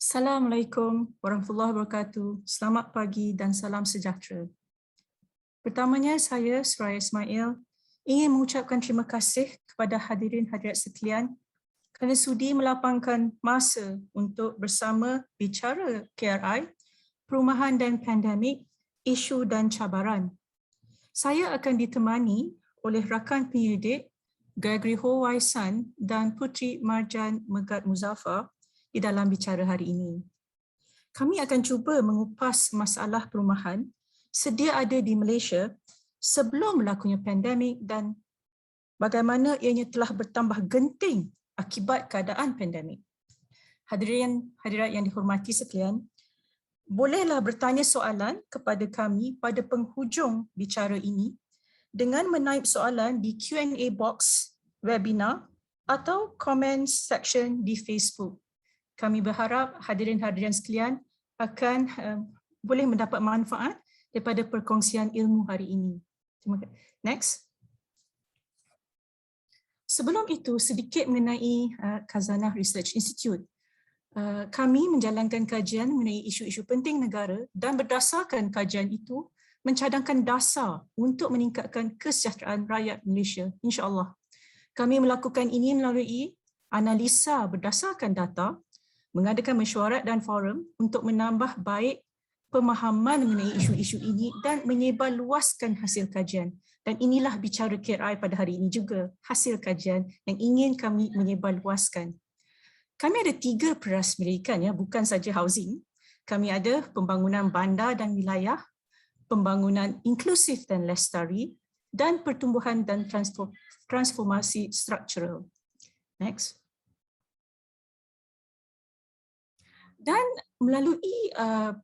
Assalamualaikum warahmatullahi wabarakatuh. Selamat pagi dan salam sejahtera. Pertamanya saya, Suraya Ismail, ingin mengucapkan terima kasih kepada hadirin hadirat sekalian kerana sudi melapangkan masa untuk bersama Bicara KRI, Perumahan dan Pandemik, Isu dan Cabaran. Saya akan ditemani oleh rakan penyelidik Gregory Ho Waisan dan Putri Marjan Megat Muzaffar di dalam bicara hari ini. Kami akan cuba mengupas masalah perumahan sedia ada di Malaysia sebelum berlakunya pandemik dan bagaimana ianya telah bertambah genting akibat keadaan pandemik. Hadirat yang dihormati sekalian, bolehlah bertanya soalan kepada kami pada penghujung bicara ini dengan menaip soalan di Q&A box webinar atau comment section di Facebook. Kami berharap hadirin-hadirin sekalian akan boleh mendapat manfaat daripada perkongsian ilmu hari ini. Terima kasih. Next. Sebelum itu, sedikit mengenai Khazanah Research Institute. Kami menjalankan kajian mengenai isu-isu penting negara dan berdasarkan kajian itu mencadangkan dasar untuk meningkatkan kesejahteraan rakyat Malaysia, insya-Allah. Kami melakukan ini melalui analisa berdasarkan data, mengadakan mesyuarat dan forum untuk menambah baik pemahaman mengenai isu-isu ini dan menyebarluaskan hasil kajian. Dan inilah bicara KRI pada hari ini juga, hasil kajian yang ingin kami menyebarluaskan. Kami ada 3 peras pendidikan, ya, bukan saja housing. Kami ada pembangunan bandar dan wilayah, pembangunan inklusif dan lestari, dan pertumbuhan dan transformasi struktural. Next. Dan melalui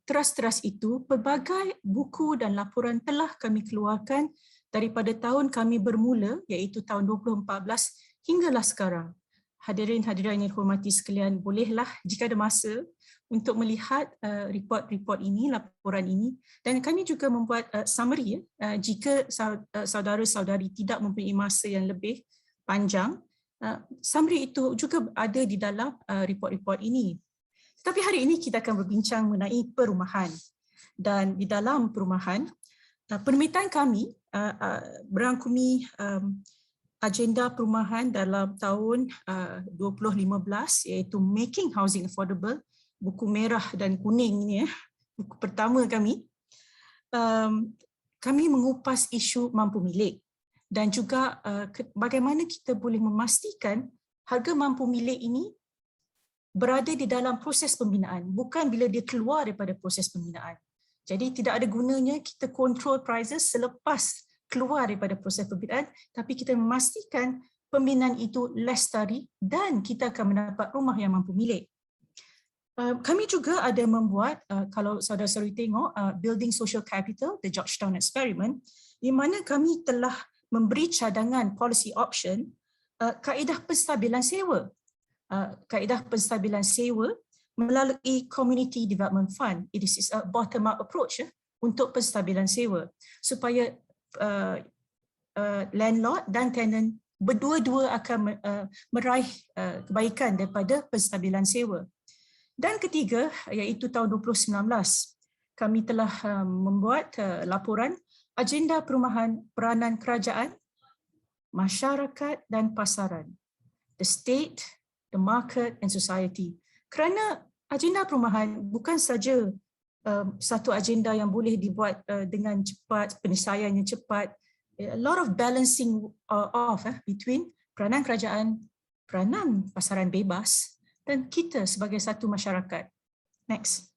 teras-teras itu, pelbagai buku dan laporan telah kami keluarkan daripada tahun kami bermula, iaitu tahun 2014 hinggalah sekarang. Hadirin-hadirat yang dihormati sekalian, bolehlah jika ada masa untuk melihat report-report ini, laporan ini, dan kami juga membuat summary jika saudara-saudari tidak mempunyai masa yang lebih panjang. Summary itu juga ada di dalam report-report ini. Tapi hari ini kita akan berbincang mengenai perumahan. Dan di dalam perumahan, permintaan kami berangkumi agenda perumahan dalam tahun 2015, iaitu Making Housing Affordable, buku merah dan kuning ini, buku pertama kami. Kami mengupas isu mampu milik dan juga bagaimana kita boleh memastikan harga mampu milik ini berada di dalam proses pembinaan, bukan bila dia keluar daripada proses pembinaan. Jadi tidak ada gunanya kita control prices selepas keluar daripada proses pembinaan, tapi kita memastikan pembinaan itu lestari dan kita akan mendapat rumah yang mampu milik. Kami juga ada membuat, kalau saudara-saudari tengok, Building Social Capital, The Georgetown Experiment, di mana kami telah memberi cadangan policy option, kaedah penstabilan sewa. Kaedah penstabilan sewa melalui Community Development Fund. It is a bottom-up approach untuk penstabilan sewa supaya landlord dan tenant berdua-dua akan meraih kebaikan daripada penstabilan sewa. Dan ketiga, iaitu tahun 2019, kami telah membuat laporan agenda perumahan peranan kerajaan, masyarakat dan pasaran. The state, the market and society. Kerana agenda perumahan bukan saja satu agenda yang boleh dibuat dengan cepat, penyelesaian yang cepat. A lot of balancing off between peranan kerajaan, peranan pasaran bebas dan kita sebagai satu masyarakat. Next.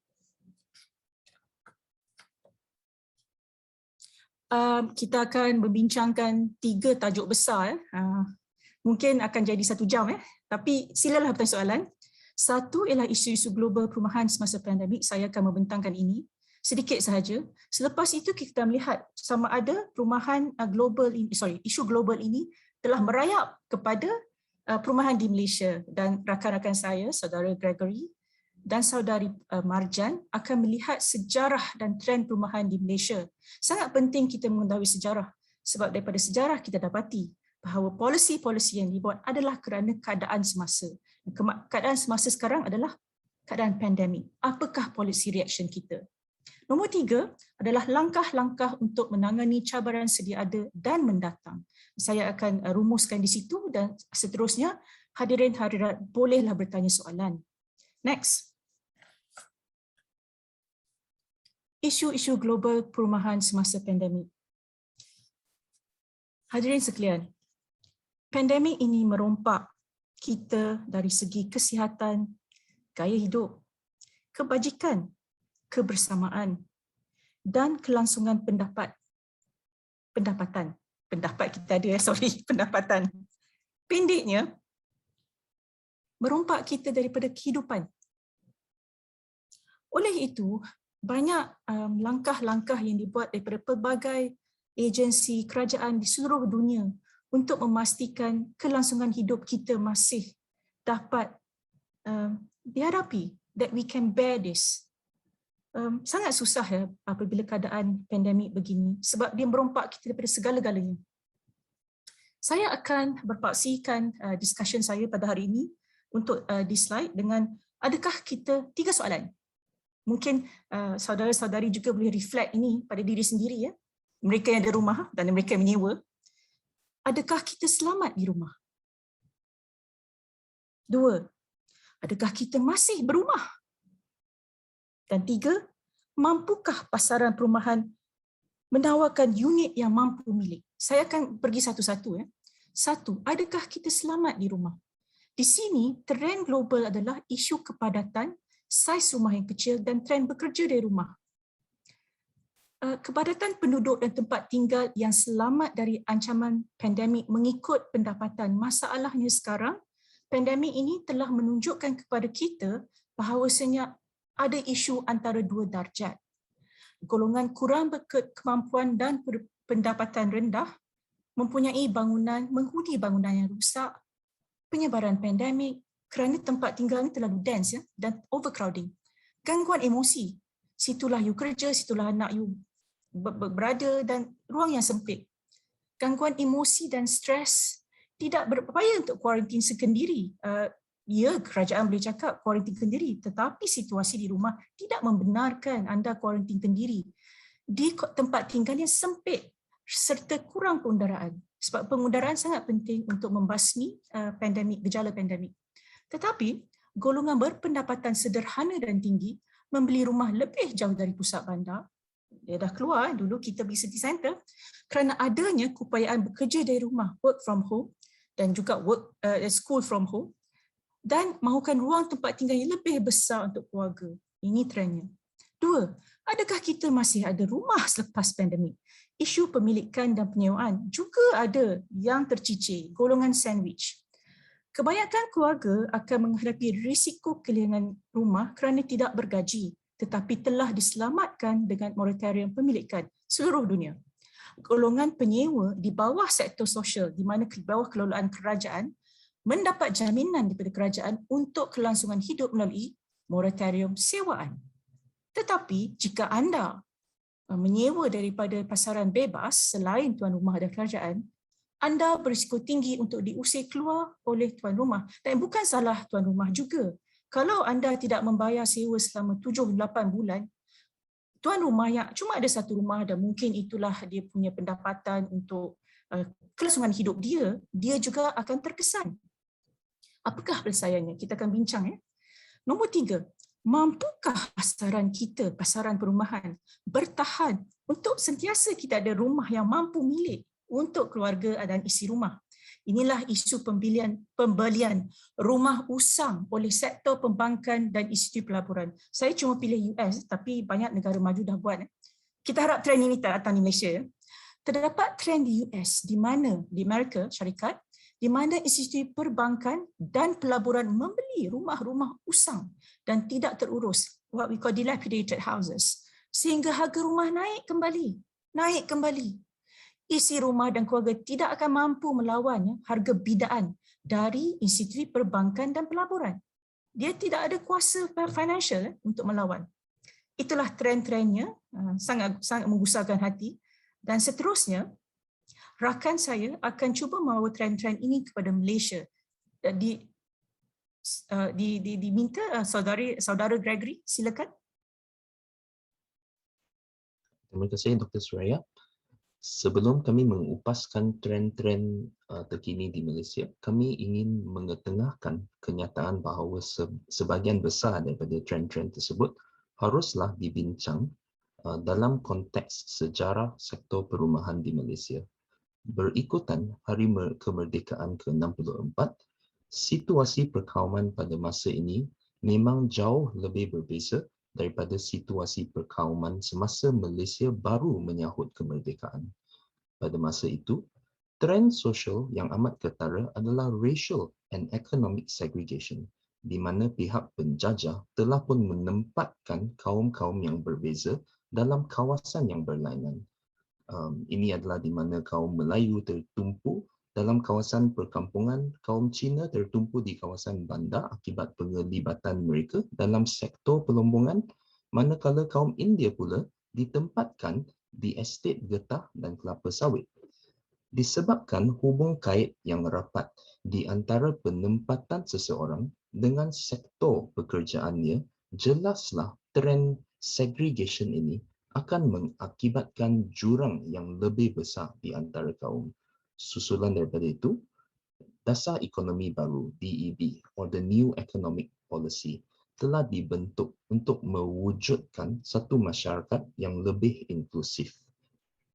Kita akan membincangkan 3 tajuk besar. Mungkin akan jadi 1 jam, tapi silalah bertanya soalan. Satu ialah isu-isu global perumahan semasa pandemik. Saya akan membentangkan ini sedikit sahaja. Selepas itu kita melihat sama ada perumahan global ini, isu global ini telah merayap kepada perumahan di Malaysia, dan rakan-rakan saya, saudara Gregory dan saudari Marjan akan melihat sejarah dan trend perumahan di Malaysia. Sangat penting kita mengetahui sejarah sebab daripada sejarah kita dapati bahawa polisi-polisi yang dibuat adalah kerana keadaan semasa. Keadaan semasa sekarang adalah keadaan pandemik. Apakah policy reaction kita? Nombor 3 adalah langkah-langkah untuk menangani cabaran sedia ada dan mendatang. Saya akan rumuskan di situ dan seterusnya hadirin hadirat bolehlah bertanya soalan. Next. Isu-isu global perumahan semasa pandemik. Hadirin sekalian, pandemik ini merompak kita dari segi kesihatan, gaya hidup, kebajikan, kebersamaan dan kelangsungan pendapatan. Pendapat kita ada, pendapatan. Pendeknya, merompak kita daripada kehidupan. Oleh itu, banyak langkah-langkah yang dibuat daripada pelbagai agensi kerajaan di seluruh dunia untuk memastikan kelangsungan hidup kita masih dapat dihadapi, that we can bear this. Sangat susah ya apabila keadaan pandemik begini sebab dia merompak kita daripada segala-galanya. Saya akan berpaksikan discussion saya pada hari ini untuk di slide dengan adakah kita 3 soalan. Mungkin saudara-saudari juga boleh reflect ini pada diri sendiri ya. Mereka yang ada rumah dan mereka yang menyewa. Adakah kita selamat di rumah? 2. Adakah kita masih berumah? Dan 3, mampukah pasaran perumahan menawarkan unit yang mampu milik? Saya akan pergi satu-satu ya. 1, adakah kita selamat di rumah? Di sini, trend global adalah isu kepadatan, saiz rumah yang kecil dan trend bekerja dari rumah. Kepadatan penduduk dan tempat tinggal yang selamat dari ancaman pandemik mengikut pendapatan. Masalahnya sekarang, pandemik ini telah menunjukkan kepada kita bahawasanya ada isu antara 2 darjat. Golongan kurang berkemampuan dan pendapatan rendah mempunyai bangunan, menghuni bangunan yang rusak, penyebaran pandemik kerana tempat tinggal ini terlalu dense ya, dan overcrowding. Gangguan emosi, situlah you kerja, situlah anak you berada dan ruang yang sempit. Gangguan emosi dan stres, tidak berupaya untuk kuarantin sekendiri. Ya, kerajaan boleh cakap kuarantin sendiri, tetapi situasi di rumah tidak membenarkan anda kuarantin sendiri. Di tempat tinggal yang sempit serta kurang pengudaraan. Sebab pengudaraan sangat penting untuk membasmi pandemik, gejala pandemik. Tetapi, golongan berpendapatan sederhana dan tinggi membeli rumah lebih jauh dari pusat bandar. Dia dah keluar, dulu kita pergi city center, kerana adanya keupayaan bekerja dari rumah, work from home, dan juga school from home, dan mahukan ruang tempat tinggal yang lebih besar untuk keluarga. Ini trendnya. 2, adakah kita masih ada rumah selepas pandemik? Isu pemilikan dan penyewaan juga ada yang tercicir, golongan sandwich. Kebanyakan keluarga akan menghadapi risiko kehilangan rumah kerana tidak bergaji, tetapi telah diselamatkan dengan moratorium pemilikan seluruh dunia. Golongan penyewa di bawah sektor sosial, di mana di bawah kelolaan kerajaan, mendapat jaminan daripada kerajaan untuk kelangsungan hidup melalui moratorium sewaan. Tetapi jika anda menyewa daripada pasaran bebas selain tuan rumah dan kerajaan, anda berisiko tinggi untuk diusir keluar oleh tuan rumah. Dan bukan salah tuan rumah juga. Kalau anda tidak membayar sewa selama 7-8 bulan, tuan rumah yang cuma ada satu rumah dan mungkin itulah dia punya pendapatan untuk kelangsungan hidup dia, dia juga akan terkesan. Apakah penyelesaiannya? Kita akan bincang ya. Nombor 3, mampukah pasaran kita, pasaran perumahan bertahan untuk sentiasa kita ada rumah yang mampu milik untuk keluarga dan isi rumah? Inilah isu pembelian rumah usang oleh sektor perbankan dan institusi pelaburan. Saya cuma pilih US, tapi banyak negara maju dah buat. Kita harap trend ini tak datang di Malaysia. Terdapat trend di US di mana di Amerika, syarikat, di mana institusi perbankan dan pelaburan membeli rumah-rumah usang dan tidak terurus, what we call dilapidated houses, sehingga harga rumah naik kembali. Isi rumah dan keluarga tidak akan mampu melawan harga bidaan dari institusi perbankan dan pelaburan. Dia tidak ada kuasa financial untuk melawan. Itulah trend-trendnya, sangat menggusarkan hati. Dan seterusnya, rakan saya akan cuba membawa trend-trend ini kepada Malaysia. diminta saudara Gregory, silakan. Terima kasih Dr. Suraya. Sebelum kami mengupaskan trend-trend terkini di Malaysia, kami ingin mengetengahkan kenyataan bahawa sebahagian besar daripada trend-trend tersebut haruslah dibincang dalam konteks sejarah sektor perumahan di Malaysia. Berikutan Hari Kemerdekaan ke-64, situasi perkauman pada masa ini memang jauh lebih berbeza daripada situasi perkauman semasa Malaysia baru menyahut kemerdekaan. Pada masa itu, trend sosial yang amat ketara adalah racial and economic segregation, di mana pihak penjajah telah pun menempatkan kaum-kaum yang berbeza dalam kawasan yang berlainan. Ini adalah di mana kaum Melayu tertumpu dalam kawasan perkampungan, kaum Cina tertumpu di kawasan bandar akibat penglibatan mereka dalam sektor pelombongan, manakala kaum India pula ditempatkan di estet getah dan kelapa sawit. Disebabkan hubung kait yang rapat di antara penempatan seseorang dengan sektor pekerjaannya, jelaslah trend segregation ini akan mengakibatkan jurang yang lebih besar di antara kaum. Susulan daripada itu, Dasar Ekonomi Baru (DEB) or the New Economic Policy telah dibentuk untuk mewujudkan satu masyarakat yang lebih inklusif.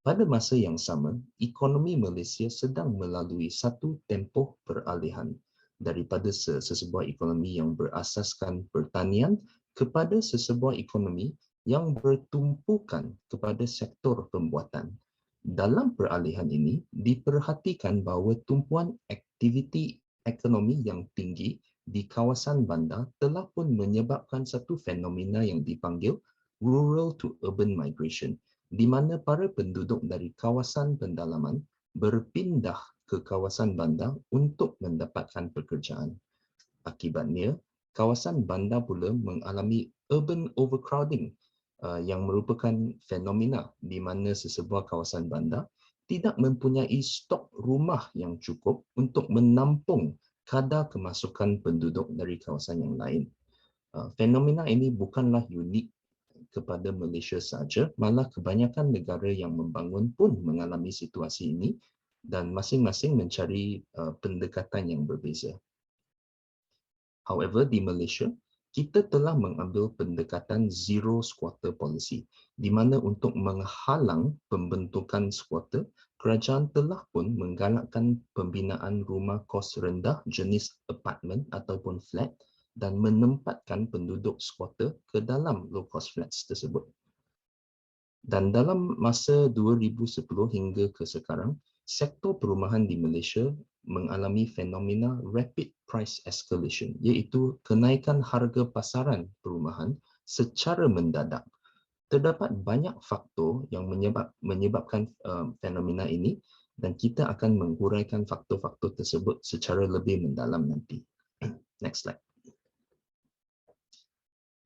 Pada masa yang sama, ekonomi Malaysia sedang melalui satu tempoh peralihan daripada sesebuah ekonomi yang berasaskan pertanian kepada sesebuah ekonomi yang bertumpukan kepada sektor pembuatan. Dalam peralihan ini, diperhatikan bahawa tumpuan aktiviti ekonomi yang tinggi di kawasan bandar telah pun menyebabkan satu fenomena yang dipanggil rural to urban migration, di mana para penduduk dari kawasan pendalaman berpindah ke kawasan bandar untuk mendapatkan pekerjaan. Akibatnya, kawasan bandar pula mengalami urban overcrowding yang merupakan fenomena di mana sesebuah kawasan bandar tidak mempunyai stok rumah yang cukup untuk menampung kadar kemasukan penduduk dari kawasan yang lain. Fenomena ini bukanlah unik kepada Malaysia sahaja, malah kebanyakan negara yang membangun pun mengalami situasi ini dan masing-masing mencari pendekatan yang berbeza. However, di Malaysia, kita telah mengambil pendekatan zero squatter policy, di mana untuk menghalang pembentukan squatter, kerajaan telah pun menggalakkan pembinaan rumah kos rendah jenis apartmen ataupun flat dan menempatkan penduduk squatter ke dalam low cost flats tersebut. Dan dalam masa 2010 hingga ke sekarang, sektor perumahan di Malaysia mengalami fenomena rapid price escalation, iaitu kenaikan harga pasaran perumahan secara mendadak. Terdapat banyak faktor yang menyebabkan fenomena ini dan kita akan menghuraikan faktor-faktor tersebut secara lebih mendalam nanti. Next slide.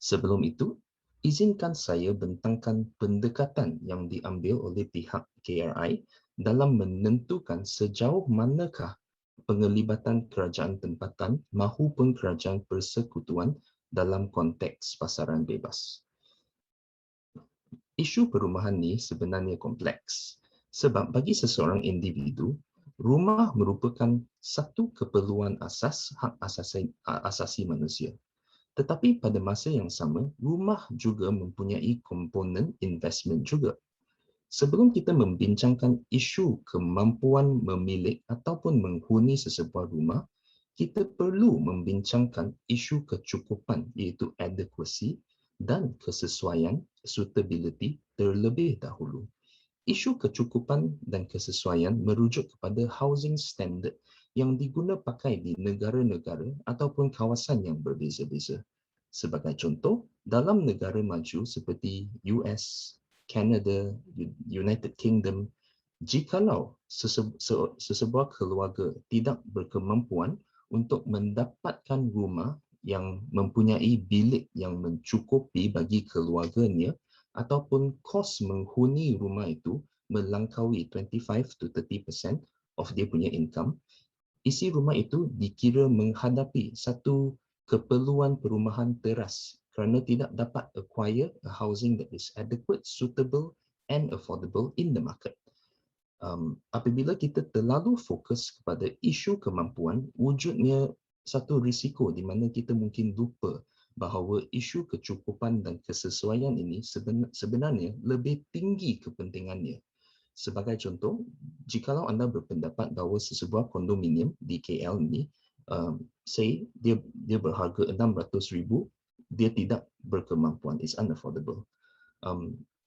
Sebelum itu, izinkan saya bentangkan pendekatan yang diambil oleh pihak KRI dalam menentukan sejauh manakah penglibatan kerajaan tempatan mahupun kerajaan persekutuan dalam konteks pasaran bebas. Isu perumahan ni sebenarnya kompleks sebab bagi seseorang individu, rumah merupakan satu keperluan hak asasi manusia. Tetapi pada masa yang sama, rumah juga mempunyai komponen investment juga. Sebelum kita membincangkan isu kemampuan memilik ataupun menghuni sesebuah rumah, kita perlu membincangkan isu kecukupan iaitu adequacy dan kesesuaian suitability terlebih dahulu. Isu kecukupan dan kesesuaian merujuk kepada housing standard yang diguna pakai di negara-negara ataupun kawasan yang berbeza-beza. Sebagai contoh, dalam negara maju seperti US, Canada, United Kingdom, jikalau sesebuah keluarga tidak berkemampuan untuk mendapatkan rumah yang mempunyai bilik yang mencukupi bagi keluarganya ataupun kos menghuni rumah itu melangkaui 25 to 30% of dia punya income, isi rumah itu dikira menghadapi satu keperluan perumahan teras kerana tidak dapat acquire a housing that is adequate, suitable and affordable in the market. Apabila kita terlalu fokus kepada isu kemampuan, wujudnya satu risiko di mana kita mungkin lupa bahawa isu kecukupan dan kesesuaian ini sebenarnya lebih tinggi kepentingannya. Sebagai contoh, jikalau anda berpendapat bahawa sesebuah kondominium di KL ini, say dia berharga 600,000, dia tidak berkemampuan, is unaffordable.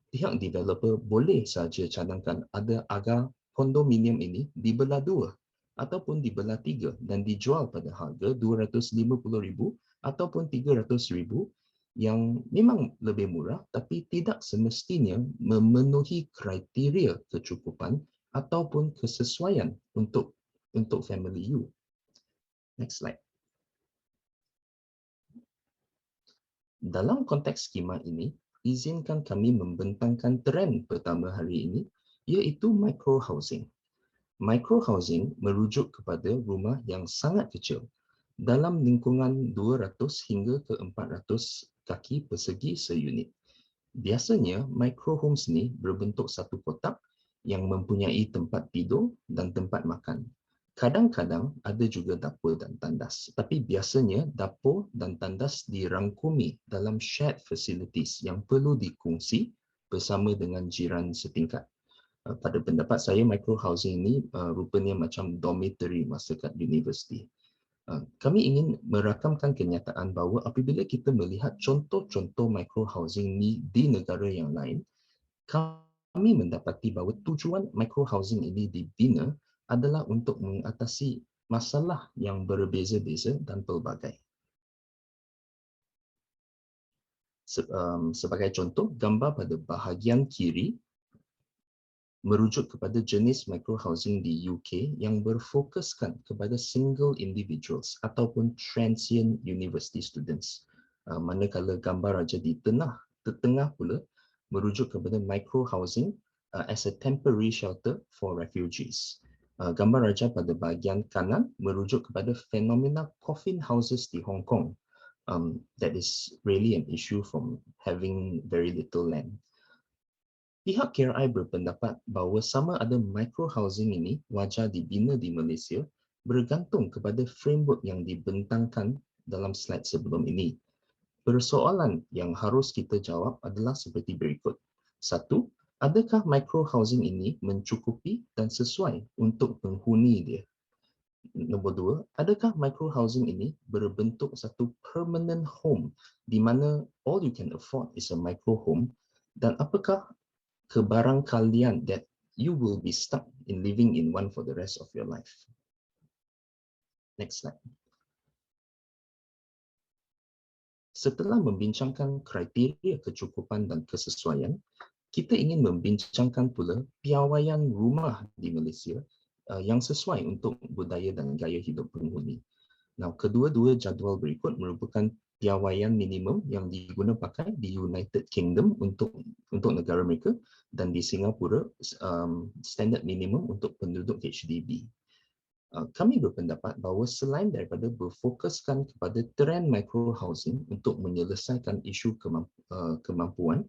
Pihak developer boleh saja cadangkan agar kondominium ini dibelah 2 ataupun dibelah 3 dan dijual pada harga 250,000 ataupun 300,000 yang memang lebih murah tapi tidak semestinya memenuhi kriteria kecukupan ataupun kesesuaian untuk family you. Next slide. Dalam konteks skema ini, izinkan kami membentangkan trend pertama hari ini, iaitu micro-housing. Micro-housing merujuk kepada rumah yang sangat kecil, dalam lingkungan 200 hingga ke 400 kaki persegi seunit. Biasanya, micro-homes ni berbentuk satu kotak yang mempunyai tempat tidur dan tempat makan. Kadang-kadang ada juga dapur dan tandas, tapi biasanya dapur dan tandas dirangkumi dalam shared facilities yang perlu dikongsi bersama dengan jiran setingkat. Pada pendapat saya, micro-housing ini rupanya macam dormitory masa kat universiti. Kami ingin merakamkan kenyataan bahawa apabila kita melihat contoh-contoh micro-housing ini di negara yang lain, kami mendapati bahawa tujuan micro-housing ini dibina adalah untuk mengatasi masalah yang berbeza-beza dan pelbagai. Sebagai contoh, gambar pada bahagian kiri merujuk kepada jenis micro-housing di UK yang berfokuskan kepada single individuals ataupun transient university students. Manakala gambar raja di tengah pula merujuk kepada micro-housing as a temporary shelter for refugees. Gambar raja pada bahagian kanan merujuk kepada fenomena coffin houses di Hong Kong. That is really an issue from having very little land. Pihak KRI berpendapat bahawa sama ada micro-housing ini wajar dibina di Malaysia bergantung kepada framework yang dibentangkan dalam slide sebelum ini. Persoalan yang harus kita jawab adalah seperti berikut. 1. Adakah micro-housing ini mencukupi dan sesuai untuk penghuni dia? Nombor 2, adakah micro-housing ini berbentuk satu permanent home di mana all you can afford is a micro-home, dan apakah kebarangkalian that you will be stuck in living in one for the rest of your life? Next slide. Setelah membincangkan kriteria kecukupan dan kesesuaian, kita ingin membincangkan pula piawaian rumah di Malaysia yang sesuai untuk budaya dan gaya hidup penghuni. Now, kedua-dua jadual berikut merupakan piawaian minimum yang diguna pakai di United Kingdom untuk negara mereka dan di Singapura standard minimum untuk penduduk HDB. Kami berpendapat bahawa selain daripada berfokuskan kepada trend micro-housing untuk menyelesaikan isu kemampuan,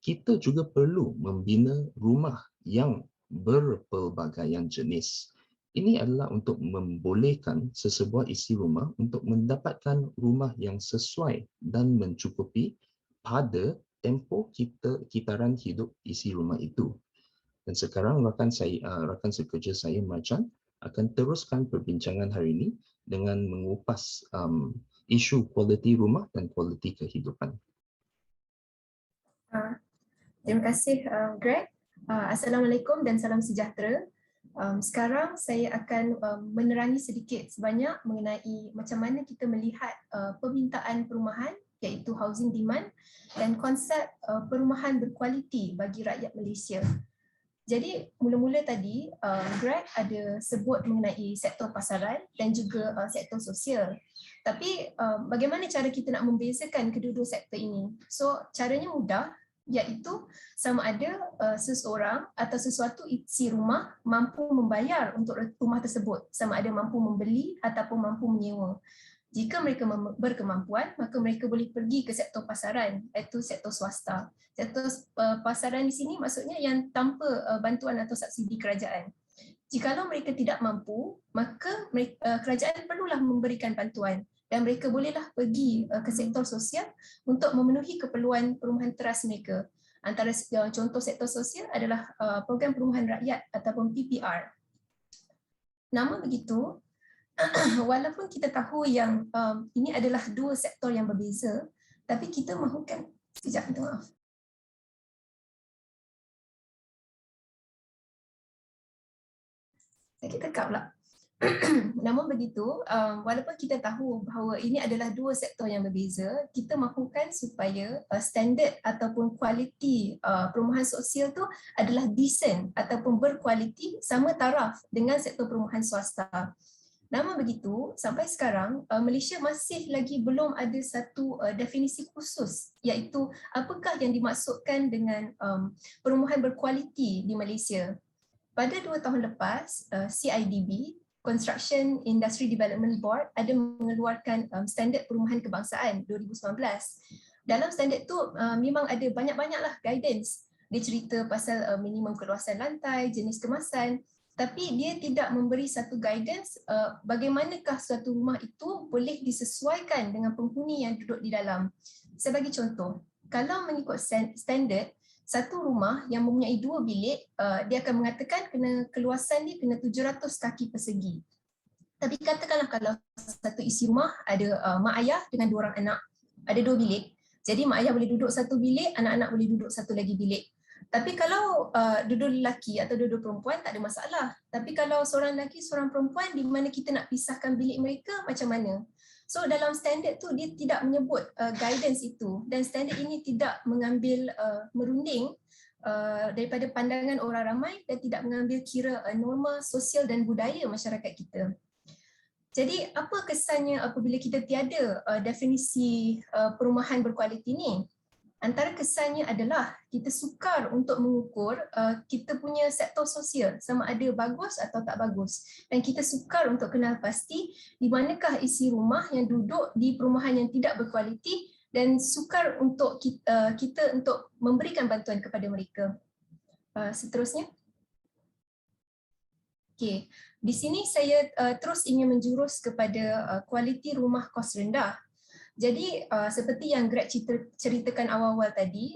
kita juga perlu membina rumah yang berpelbagaian jenis. Ini adalah untuk membolehkan sesebuah isi rumah untuk mendapatkan rumah yang sesuai dan mencukupi pada tempoh kitaran hidup isi rumah itu. Dan sekarang rakan sekerja saya Marjan akan teruskan perbincangan hari ini dengan mengupas isu kualiti rumah dan kualiti kehidupan. Terima kasih Greg. Assalamualaikum dan salam sejahtera. Sekarang saya akan menerangi sedikit sebanyak mengenai macam mana kita melihat permintaan perumahan, iaitu housing demand, dan konsep perumahan berkualiti bagi rakyat Malaysia. Jadi mula-mula tadi Greg ada sebut mengenai sektor pasaran dan juga sektor sosial. Tapi bagaimana cara kita nak membezakan kedua-dua sektor ini? So caranya mudah, iaitu sama ada seseorang atau sesuatu isi rumah mampu membayar untuk rumah tersebut, sama ada mampu membeli ataupun mampu menyewa. Jika mereka berkemampuan, maka mereka boleh pergi ke sektor pasaran, iaitu sektor swasta. Sektor pasaran di sini maksudnya yang tanpa bantuan atau subsidi kerajaan. Jikalau mereka tidak mampu, maka kerajaan perlulah memberikan bantuan dan mereka bolehlah pergi ke sektor sosial untuk memenuhi keperluan perumahan teras mereka. Antara contoh sektor sosial adalah program perumahan rakyat ataupun PPR. Namun begitu, walaupun kita tahu yang ini adalah dua sektor yang berbeza, tapi kita mahukan, sekejap, minta maaf. Saya tekak pula. Namun begitu, walaupun kita tahu bahawa ini adalah dua sektor yang berbeza, kita mahukan supaya standard ataupun kualiti perumahan sosial tu adalah decent ataupun berkualiti sama taraf dengan sektor perumahan swasta. Namun begitu, sampai sekarang Malaysia masih lagi belum ada satu definisi khusus, iaitu apakah yang dimaksudkan dengan perumahan berkualiti di Malaysia. Pada 2 tahun lepas, CIDB, Construction Industry Development Board, ada mengeluarkan standard perumahan kebangsaan 2019. Dalam standard tu memang ada banyak-banyaklah guidance. Dia cerita pasal minimum keluasan lantai, jenis kemasan, tapi dia tidak memberi satu guidance bagaimanakah suatu rumah itu boleh disesuaikan dengan penghuni yang duduk di dalam. Sebagai contoh, kalau mengikut standard, satu rumah yang mempunyai 2 bilik, dia akan mengatakan keluasan dia kena 700 kaki persegi. Tapi katakanlah kalau satu isi rumah ada mak ayah dengan 2 orang anak, ada 2 bilik. Jadi mak ayah boleh duduk satu bilik, anak-anak boleh duduk satu lagi bilik. Tapi kalau duduk lelaki atau duduk perempuan tak ada masalah. Tapi kalau seorang lelaki, seorang perempuan, di mana kita nak pisahkan bilik mereka, macam mana? So dalam standard tu dia tidak menyebut guidance itu, dan standard ini tidak mengambil merunding daripada pandangan orang ramai dan tidak mengambil kira norma sosial dan budaya masyarakat kita. Jadi apa kesannya apabila kita tiada definisi perumahan berkualiti ni? Antara kesannya adalah kita sukar untuk mengukur kita punya sektor sosial sama ada bagus atau tak bagus, dan kita sukar untuk kenal pasti di manakah isi rumah yang duduk di perumahan yang tidak berkualiti, dan sukar untuk kita untuk memberikan bantuan kepada mereka. Seterusnya. Okey, di sini saya terus ingin menjurus kepada kualiti rumah kos rendah. Jadi seperti yang Greg ceritakan awal-awal tadi,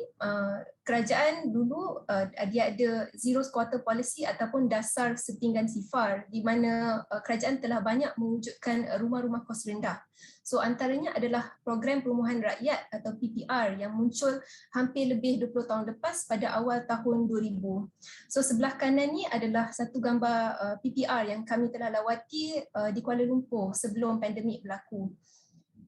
kerajaan dulu dia ada zero quarter policy ataupun dasar sepinggan sifar, di mana kerajaan telah banyak mewujudkan rumah-rumah kos rendah. So antaranya adalah program perumahan rakyat atau PPR yang muncul hampir lebih 20 tahun lepas pada awal tahun 2000. So sebelah kanan ni adalah satu gambar PPR yang kami telah lawati di Kuala Lumpur sebelum pandemik berlaku.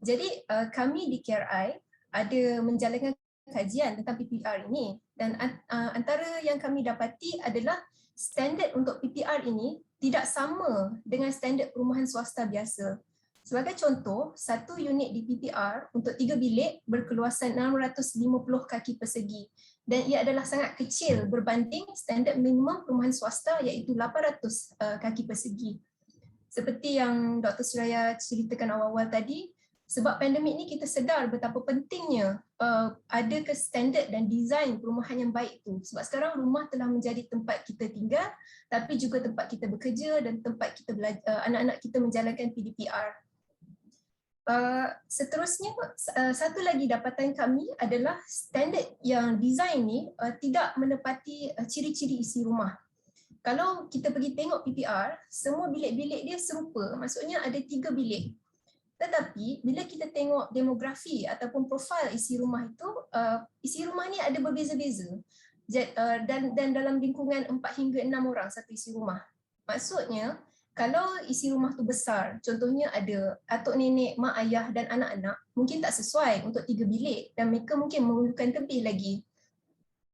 Jadi kami di KRI ada menjalankan kajian tentang PPR ini, dan antara yang kami dapati adalah standard untuk PPR ini tidak sama dengan standard perumahan swasta biasa. Sebagai contoh, satu unit di PPR untuk 3 bilik berkeluasan 650 kaki persegi, dan ia adalah sangat kecil berbanding standard minimum perumahan swasta iaitu 800 kaki persegi. Seperti yang Dr. Suraya ceritakan awal-awal tadi, sebab pandemik ni kita sedar betapa pentingnya ada ke standard dan desain perumahan yang baik tu. Sebab sekarang rumah telah menjadi tempat kita tinggal, tapi juga tempat kita bekerja dan tempat kita anak-anak kita menjalankan PDPR. Seterusnya, satu lagi dapatan kami adalah standard yang desain ni tidak menepati ciri-ciri isi rumah. Kalau kita pergi tengok PPR, semua bilik-bilik dia serupa, maksudnya ada 3 bilik. Tetapi bila kita tengok demografi ataupun profil isi rumah itu, isi rumah ni ada berbeza-beza, dan dalam lingkungan 4 hingga 6 orang satu isi rumah. Maksudnya kalau isi rumah tu besar, contohnya ada atuk nenek, mak ayah dan anak-anak, mungkin tak sesuai untuk 3 bilik dan mereka mungkin memerlukan lebih lagi.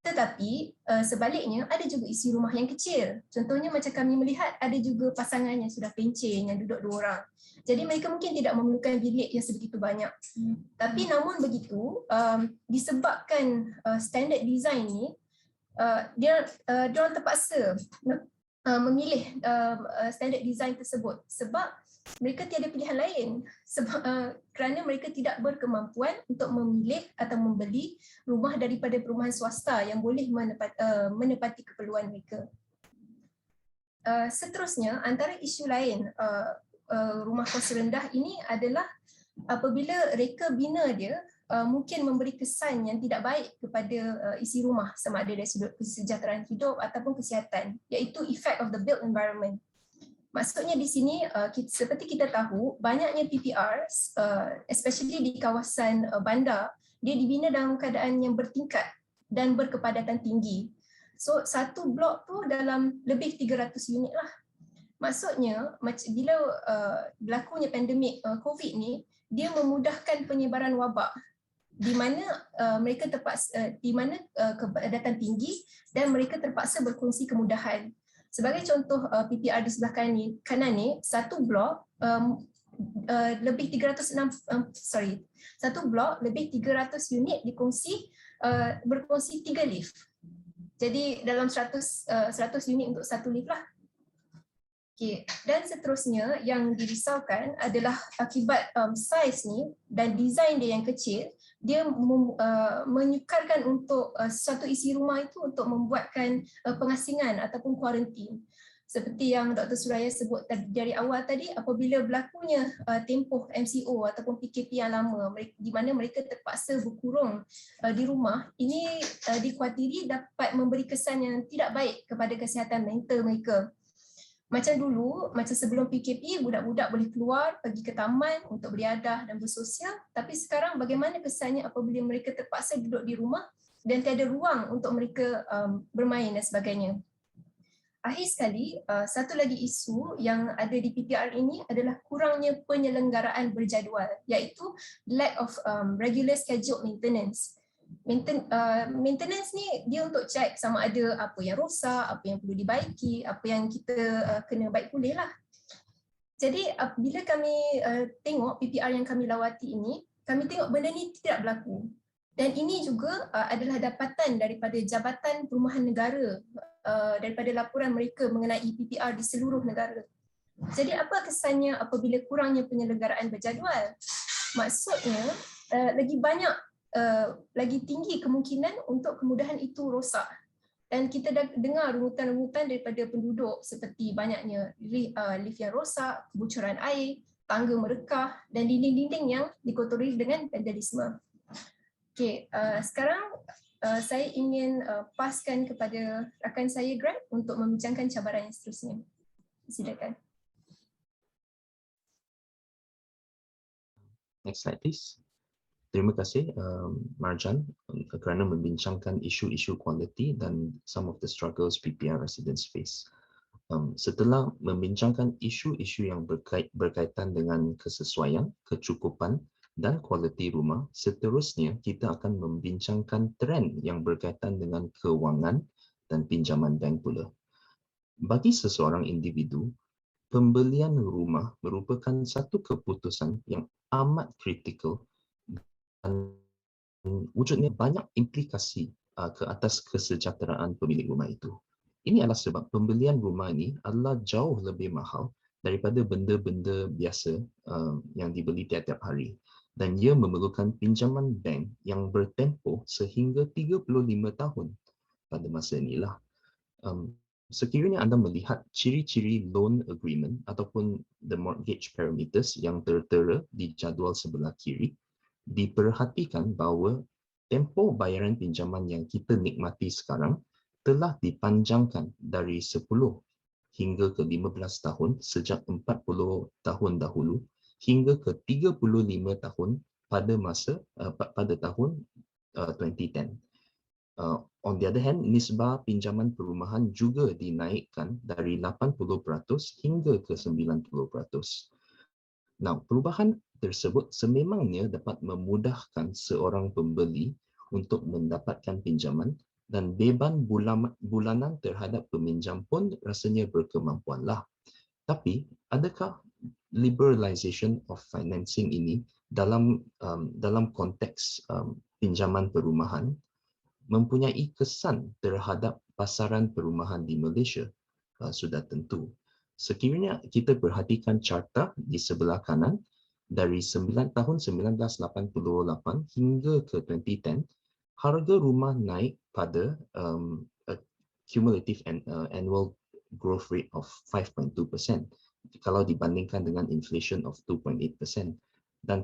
Tetapi sebaliknya ada juga isi rumah yang kecil. Contohnya macam kami melihat ada juga pasangan yang sudah pencen yang duduk 2 orang. Jadi mereka mungkin tidak memerlukan bilik yang sebegitu banyak. Tapi namun begitu, disebabkan standard design ni, dia orang terpaksa memilih standard design tersebut sebab mereka tiada pilihan lain sebab kerana mereka tidak berkemampuan untuk memilih atau membeli rumah daripada perumahan swasta yang boleh menepati keperluan mereka. Seterusnya, antara isu lain rumah kos rendah ini adalah apabila reka bina dia mungkin memberi kesan yang tidak baik kepada isi rumah sama ada dari sudut kesejahteraan hidup ataupun kesihatan, iaitu effect of the built environment. Maksudnya di sini, seperti kita tahu, banyaknya PPRs, especially di kawasan bandar, dia dibina dalam keadaan yang bertingkat dan berkepadatan tinggi. So, satu blok tu dalam lebih 300 unit lah. Maksudnya, bila berlakunya pandemik COVID ni, dia memudahkan penyebaran wabak di mana mereka terpaksa, di mana kepadatan tinggi dan mereka terpaksa berkongsi kemudahan. Sebagai contoh PPR di sebelah kanan ni, satu blok lebih 300 unit berkongsi 3 lift. Jadi dalam 100 unit untuk satu lift lah. Okay. Dan seterusnya yang dirisaukan adalah akibat saiz ni dan desain dia yang kecil, dia menyukarkan untuk suatu isi rumah itu untuk membuatkan pengasingan ataupun kuarantin. Seperti yang Dr. Suraya sebut dari awal tadi, apabila berlakunya tempoh MCO ataupun PKP yang lama di mana mereka terpaksa berkurung di rumah, ini dikhawatiri dapat memberi kesan yang tidak baik kepada kesihatan mental mereka. Macam dulu, macam sebelum PKP, budak-budak boleh keluar, pergi ke taman untuk beriadah dan bersosial. Tapi sekarang bagaimana kesannya apabila mereka terpaksa duduk di rumah dan tiada ruang untuk mereka bermain dan sebagainya. Akhir sekali, satu lagi isu yang ada di PPR ini adalah kurangnya penyelenggaraan berjadual, iaitu lack of regular scheduled maintenance. Maintenance ni dia untuk cek sama ada apa yang rosak, apa yang perlu dibaiki, apa yang kita kena baik pulih lah. Jadi bila kami tengok PPR yang kami lawati ini, kami tengok benda ni tidak berlaku. Dan ini juga adalah dapatan daripada Jabatan Perumahan Negara daripada laporan mereka mengenai PPR di seluruh negara. Jadi apa kesannya apabila kurangnya penyelenggaraan berjadual? Maksudnya lagi tinggi kemungkinan untuk kemudahan itu rosak. Dan kita dah dengar rungutan-rungutan daripada penduduk seperti banyaknya lift yang rosak, kebocoran air, tangga merekah dan dinding-dinding yang dikotori dengan vandalisme. Okey, sekarang saya ingin paskan kepada rakan saya Greg untuk membincangkan cabaran yang seterusnya. Silakan. Next slide please. Terima kasih Marjan kerana membincangkan isu-isu kualiti dan some of the struggles PPR residents face. Setelah membincangkan isu-isu yang berkaitan dengan kesesuaian, kecukupan dan kualiti rumah, seterusnya kita akan membincangkan trend yang berkaitan dengan kewangan dan pinjaman bank pula. Bagi seseorang individu, pembelian rumah merupakan satu keputusan yang amat kritikal dan wujudnya banyak implikasi ke atas kesejahteraan pemilik rumah itu. Ini adalah sebab pembelian rumah ini adalah jauh lebih mahal daripada benda-benda biasa yang dibeli tiap-tiap hari. Dan ia memerlukan pinjaman bank yang bertempoh sehingga 35 tahun pada masa inilah. Sekiranya anda melihat ciri-ciri loan agreement ataupun the mortgage parameters yang tertera di jadual sebelah kiri, diperhatikan bahawa tempoh bayaran pinjaman yang kita nikmati sekarang telah dipanjangkan dari 10 hingga ke 15 tahun sejak 40 tahun dahulu hingga ke 35 tahun pada tahun 2010. On the other hand, nisbah pinjaman perumahan juga dinaikkan dari 80% hingga ke 90%. Nah, perubahan tersebut sememangnya dapat memudahkan seorang pembeli untuk mendapatkan pinjaman dan beban bulanan terhadap peminjam pun rasanya berkemampuanlah. Tapi, adakah liberalisation of financing ini dalam konteks pinjaman perumahan mempunyai kesan terhadap pasaran perumahan di Malaysia? Sudah tentu. Sekiranya kita perhatikan carta di sebelah kanan, dari tahun 1988 hingga ke 2010, harga rumah naik pada a cumulative annual growth rate of 5.2% kalau dibandingkan dengan inflation of 2.8%. Dan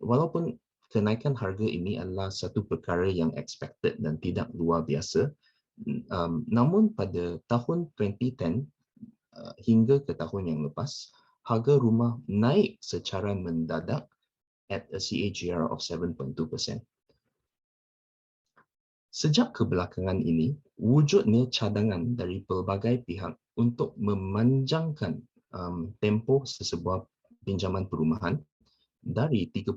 walaupun kenaikan harga ini adalah satu perkara yang expected dan tidak luar biasa, namun pada tahun 2010 hingga ke tahun yang lepas, harga rumah naik secara mendadak at a CAGR of 7.2%. Sejak kebelakangan ini, wujudnya cadangan dari pelbagai pihak untuk memanjangkan tempoh sesebuah pinjaman perumahan dari 35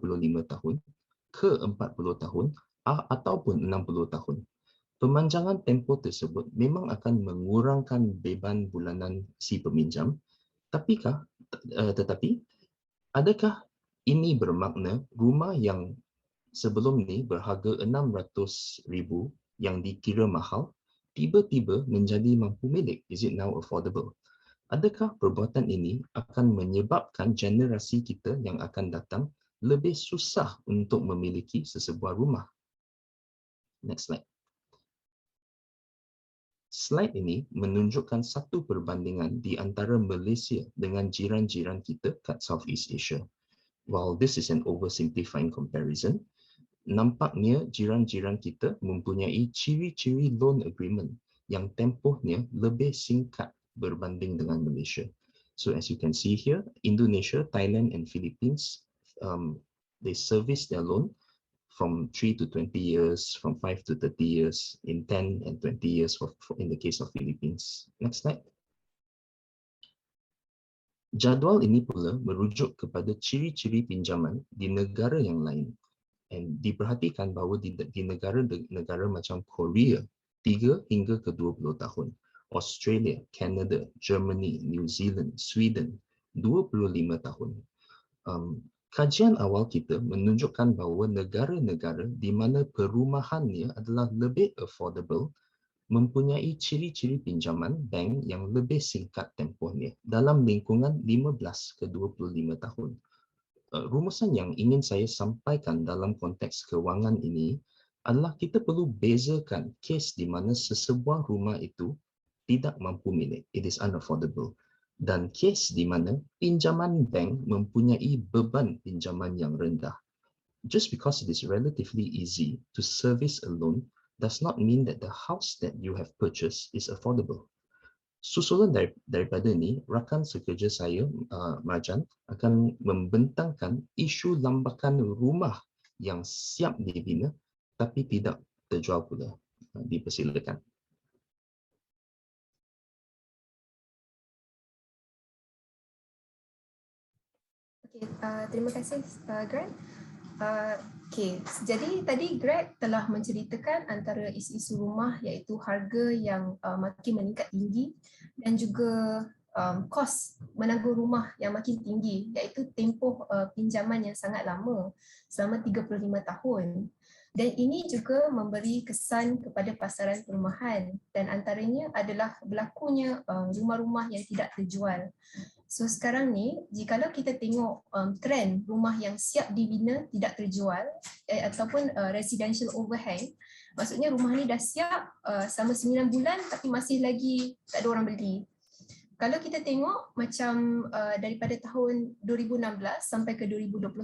tahun ke 40 tahun ataupun 60 tahun. Pemanjangan tempoh tersebut memang akan mengurangkan beban bulanan si peminjam, tetapi adakah ini bermakna rumah yang sebelum ni berharga 600,000 yang dikira mahal tiba-tiba menjadi mampu milik? Is it now affordable? Adakah perbuatan ini akan menyebabkan generasi kita yang akan datang lebih susah untuk memiliki sesebuah rumah? Next slide. Slide ini menunjukkan satu perbandingan di antara Malaysia dengan jiran-jiran kita kat Southeast Asia. While this is an oversimplifying comparison, nampaknya jiran-jiran kita mempunyai ciri-ciri loan agreement yang tempohnya lebih singkat berbanding dengan Malaysia. So as you can see here, Indonesia, Thailand and Philippines, they service their loan from 3 to 20 years, from 5 to 30 years, in 10 and 20 years in the case of Philippines. Next slide. Jadual ini pula merujuk kepada ciri-ciri pinjaman di negara yang lain. Dan diperhatikan bahawa di negara macam Korea, 3 hingga ke 20 tahun. Australia, Canada, Germany, New Zealand, Sweden, 25 tahun. Kajian awal kita menunjukkan bahawa negara-negara di mana perumahannya adalah lebih affordable mempunyai ciri-ciri pinjaman bank yang lebih singkat tempohnya dalam lingkungan 15 ke 25 tahun. Rumusan yang ingin saya sampaikan dalam konteks kewangan ini adalah kita perlu bezakan kes di mana sesebuah rumah itu tidak mampu milik, it is unaffordable, dan kes di mana pinjaman bank mempunyai beban pinjaman yang rendah. Just because it is relatively easy to service a loan does not mean that the house that you have purchased is affordable. Susulan daripada ini, rakan sekerja saya, Marjan, akan membentangkan isu lambakan rumah yang siap dibina tapi tidak terjual pula. Dipersilakan. Okay, terima kasih Greg. Jadi tadi Greg telah menceritakan antara isu-isu rumah iaitu harga yang makin meningkat tinggi dan juga kos menanggung rumah yang makin tinggi iaitu tempoh pinjaman yang sangat lama selama 35 tahun. Dan ini juga memberi kesan kepada pasaran perumahan dan antaranya adalah berlakunya rumah-rumah yang tidak terjual. So sekarang ni, jikalau kita tengok trend rumah yang siap dibina tidak terjual ataupun residential overhang, maksudnya rumah ni dah siap selama 9 bulan tapi masih lagi tak ada orang beli. Kalau kita tengok macam daripada tahun 2016 sampai ke 2021,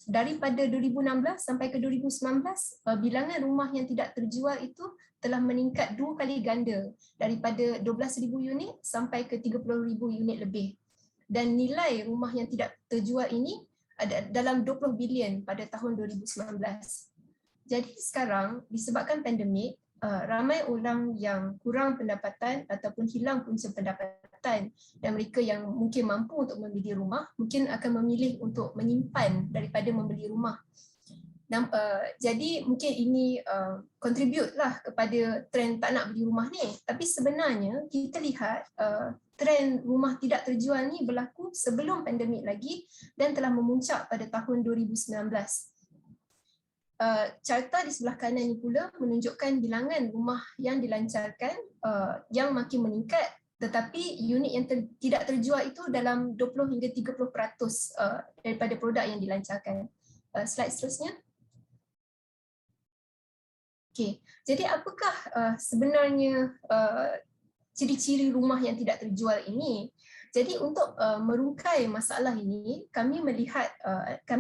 daripada 2016 sampai ke 2019, bilangan rumah yang tidak terjual itu telah meningkat 2 kali ganda daripada 12,000 unit sampai ke 30,000 unit lebih. Dan nilai rumah yang tidak terjual ini ada dalam 20 bilion pada tahun 2019. Jadi sekarang disebabkan pandemik, ramai orang yang kurang pendapatan ataupun hilang punca pendapatan dan mereka yang mungkin mampu untuk membeli rumah mungkin akan memilih untuk menyimpan daripada membeli rumah. Dan, jadi mungkin ini contribute lah kepada trend tak nak beli rumah ni. Tapi sebenarnya kita lihat trend rumah tidak terjual ni berlaku sebelum pandemik lagi dan telah memuncak pada tahun 2019. Carta di sebelah kanan ini pula menunjukkan bilangan rumah yang dilancarkan yang makin meningkat Tetapi unit yang tidak terjual itu dalam 20 hingga 30% daripada produk yang dilancarkan. Slide seterusnya. Okey, jadi apakah sebenarnya ciri-ciri rumah yang tidak terjual ini? Jadi untuk merungkai masalah ini, kami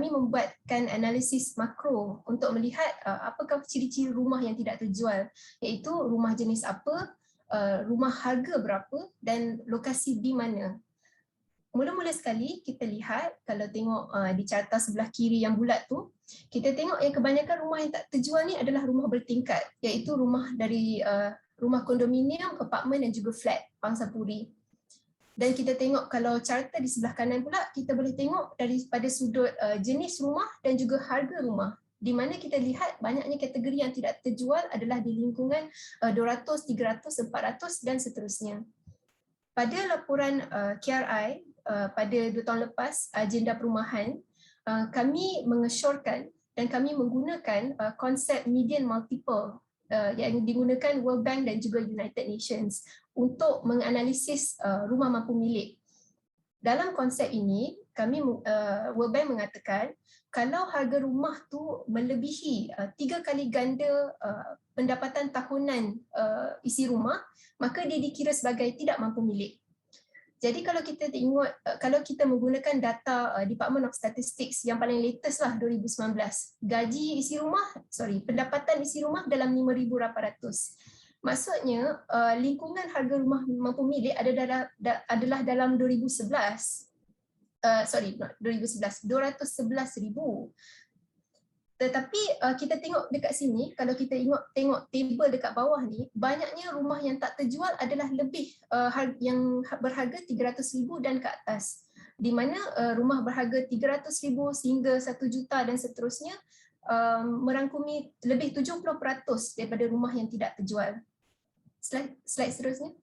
membuatkan analisis makro untuk melihat apakah ciri-ciri rumah yang tidak terjual, iaitu rumah jenis apa, rumah harga berapa dan lokasi di mana. Mula-mula sekali kita lihat, kalau tengok di carta sebelah kiri yang bulat tu, kita tengok yang kebanyakan rumah yang tak terjual ni adalah rumah bertingkat, iaitu rumah dari rumah kondominium, apartmen dan juga flat pangsapuri. Dan kita tengok kalau carta di sebelah kanan pula, kita boleh tengok daripada sudut jenis rumah dan juga harga rumah, di mana kita lihat banyaknya kategori yang tidak terjual adalah di lingkungan 200, 300, 400 dan seterusnya. Pada laporan KRI pada 2 tahun lepas, agenda perumahan, kami mengesyorkan dan kami menggunakan konsep median multiple yang digunakan World Bank dan juga United Nations untuk menganalisis rumah mampu milik. Dalam konsep ini, World Bank mengatakan kalau harga rumah tu melebihi 3 kali ganda pendapatan tahunan isi rumah, maka dia dikira sebagai tidak mampu milik. Jadi kalau kita tengok, kalau kita menggunakan data Department of Statistics yang paling latest lah 2019, pendapatan isi rumah dalam 5,800. Maksudnya lingkungan harga rumah mampu milik adalah dalam 211,000. Tetapi kita tengok dekat sini, kalau kita tengok table dekat bawah ni, banyaknya rumah yang tak terjual adalah lebih yang berharga 300,000 dan ke atas. Di mana rumah berharga 300,000 sehingga 1 juta dan seterusnya merangkumi lebih 70% daripada rumah yang tidak terjual. Slide seterusnya.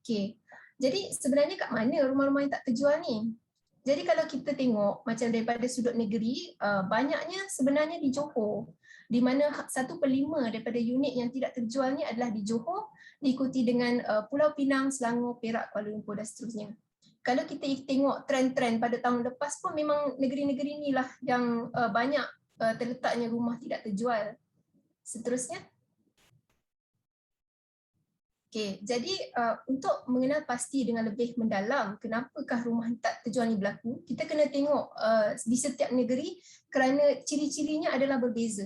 Okey. Jadi sebenarnya kat mana rumah-rumah yang tak terjual ni? Jadi kalau kita tengok macam daripada sudut negeri, banyaknya sebenarnya di Johor, di mana 1/5 daripada unit yang tidak terjual ni adalah di Johor, diikuti dengan Pulau Pinang, Selangor, Perak, Kuala Lumpur dan seterusnya. Kalau kita tengok trend-trend pada tahun lepas pun memang negeri-negeri inilah yang banyak terletaknya rumah tidak terjual. Seterusnya. Okey, jadi untuk mengenal pasti dengan lebih mendalam kenapakah rumah tak terjual ni berlaku, kita kena tengok di setiap negeri kerana ciri-cirinya adalah berbeza.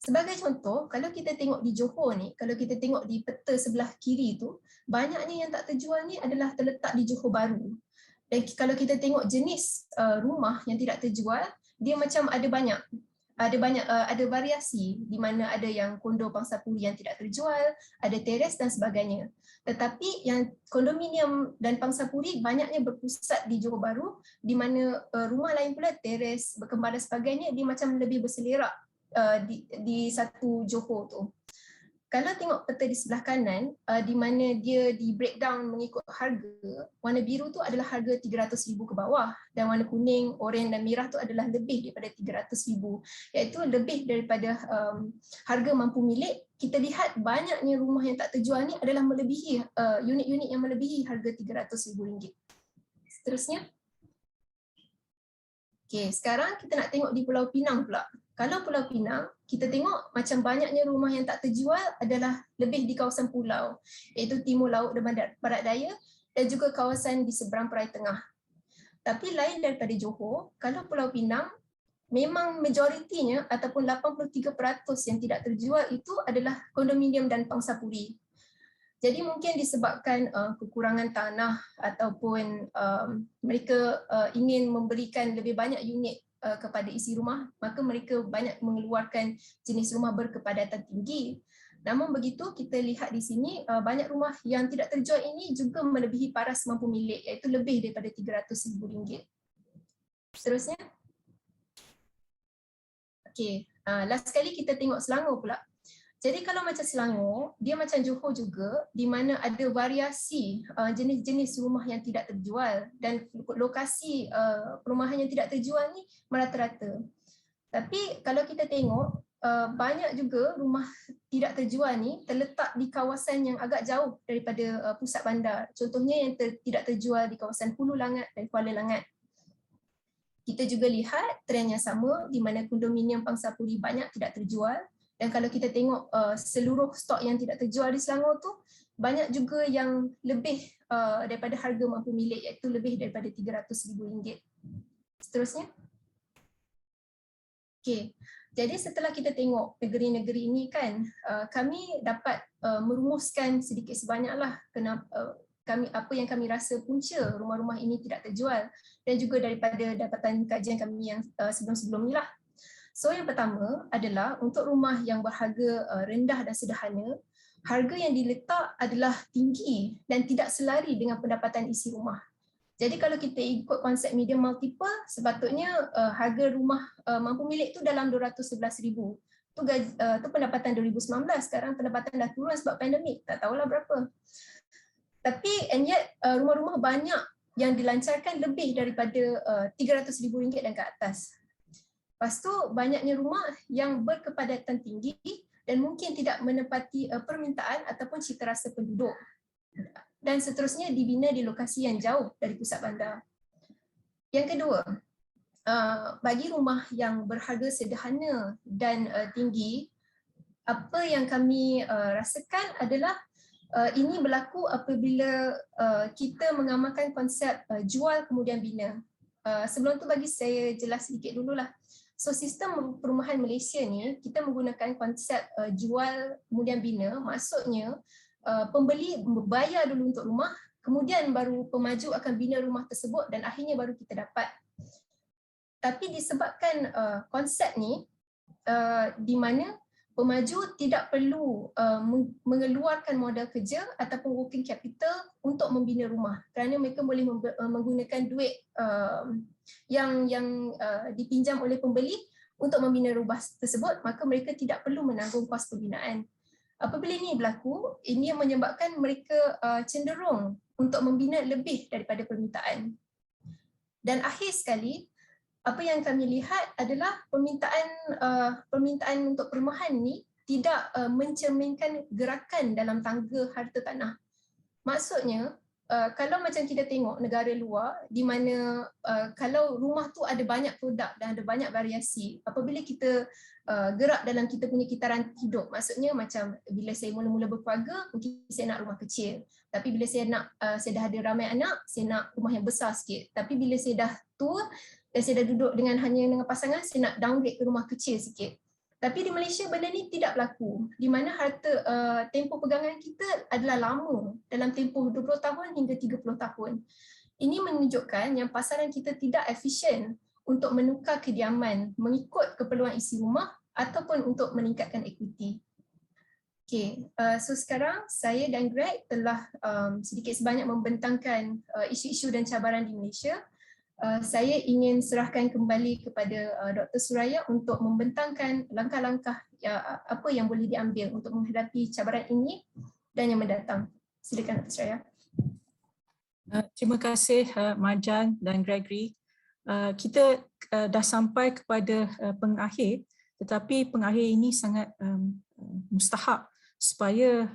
Sebagai contoh, kalau kita tengok di Johor ni, kalau kita tengok di peta sebelah kiri tu, banyaknya yang tak terjual ni adalah terletak di Johor Baru. Dan kalau kita tengok jenis rumah yang tidak terjual, dia macam ada variasi, di mana ada yang kondo pangsapuri yang tidak terjual, ada teres dan sebagainya. Tetapi yang kondominium dan pangsapuri banyaknya berpusat di Johor Baru, di mana rumah lain pula teres, berkembar dan sebagainya, dia macam lebih berselerak di satu Johor tu. Kalau tengok peta di sebelah kanan, di mana dia di breakdown mengikut harga, warna biru tu adalah harga 300,000 ke bawah, dan warna kuning, oranye dan merah tu adalah lebih daripada 300,000, iaitu lebih daripada harga mampu milik. Kita lihat banyaknya rumah yang tak terjual ni adalah melebihi unit-unit yang melebihi harga RM300,000. Seterusnya. Okey, sekarang kita nak tengok di Pulau Pinang pula. Kalau Pulau Pinang, kita tengok macam banyaknya rumah yang tak terjual adalah lebih di kawasan pulau, iaitu Timur Laut dan Barat Daya dan juga kawasan di seberang Perai Tengah. Tapi lain daripada Johor, kalau Pulau Pinang, memang majoritinya ataupun 83% yang tidak terjual itu adalah kondominium dan pangsapuri. Jadi mungkin disebabkan kekurangan tanah ataupun mereka ingin memberikan lebih banyak unit kepada isi rumah, maka mereka banyak mengeluarkan jenis rumah berkepadatan tinggi. Namun begitu, kita lihat di sini banyak rumah yang tidak terjual ini juga melebihi paras mampu milik, iaitu lebih daripada RM300,000. Seterusnya. Okey, last sekali kita tengok Selangor pula. Jadi kalau macam Selangor, dia macam Johor juga, di mana ada variasi jenis-jenis rumah yang tidak terjual dan lokasi perumahan yang tidak terjual ni merata-rata. Tapi kalau kita tengok banyak juga rumah tidak terjual ni terletak di kawasan yang agak jauh daripada pusat bandar. Contohnya yang tidak terjual di kawasan Hulu Langat dan Kuala Langat. Kita juga lihat trend yang sama di mana kondominium pangsapuri banyak tidak terjual, dan kalau kita tengok seluruh stok yang tidak terjual di Selangor tu banyak juga yang lebih daripada harga mampu milik, iaitu lebih daripada RM300,000. Seterusnya. Okey. Jadi setelah kita tengok negeri-negeri ini kan, kami dapat merumuskan sedikit sebanyaklah kenapa apa yang kami rasa punca rumah-rumah ini tidak terjual, dan juga daripada dapatan kajian kami yang sebelum-sebelum ni lah. So yang pertama adalah untuk rumah yang berharga rendah dan sederhana, harga yang diletak adalah tinggi dan tidak selari dengan pendapatan isi rumah. Jadi kalau kita ikut konsep medium multiple, sepatutnya harga rumah mampu milik tu dalam RM211,000. Tu pendapatan 2019, sekarang pendapatan dah turun sebab pandemik, tak tahulah berapa. Tapi and yet rumah-rumah banyak yang dilancarkan lebih daripada RM300,000 dan ke atas. Lepas tu banyaknya rumah yang berkepadatan tinggi dan mungkin tidak menepati permintaan ataupun cita rasa penduduk. Dan seterusnya dibina di lokasi yang jauh dari pusat bandar. Yang kedua, bagi rumah yang berharga sederhana dan tinggi, apa yang kami rasakan adalah ini berlaku apabila kita mengamalkan konsep jual kemudian bina. Sebelum tu bagi saya jelas sedikit dululah. So sistem perumahan Malaysia ni kita menggunakan konsep jual kemudian bina. Maksudnya pembeli bayar dulu untuk rumah, kemudian baru pemaju akan bina rumah tersebut dan akhirnya baru kita dapat. Tapi disebabkan konsep ni di mana pemaju tidak perlu mengeluarkan modal kerja ataupun working capital untuk membina rumah, kerana mereka boleh menggunakan duit yang dipinjam oleh pembeli untuk membina rumah tersebut, maka mereka tidak perlu menanggung kos pembinaan. Apabila ini berlaku, ini menyebabkan mereka cenderung untuk membina lebih daripada permintaan. Dan akhir sekali, apa yang kami lihat adalah permintaan untuk perumahan ni tidak mencerminkan gerakan dalam tangga harta tanah. Maksudnya, kalau macam kita tengok negara luar di mana kalau rumah tu ada banyak produk dan ada banyak variasi, apabila kita gerak dalam kita punya kitaran hidup, maksudnya macam bila saya mula-mula berkeluarga, mungkin saya nak rumah kecil. Tapi bila saya dah ada ramai anak, saya nak rumah yang besar sikit. Tapi bila saya dah tua, dan saya dah duduk hanya dengan pasangan, saya nak downgrade ke rumah kecil sikit. Tapi di Malaysia benda ni tidak berlaku, di mana tempoh pegangan kita adalah lama, dalam tempoh 20 tahun hingga 30 tahun. Ini menunjukkan yang pasaran kita tidak efisien untuk menukar kediaman mengikut keperluan isi rumah ataupun untuk meningkatkan equity. Okay, so sekarang saya dan Greg telah sedikit sebanyak membentangkan isu-isu dan cabaran di Malaysia. Saya ingin serahkan kembali kepada Dr. Suraya untuk membentangkan langkah-langkah apa yang boleh diambil untuk menghadapi cabaran ini dan yang mendatang. Silakan Dr. Suraya. Terima kasih Marjan dan Gregory. Kita dah sampai kepada pengakhir, tetapi pengakhir ini sangat mustahak supaya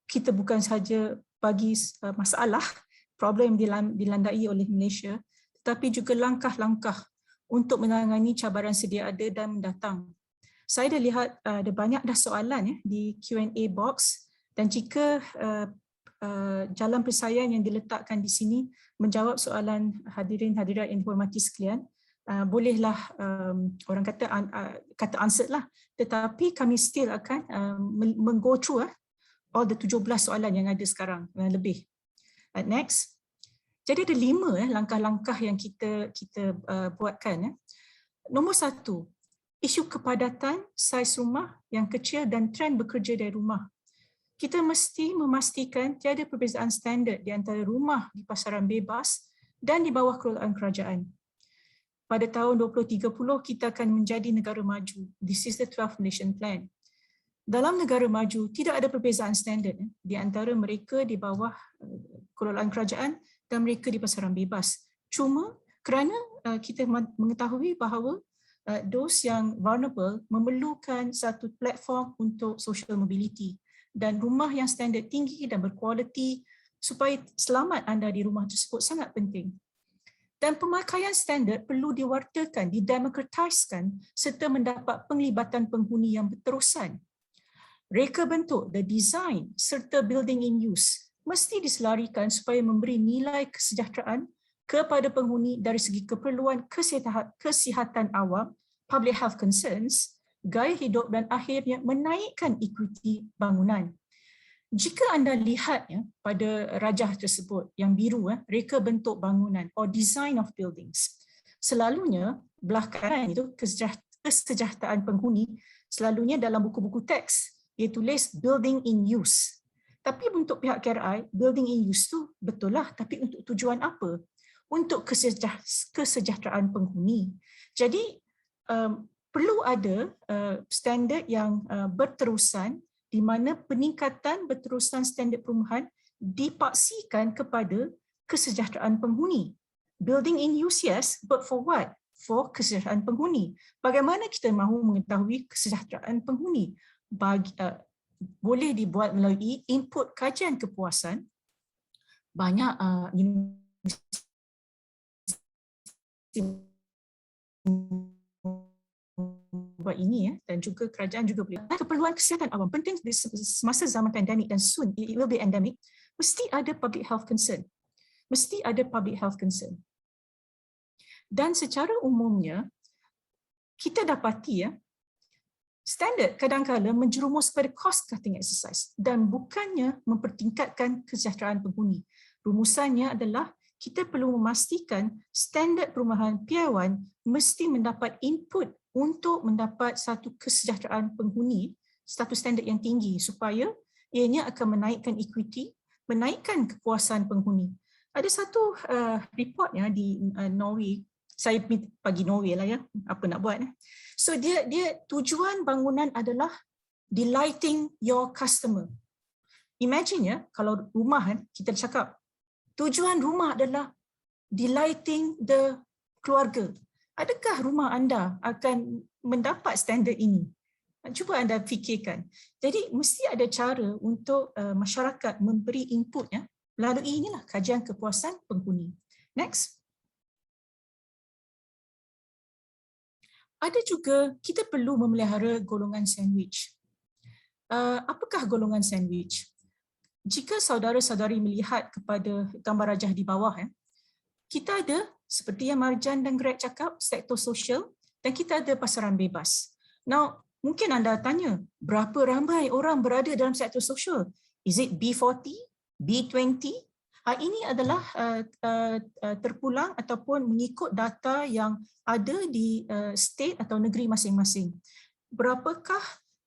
kita bukan sahaja bagi masalah, problem yang dilandai oleh Malaysia, tetapi juga langkah-langkah untuk menangani cabaran sedia ada dan mendatang. Saya dah lihat ada banyak dah soalan di Q&A box, dan jika jalan persaian yang diletakkan di sini menjawab soalan hadirin hadirat yang dihormati sekalian, bolehlah orang kata answer lah, tetapi kami still akan meng-go through all the 17 soalan yang ada sekarang lebih. Next. Jadi ada 5 langkah-langkah yang kita buatkan. Nombor 1, isu kepadatan, saiz rumah yang kecil dan trend bekerja dari rumah. Kita mesti memastikan tiada perbezaan standard di antara rumah di pasaran bebas dan di bawah kelolaan kerajaan. Pada tahun 2030 kita akan menjadi negara maju. This is the 12th Nation Plan. Dalam negara maju tidak ada perbezaan standard di antara mereka di bawah kelolaan kerajaan dan mereka di pasaran bebas. Cuma kerana kita mengetahui bahawa those yang vulnerable memerlukan satu platform untuk social mobility, dan rumah yang standard tinggi dan berkualiti supaya selamat anda di rumah tersebut sangat penting. Dan pemakaian standard perlu diwartakan, didemokratiskan serta mendapat penglibatan penghuni yang berterusan. Reka bentuk, the design serta building in use mesti diselarikan supaya memberi nilai kesejahteraan kepada penghuni dari segi keperluan kesihatan awam, public health concerns, gaya hidup dan akhirnya menaikkan equity bangunan. Jika anda lihat pada rajah tersebut yang biru, reka bentuk bangunan or design of buildings, selalunya belah kanan itu kesejahteraan penghuni, selalunya dalam buku-buku teks dia tulis building in use. Tapi untuk pihak KRI, building in use tu betul lah, tapi untuk tujuan apa? Untuk kesejahteraan penghuni. Jadi perlu ada standard yang berterusan di mana peningkatan berterusan standard perumahan dipaksikan kepada kesejahteraan penghuni. Building in use, yes, but for what? For kesejahteraan penghuni. Bagaimana kita mahu mengetahui kesejahteraan penghuni? Boleh dibuat melalui input kajian kepuasan. Banyak buat ini dan juga kerajaan juga boleh. Keperluan kesihatan awam penting di semasa zaman pandemik dan soon it will be endemic, mesti ada public health concern. Mesti ada public health concern. Dan secara umumnya kita dapati standard kadang-kala menjerumus pada cost cutting exercise dan bukannya mempertingkatkan kesejahteraan penghuni. Rumusannya adalah kita perlu memastikan standard perumahan piawaian mesti mendapat input untuk mendapat satu kesejahteraan penghuni, satu standard yang tinggi supaya ianya akan menaikkan equity, menaikkan kepuasan penghuni. Ada satu report di Norway, saya bagi Norway lah apa nak buat. So dia tujuan bangunan adalah delighting your customer. Imagine kalau rumah kita cakap tujuan rumah adalah delighting the keluarga. Adakah rumah anda akan mendapat standard ini? Cuba anda fikirkan. Jadi mesti ada cara untuk masyarakat memberi input melalui inilah kajian kepuasan penghuni. Next. Ada juga kita perlu memelihara golongan sandwich. Apakah golongan sandwich? Jika saudara-saudari melihat kepada gambar rajah di bawah, kita ada seperti yang Marjan dan Greg cakap, sektor sosial, dan kita ada pasaran bebas. Now, mungkin anda tanya, berapa ramai orang berada dalam sektor sosial? Is it B40, B20? Ini adalah terpulang ataupun mengikut data yang ada di state atau negeri masing-masing. Berapakah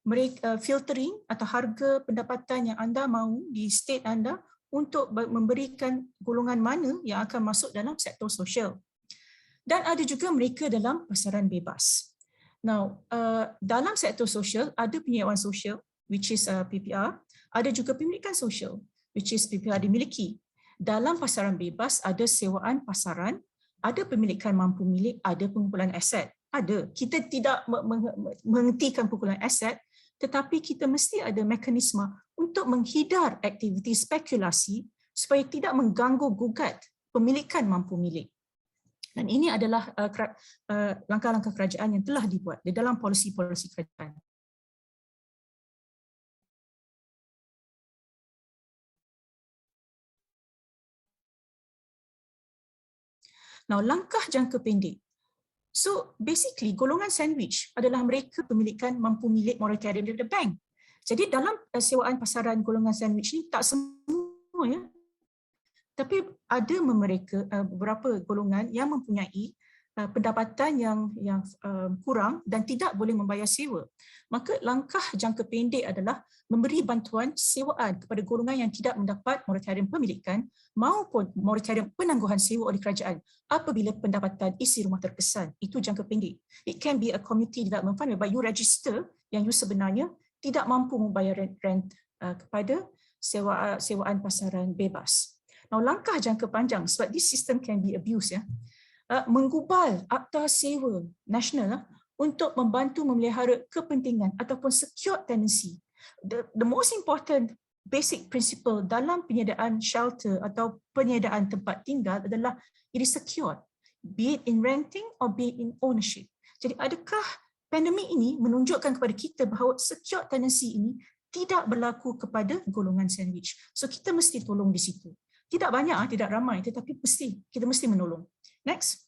mereka filtering atau harga pendapatan yang anda mahu di state anda untuk memberikan golongan mana yang akan masuk dalam sektor sosial. Dan ada juga mereka dalam pasaran bebas. Now, dalam sektor sosial ada penyewaan sosial, which is PPR, ada juga pemilikan sosial, which is PPR dimiliki. Dalam pasaran bebas ada sewaan pasaran, ada pemilikan mampu milik, ada pengumpulan aset. Ada. Kita tidak menghentikan pengumpulan aset, tetapi kita mesti ada mekanisme untuk menghindar aktiviti spekulasi supaya tidak mengganggu gugat pemilikan mampu milik. Dan ini adalah langkah-langkah kerajaan yang telah dibuat di dalam polisi-polisi kerajaan. Now, langkah jangka pendek. So basically golongan sandwich adalah mereka pemilikan mampu milik moratorium daripada bank. Jadi dalam sewaan pasaran golongan sandwich ni tak semua tapi ada mereka beberapa golongan yang mempunyai pendapatan yang kurang dan tidak boleh membayar sewa. Maka langkah jangka pendek adalah memberi bantuan sewaan kepada golongan yang tidak mendapat moratorium pemilikan maupun moratorium penangguhan sewa oleh kerajaan apabila pendapatan isi rumah terkesan. Itu jangka pendek. It can be a community development fund whereby you register yang you sebenarnya tidak mampu membayar rent kepada sewaan pasaran bebas. Now, langkah jangka panjang, sebab this system can be abused, menggubal akta sewa nasional untuk membantu memelihara kepentingan ataupun secure tenancy. The most important basic principle dalam penyediaan shelter atau penyediaan tempat tinggal adalah it is secured, be it in renting or be it in ownership. Jadi adakah pandemik ini menunjukkan kepada kita bahawa secure tenancy ini tidak berlaku kepada golongan sandwich. So kita mesti tolong di situ. Tidak banyak, tidak ramai, tetapi kita mesti menolong. Next.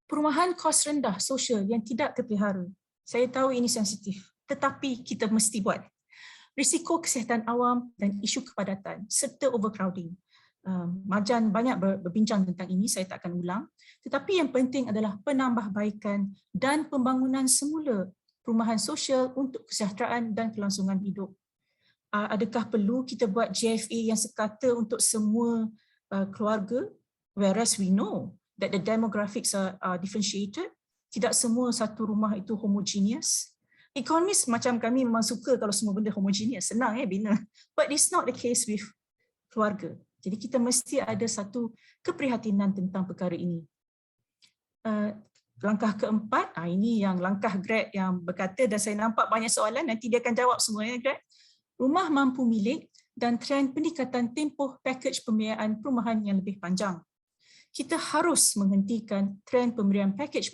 Perumahan kos rendah sosial yang tidak terpelihara. Saya tahu ini sensitif, tetapi kita mesti buat. Risiko kesihatan awam dan isu kepadatan serta overcrowding. Marjan banyak berbincang tentang ini, saya tak akan ulang. Tetapi yang penting adalah penambahbaikan dan pembangunan semula perumahan sosial untuk kesejahteraan dan kelangsungan hidup. Adakah perlu kita buat GFA yang sekata untuk semua keluarga, whereas we know that the demographics are differentiated, tidak semua satu rumah itu homogeneous. Ekonomis macam kami memang suka kalau semua benda homogeneous, senang bina. But it's not the case with keluarga. Jadi kita mesti ada satu keprihatinan tentang perkara ini. Langkah keempat, ini yang langkah Greg yang berkata, dan saya nampak banyak soalan, nanti dia akan jawab semuanya Greg. Rumah mampu milik dan trend peningkatan tempoh pakej pembiayaan perumahan yang lebih panjang. Kita harus menghentikan trend pemberian pakej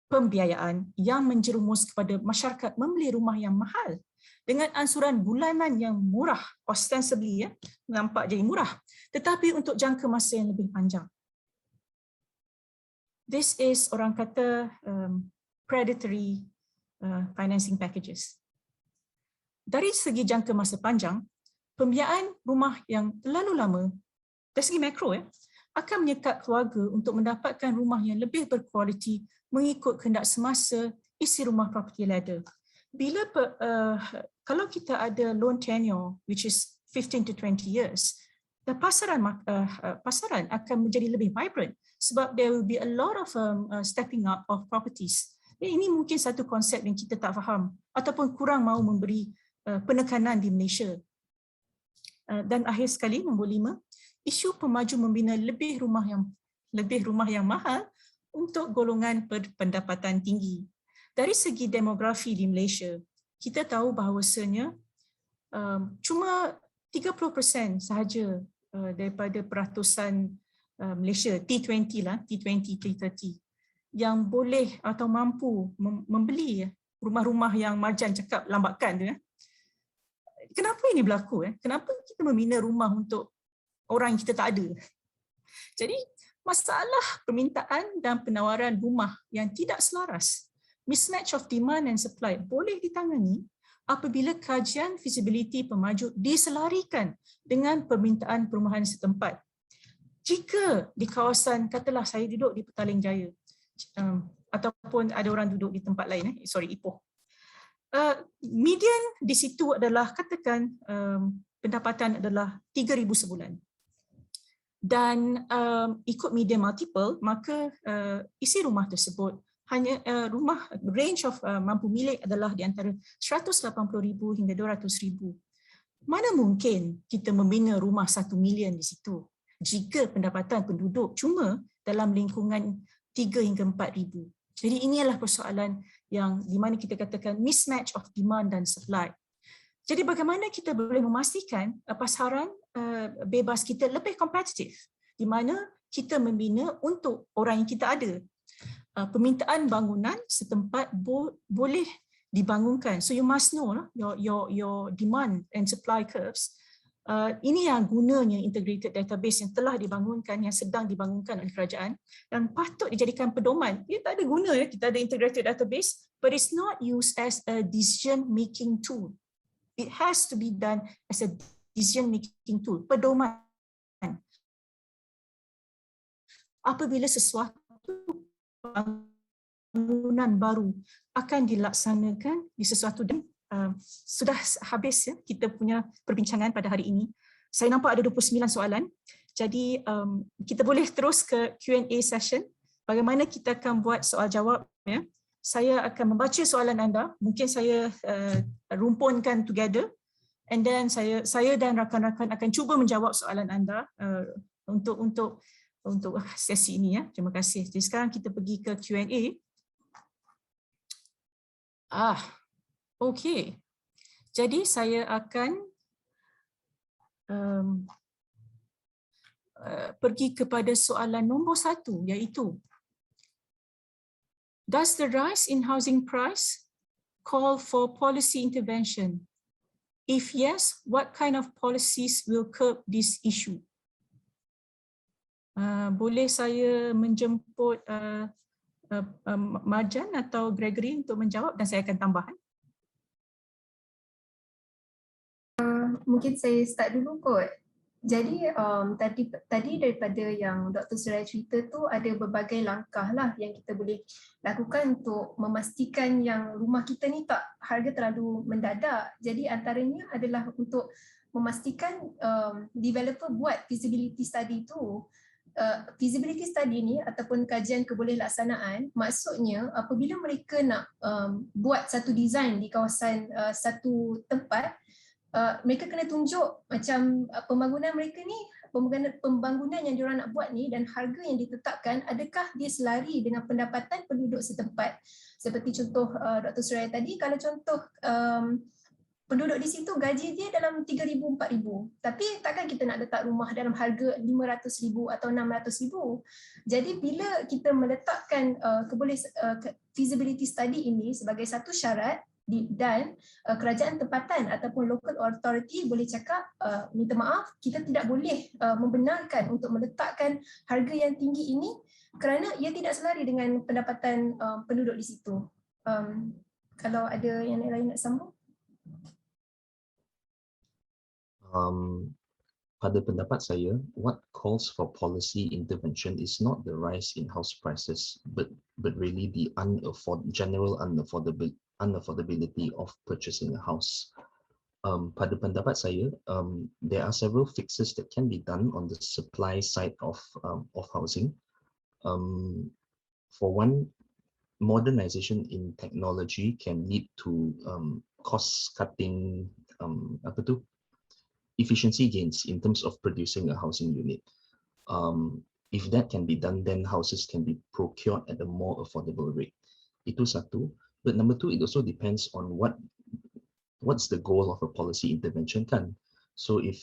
pembiayaan yang menjerumus kepada masyarakat membeli rumah yang mahal dengan ansuran bulanan yang murah, ostensibly nampak jadi murah, tetapi untuk jangka masa yang lebih panjang. This is orang kata predatory financing packages. Dari segi jangka masa panjang, pembiayaan rumah yang terlalu lama, dari segi makro akan menyekat keluarga untuk mendapatkan rumah yang lebih berkualiti mengikut kehendak semasa isi rumah property ladder. Bila kalau kita ada loan tenure which is 15 to 20 years, pasaran akan menjadi lebih vibrant sebab there will be a lot of stepping up of properties. Ini mungkin satu konsep yang kita tak faham ataupun kurang mahu memberi penekanan di Malaysia. Dan akhir sekali, nombor 5, isu pemaju membina lebih rumah yang mahal untuk golongan berpendapatan tinggi. Dari segi demografi di Malaysia, kita tahu bahawasanya cuma 30% sahaja daripada peratusan Malaysia, T20 lah, T20, T30, yang boleh atau mampu membeli rumah-rumah yang Marjan cakap lambatkan tu. Kenapa ini berlaku? Kenapa kita membina rumah untuk orang yang kita tak ada? Jadi masalah permintaan dan penawaran rumah yang tidak selaras, mismatch of demand and supply, boleh ditangani apabila kajian feasibility pemaju diselarikan dengan permintaan perumahan setempat. Jika di kawasan, katalah saya duduk di Petaling Jaya, ataupun ada orang duduk di tempat lain, Ipoh. Median di situ adalah, katakan pendapatan adalah 3,000 sebulan. Dan ikut median multiple, maka isi rumah tersebut hanya rumah range of mampu milik adalah di antara 180,000 hingga 200,000. Mana mungkin kita membina rumah 1 million di situ jika pendapatan penduduk cuma dalam lingkungan 3 hingga 4,000. Jadi ini adalah persoalan yang di mana kita katakan mismatch of demand dan supply. Jadi bagaimana kita boleh memastikan pasaran bebas kita lebih kompetitif, di mana kita membina untuk orang yang kita ada. Permintaan bangunan setempat boleh dibangunkan. So you must know your demand and supply curves. Ini yang gunanya integrated database yang telah dibangunkan, yang sedang dibangunkan oleh kerajaan dan patut dijadikan pedoman. Ia tak ada guna kita ada integrated database, but it's not used as a decision making tool. It has to be done as a decision making tool, pedoman. Apabila sesuatu bangunan baru akan dilaksanakan di sesuatu dan sudah habis kita punya perbincangan pada hari ini. Saya nampak ada 29 soalan. Jadi kita boleh terus ke Q&A session. Bagaimana kita akan buat soal jawab Saya akan membaca soalan anda. Mungkin saya rumpunkan together and then saya dan rakan-rakan akan cuba menjawab soalan anda untuk untuk sesi ini ya. Terima kasih. Jadi sekarang kita pergi ke Q&A. Okey. Jadi saya akan pergi kepada soalan nombor 1, iaitu does the rise in housing price call for policy intervention? If yes, what kind of policies will curb this issue? Boleh saya menjemput Marjan atau Gregory untuk menjawab dan saya akan tambahkan. Mungkin saya start dulu kot. Jadi tadi daripada yang Dr. Suraya cerita tu ada berbagai langkah lah yang kita boleh lakukan untuk memastikan yang rumah kita ni tak harga terlalu mendadak. Jadi antaranya adalah untuk memastikan developer buat feasibility study tu. Feasibility study ni ataupun kajian kebolehtlaksanaan, maksudnya apabila mereka nak buat satu design di kawasan satu tempat, mereka kena tunjuk macam pembangunan mereka ni, pembangunan yang diorang nak buat ni dan harga yang ditetapkan, adakah dia selari dengan pendapatan penduduk setempat. Seperti contoh Dr. Suraya tadi, kalau contoh penduduk di situ gaji dia dalam 3,000, 4,000. Tapi takkan kita nak letak rumah dalam harga 500,000 atau 600,000. Jadi bila kita meletakkan feasibility study ini sebagai satu syarat, dan kerajaan tempatan ataupun local authority boleh cakap, minta maaf, kita tidak boleh membenarkan untuk meletakkan harga yang tinggi ini kerana ia tidak selari dengan pendapatan penduduk di situ. Kalau ada yang lain nak sambung? Pada pendapat saya, what calls for policy intervention is not the rise in house prices, but really the general unaffordability of purchasing a house. Pada pendapat saya, there are several fixes that can be done on the supply side of housing. For one, modernization in technology can lead to cost-cutting, efficiency gains in terms of producing a housing unit. If that can be done, then houses can be procured at a more affordable rate. Itu satu. But number two, it also depends on what's the goal of a policy intervention kan. So if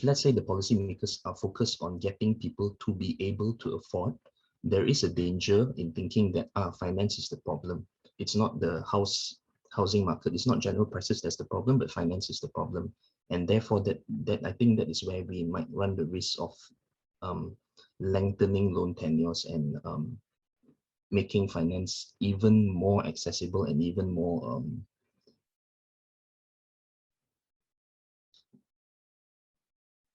let's say the policymakers are focused on getting people to be able to afford, there is a danger in thinking that finance is the problem. It's not the housing market. It's not general prices that's the problem, but finance is the problem. And therefore, that I think that is where we might run the risk of lengthening loan tenures and making finance even more accessible and even more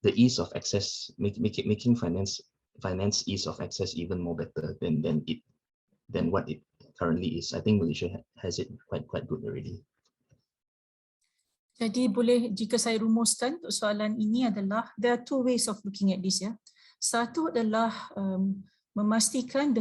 the ease of access, making finance ease of access even more better than what it currently is. I think Malaysia has it quite good already. Jadi boleh, jika saya rumuskan untuk soalan ini adalah, there are two ways of looking at this ya. Satu adalah memastikan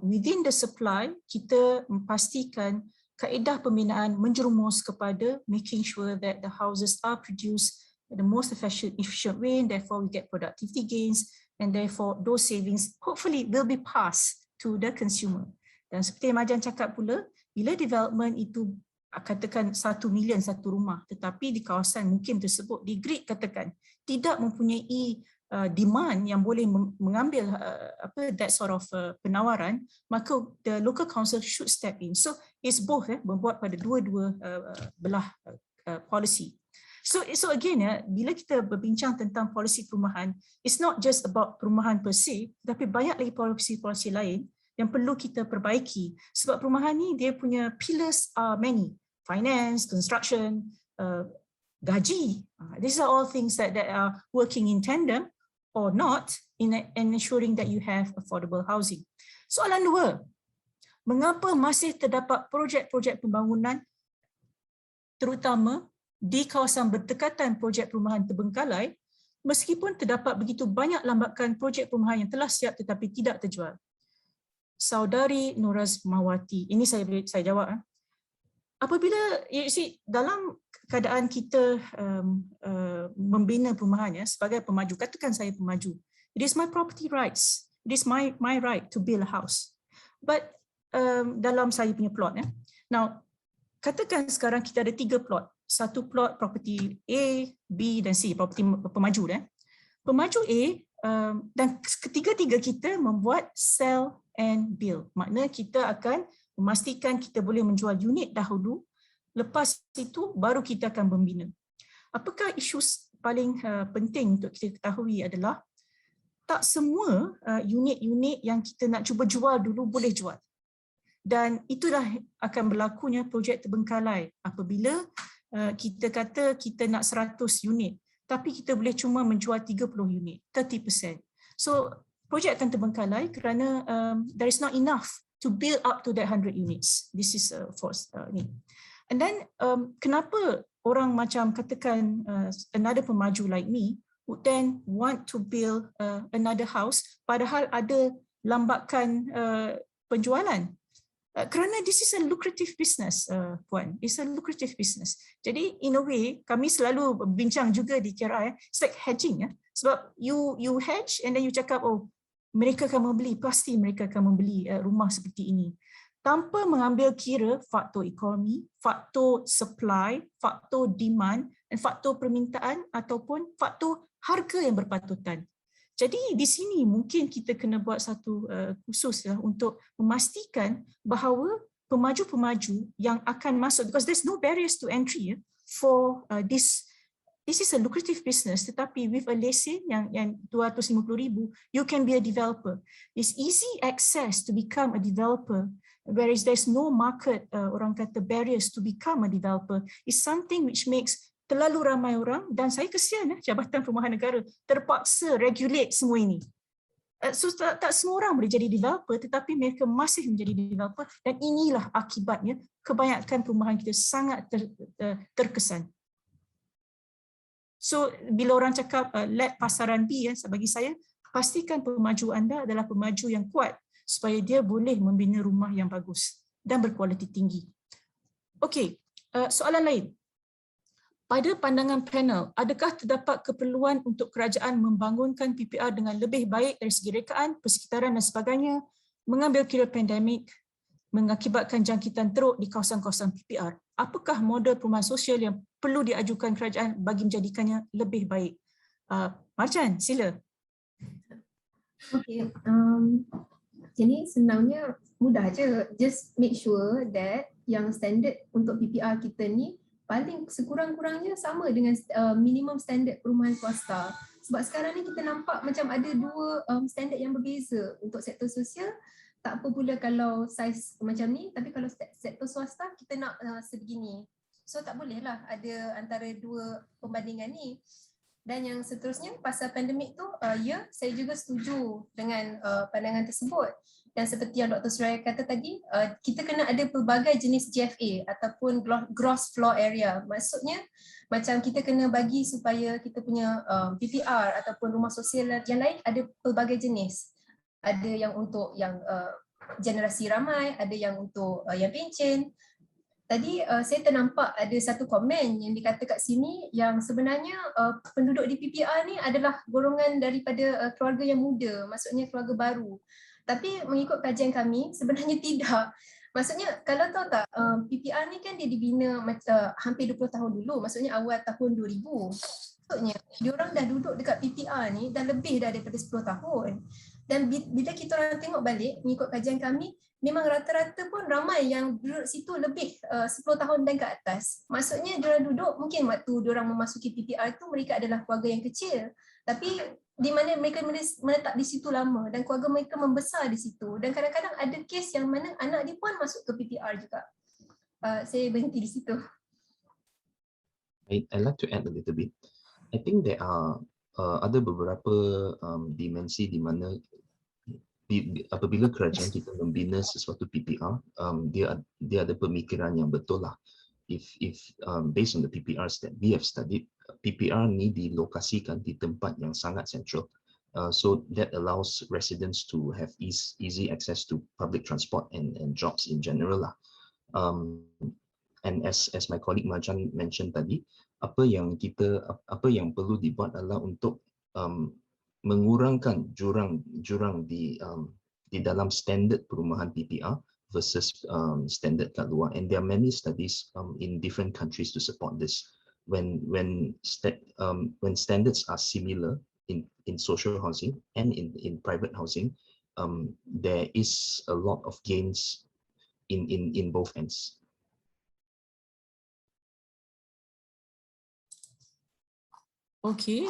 within the supply, kita memastikan kaedah pembinaan menjerumus kepada making sure that the houses are produced in the most efficient way, and therefore we get productivity gains, and therefore those savings hopefully will be passed to the consumer. Dan seperti Marjan cakap pula, bila development itu katakan 1 million satu rumah, tetapi di kawasan mungkin tersebut di grid katakan tidak mempunyai demand yang boleh mengambil that sort of penawaran, maka the local council should step in. So it's both membuat pada dua-dua belah policy. So again bila kita berbincang tentang polisi perumahan, it's not just about perumahan per se, tapi banyak lagi polisi-polisi lain yang perlu kita perbaiki, sebab perumahan ni dia punya pillars are many: finance, construction, gaji. These are all things that are working in tandem or not in ensuring that you have affordable housing. Soalan dua, mengapa masih terdapat projek-projek pembangunan terutama di kawasan berdekatan projek perumahan terbengkalai, meskipun terdapat begitu banyak lambakan projek perumahan yang telah siap tetapi tidak terjual? Saudari Nuraz Mawati, ini saya jawab. Apabila dalam keadaan kita membina perumahan sebagai pemaju, katakan saya pemaju, It is my property rights. It is my right to build a house. But dalam saya punya plot, now katakan sekarang kita ada 3 plot. Satu plot property A, B dan C, property pemaju. Pemaju A, dan ketiga-tiga kita membuat sell and build. Maknanya kita akan memastikan kita boleh menjual unit dahulu, lepas itu baru kita akan membina. Apakah isu paling penting untuk kita ketahui adalah tak semua unit-unit yang kita nak cuba jual dulu boleh jual. Dan itulah akan berlakunya projek terbengkalai apabila kita kata kita nak 100 unit tapi kita boleh cuma menjual 30 unit, 30%. So projek akan terbengkalai kerana there is not enough to build up to that 100 units. This is force ni. And then kenapa orang macam katakan another pemaju like me would then want to build another house padahal ada lambakan penjualan? Kerana this is a lucrative business, Puan. It's a lucrative business. Jadi in a way, kami selalu bincang juga di KRI, it's like hedging. Sebab you hedge and then you cakap, oh, mereka akan membeli, pasti mereka akan membeli rumah seperti ini. Tanpa mengambil kira faktor ekonomi, faktor supply, faktor demand, dan faktor permintaan ataupun faktor harga yang berpatutan. Jadi di sini mungkin kita kena buat satu khusus untuk memastikan bahawa pemaju-pemaju yang akan masuk, because there's no barriers to entry for this is a lucrative business, tetapi with a lesen yang 250,000, you can be a developer. It's easy access to become a developer, whereas there's no market, orang kata barriers to become a developer. It's something which makes terlalu ramai orang, dan saya kesian Jabatan Perumahan Negara terpaksa regulate semua ini. So tak semua orang boleh jadi developer, tetapi mereka masih menjadi developer, dan inilah akibatnya kebanyakan perumahan kita sangat terkesan. So bila orang cakap let pasaran be, bagi saya pastikan pemaju anda adalah pemaju yang kuat supaya dia boleh membina rumah yang bagus dan berkualiti tinggi. Okey, soalan lain. Pada pandangan panel, adakah terdapat keperluan untuk kerajaan membangunkan PPR dengan lebih baik dari segi rekaan, persekitaran dan sebagainya, mengambil kira pandemik, mengakibatkan jangkitan teruk di kawasan-kawasan PPR? Apakah model perumahan sosial yang perlu diajukan kerajaan bagi menjadikannya lebih baik? Marjan, sila. Okay, jadi senangnya mudah je. Just make sure that yang standard untuk PPR kita ni paling sekurang-kurangnya sama dengan minimum standard perumahan swasta. Sebab sekarang ni kita nampak macam ada dua standard yang berbeza. Untuk sektor sosial, tak apa pula kalau saiz macam ni, tapi kalau sektor swasta kita nak sebegini. So tak bolehlah ada antara dua perbandingan ni. Dan yang seterusnya pasal pandemik tu, ya, saya juga setuju dengan pandangan tersebut. Dan seperti yang Dr. Suraya kata tadi, kita kena ada pelbagai jenis GFA ataupun gross floor area. Maksudnya macam kita kena bagi supaya kita punya PPR ataupun rumah sosial yang lain ada pelbagai jenis. Ada yang untuk yang generasi ramai, ada yang untuk yang pencen. Tadi saya ternampak ada satu komen yang dikata kat sini yang sebenarnya penduduk di PPR ni adalah golongan daripada keluarga yang muda, maksudnya keluarga baru. Tapi mengikut kajian kami, sebenarnya tidak. Maksudnya kalau tahu tak, PPR ni kan dia dibina hampir 20 tahun dulu, maksudnya awal tahun 2000. Maksudnya diorang dah duduk dekat PPR ni dah lebih dah daripada 10 tahun. Dan bila kita orang tengok balik, mengikut kajian kami, memang rata-rata pun ramai yang duduk situ lebih 10 tahun dan ke atas. Maksudnya diorang duduk, mungkin waktu diorang memasuki PPR tu mereka adalah keluarga yang kecil. Tapi di mana mereka menetap di situ lama dan keluarga mereka membesar di situ. Dan kadang-kadang ada kes yang mana anak dia pun masuk ke PPR juga. Saya berhenti di situ. I'd like to add a little bit. I think there are ada beberapa dimensi di mana apabila kerajaan kita membina sesuatu PPR, dia ada pemikiran yang betul lah. If based on the PPRs that we have studied, PPR ni dilokasikan di tempat yang sangat central, so that allows residents to have easy access to public transport and jobs in general lah. And as my colleague Marjan mentioned tadi, apa yang perlu dibuat adalah untuk mengurangkan jurang di dalam standard perumahan PPR versus standard kat luar, and there are many studies in different countries to support this. When standards are similar in social housing and in private housing, there is a lot of gains in both ends. Okay,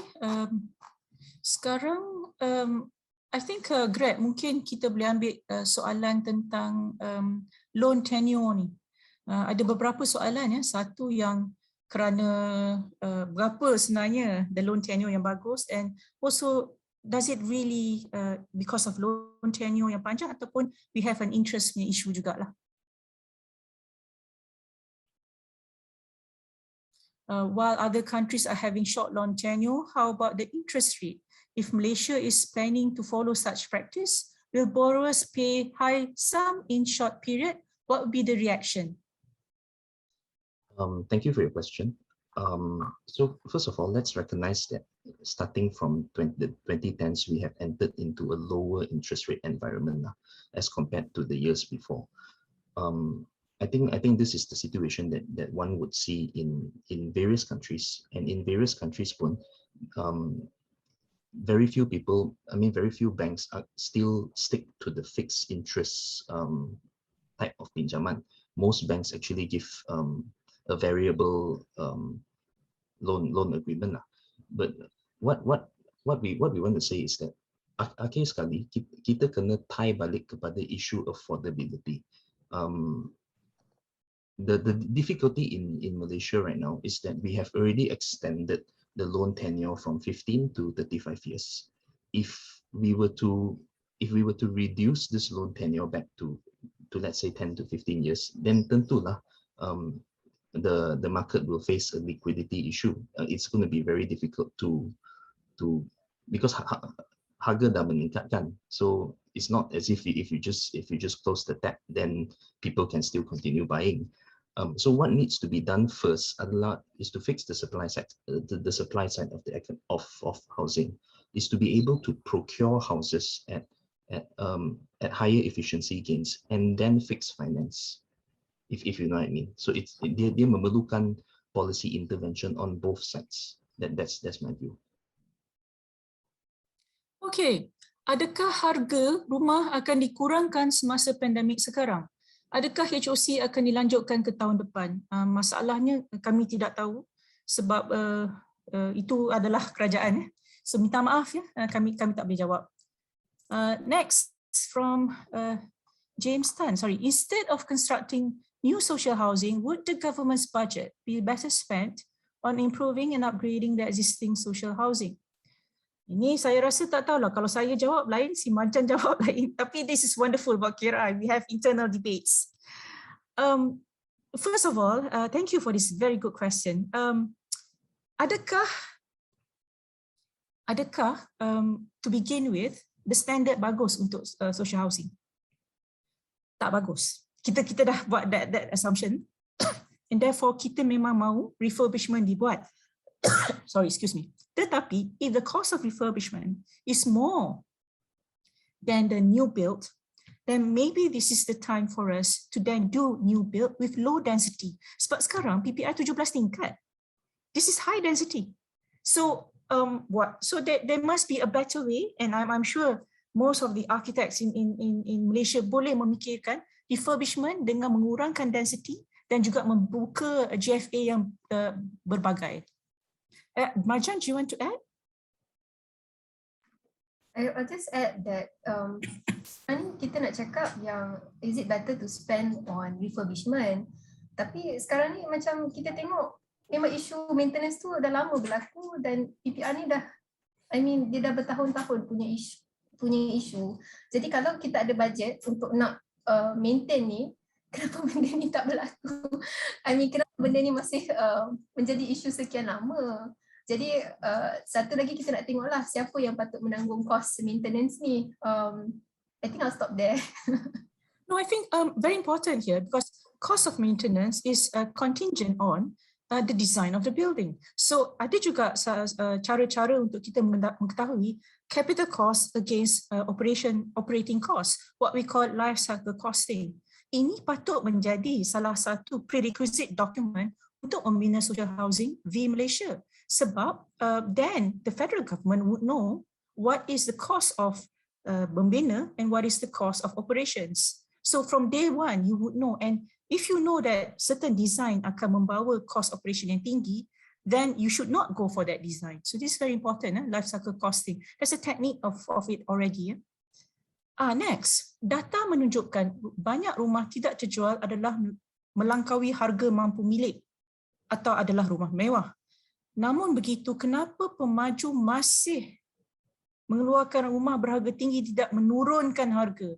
sekarang I think Greg, mungkin kita boleh ambil soalan tentang loan tenure ni. Ada beberapa soalan ya. Satu yang kerana berapa sebenarnya the loan tenure yang bagus, and also does it really because of loan tenure yang panjang ataupun we have an interest punya issue jugalah. While other countries are having short loan tenure, how about the interest rate? If Malaysia is planning to follow such practice, will borrowers pay high sum in short period? What would be the reaction? Thank you for your question. So first of all, let's recognize that starting from the 2010s, we have entered into a lower interest rate environment as compared to the years before. I think this is the situation that one would see in various countries, and in various countries, very few banks still stick to the fixed interest type of pinjaman. Most banks actually give a variable loan agreement. But what we want to say is that akhir sekali kita kena tie balik kepada issue affordability. The difficulty in Malaysia right now is that we have already extended the loan tenure from 15 to 35 years. If we were to reduce this loan tenure back to let's say 10 to 15 years, then tentulah the market will face a liquidity issue. It's going to be very difficult to because harga dah meningkat kan. So it's not as if you just close the tap, then people can still continue buying. So what needs to be done first is to fix the supply side. The supply side of housing is to be able to procure houses at higher efficiency gains, and then fix finance, if you know what I mean. So dia memerlukan policy intervention on both sides. That's my view. Okay, adakah harga rumah akan dikurangkan semasa pandemik sekarang? Adakah HOC akan dilanjutkan ke tahun depan? Masalahnya kami tidak tahu sebab itu adalah kerajaan. So minta maaf ya, kami tak boleh jawab. Next from James Tan. Sorry, instead of constructing new social housing, would the government's budget be better spent on improving and upgrading the existing social housing? Ini saya rasa tak tahulah, kalau saya jawab lain, si Marjan jawab lain. Tapi this is wonderful about KRI. We have internal debates. First of all, thank you for this very good question. Adakah to begin with, the standard bagus untuk social housing? Tak bagus. Kita dah buat that assumption. And therefore, kita memang mahu refurbishment dibuat. Sorry, excuse me. Tetapi, if the cost of refurbishment is more than the new build, then maybe this is the time for us to then do new build with low density. Sebab sekarang PPI 17 tingkat. This is high density. So So there must be a better way, and I'm sure most of the architects in Malaysia boleh memikirkan refurbishment dengan mengurangkan density dan juga membuka GFA yang berbagai. Marjan, do you want to add? I'll just add that kita nak cakap yang is it better to spend on refurbishment, tapi sekarang ni macam kita tengok memang isu maintenance tu dah lama berlaku dan PPR ni dah, dia dah bertahun-tahun punya isu. Jadi kalau kita ada budget untuk nak maintain ni, kenapa benda ni tak berlaku? Kenapa benda ni masih menjadi isu sekian lama? Jadi satu lagi kita nak tengoklah siapa yang patut menanggung cost maintenance ni. I think I'll stop there. No, I think very important here because cost of maintenance is contingent on the design of the building. So ada juga cara-cara untuk kita mengetahui capital cost against operating cost, what we call life cycle costing. Ini patut menjadi salah satu prerequisite document untuk membina social housing di Malaysia. Sebab then the federal government would know what is the cost of membina and what is the cost of operations. So from day one you would know, and if you know that certain design akan membawa cost operation yang tinggi, then you should not go for that design. So this is very important, life cycle costing. There's a technique of it already. Next, data menunjukkan banyak rumah tidak terjual adalah melangkaui harga mampu milik atau adalah rumah mewah. Namun begitu, kenapa pemaju masih mengeluarkan rumah berharga tinggi tidak menurunkan harga?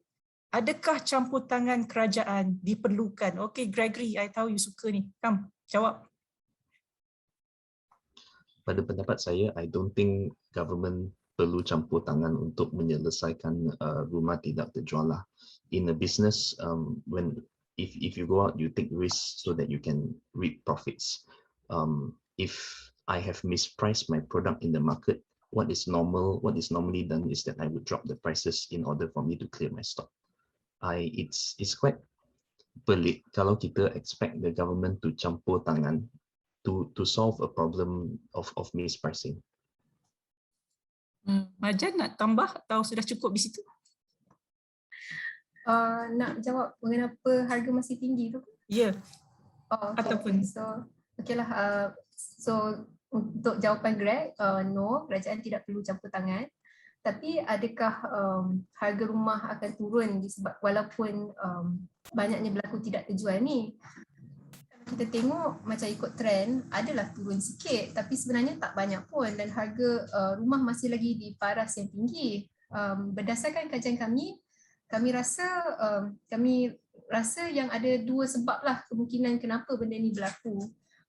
Adakah campur tangan kerajaan diperlukan? Okay, Gregory, I tahu you suka ni. Come, jawab. Pada pendapat saya, I don't think government perlu campur tangan untuk menyelesaikan rumah tidak terjual lah. In a business, if you go out, you take risks so that you can reap profits. If I have mispriced my product in the market, what is normally done is that I would drop the prices in order for me to clear my stock. It's quite pelik kalau kita expect the government to campur tangan to solve a problem of mispricing. Marjan nak tambah atau sudah cukup di situ? Nak jawab mengapa harga masih tinggi tu? Ya. Yeah. Ataupun. So untuk jawapan Greg, no, kerajaan tidak perlu campur tangan. Tapi adakah harga rumah akan turun disebab walaupun banyaknya berlaku tidak terjual ni? Kita tengok macam ikut trend adalah turun sikit, tapi sebenarnya tak banyak pun, dan harga rumah masih lagi di paras yang tinggi. Berdasarkan kajian kami rasa yang ada dua sebab lah kemungkinan kenapa benda ni berlaku.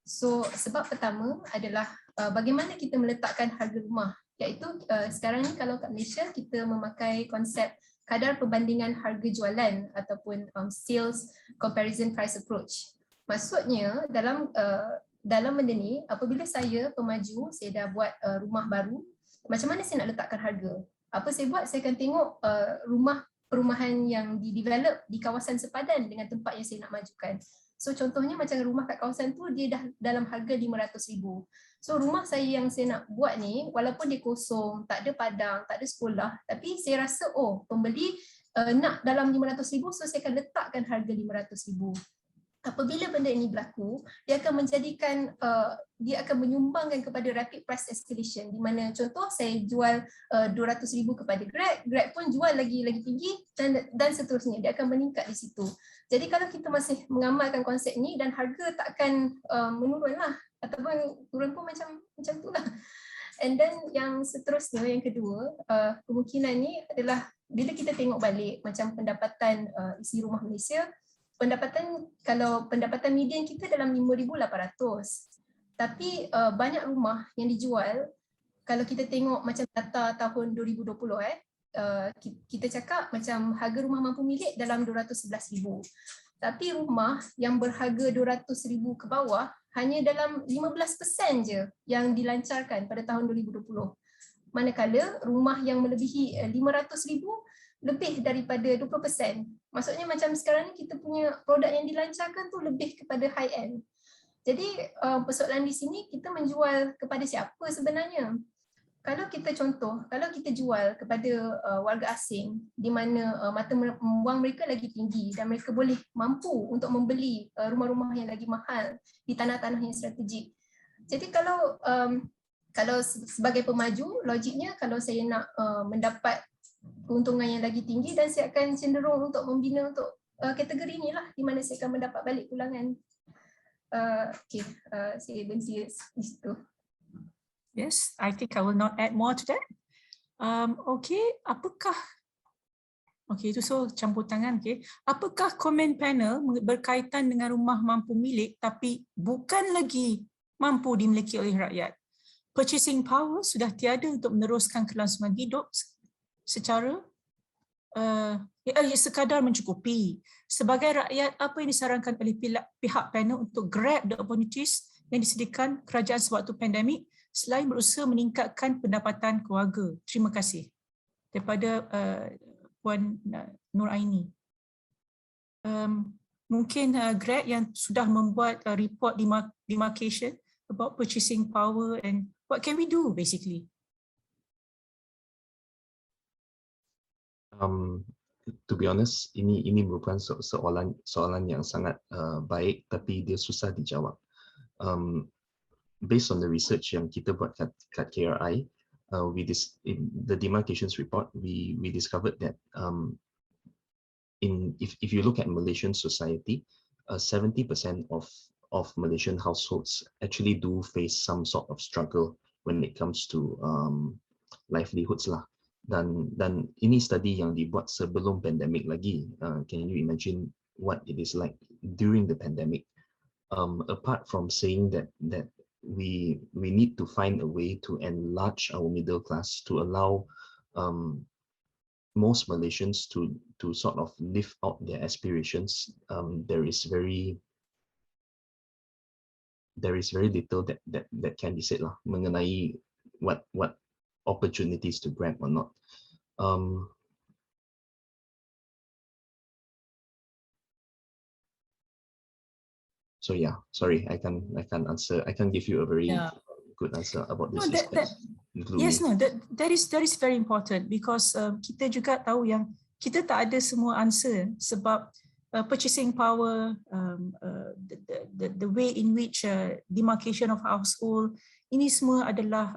So sebab pertama adalah bagaimana kita meletakkan harga rumah, iaitu sekarang ni kalau kat Malaysia kita memakai konsep kadar perbandingan harga jualan ataupun sales comparison price approach. Maksudnya dalam benda ni, apabila saya pemaju, saya dah buat rumah baru, macam mana saya nak letakkan harga? Apa saya buat? Saya akan tengok rumah perumahan yang di-develop di kawasan sepadan dengan tempat yang saya nak majukan. So contohnya macam rumah kat kawasan tu dia dah dalam harga RM500,000. So rumah saya yang saya nak buat ni, walaupun dia kosong, tak ada padang, tak ada sekolah, tapi saya rasa pembeli nak dalam RM500,000, so saya akan letakkan harga RM500,000. Apabila benda ini berlaku, dia akan menjadikan, dia akan menyumbangkan kepada rapid price escalation, di mana contoh saya jual RM200,000 kepada Greg pun jual lagi tinggi dan seterusnya, dia akan meningkat di situ. Jadi kalau kita masih mengamalkan konsep ni, dan harga tak akan menurun lah, ataupun turun pun macam tu lah. And then yang seterusnya, yang kedua, kemungkinan ni adalah bila kita tengok balik macam pendapatan isi rumah Malaysia, kalau pendapatan median kita dalam 5,800, tapi banyak rumah yang dijual, kalau kita tengok macam data tahun 2020 kita cakap macam harga rumah mampu milik dalam 211,000, tapi rumah yang berharga 200,000 ke bawah hanya dalam 15% je yang dilancarkan pada tahun 2020, manakala rumah yang melebihi 500,000 lebih daripada 20%. Maksudnya macam sekarang ni kita punya produk yang dilancarkan tu lebih kepada high end. Jadi persoalan di sini kita menjual kepada siapa sebenarnya? Kalau kita jual kepada warga asing di mana mata wang mereka lagi tinggi dan mereka boleh mampu untuk membeli rumah-rumah yang lagi mahal di tanah-tanah yang strategik. Jadi kalau sebagai pemaju, logiknya kalau saya nak mendapat keuntungan yang lagi tinggi, dan saya akan cenderung untuk membina untuk kategori inilah di mana saya akan mendapat balik pulangan. Saya berhenti di situ. Yes, I think I will not add more to that. Itu so campur tangan. Apakah komen panel berkaitan dengan rumah mampu milik tapi bukan lagi mampu dimiliki oleh rakyat? Purchasing power sudah tiada untuk meneruskan kelangsungan hidup secara sekadar mencukupi. Sebagai rakyat, apa yang disarankan oleh pihak panel untuk grab the opportunities yang disediakan kerajaan sewaktu pandemik selain berusaha meningkatkan pendapatan keluarga? Terima kasih. Daripada Puan Nur Aini. Mungkin Greg yang sudah membuat report demarcation about purchasing power and what can we do basically? To be honest, ini merupakan soalan yang sangat baik, tapi dia susah dijawab. Based on the research yang kita buat kat KRI, in the demarcations report, we discovered that if you look at Malaysian society, 70% of Malaysian households actually do face some sort of struggle when it comes to livelihoods lah. Dan ini study yang dibuat sebelum pandemik lagi. Can you imagine what it is like during the pandemic? Apart from saying that we need to find a way to enlarge our middle class to allow most Malaysians to sort of live out their aspirations, there is very little that can be said lah mengenai what opportunities to grab or not. So yeah, sorry, I can answer. I can give you a very good answer about this. That is very important because kita juga tahu yang kita tak ada semua answer sebab purchasing power, the way in which demarcation of household, ini semua adalah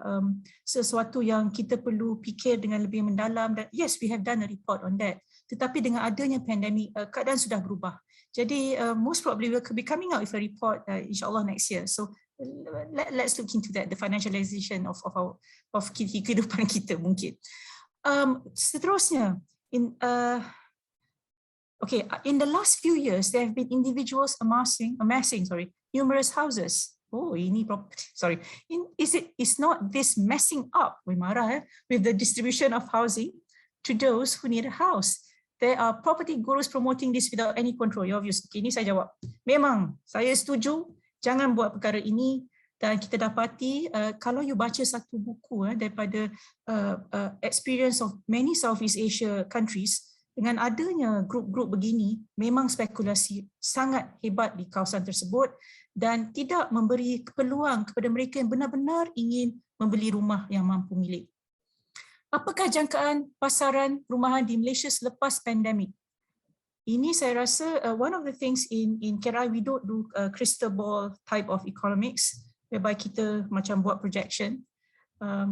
sesuatu yang kita perlu fikir dengan lebih mendalam, dan yes, we have done a report on that. Tetapi dengan adanya pandemik, keadaan sudah berubah. Jadi most probably we'll be coming out with a report insyaAllah next year. So let's look into that, the financialization of kehidupan kita mungkin. Seterusnya, in the last few years, there have been individuals amassing numerous houses. Is not this messing up with the distribution of housing to those who need a house? There are property gurus promoting this without any control. Your views. Okay, ini saya jawab. Memang saya setuju, jangan buat perkara ini. Dan kita dapati kalau you baca satu buku daripada experience of many Southeast Asia countries, dengan adanya grup-grup begini, memang spekulasi sangat hebat di kawasan tersebut dan tidak memberi peluang kepada mereka yang benar-benar ingin membeli rumah yang mampu milik. Apakah jangkaan pasaran perumahan di Malaysia selepas pandemik? Ini saya rasa one of the things in KRI, we don't do crystal ball type of economics, whereby kita macam buat projection.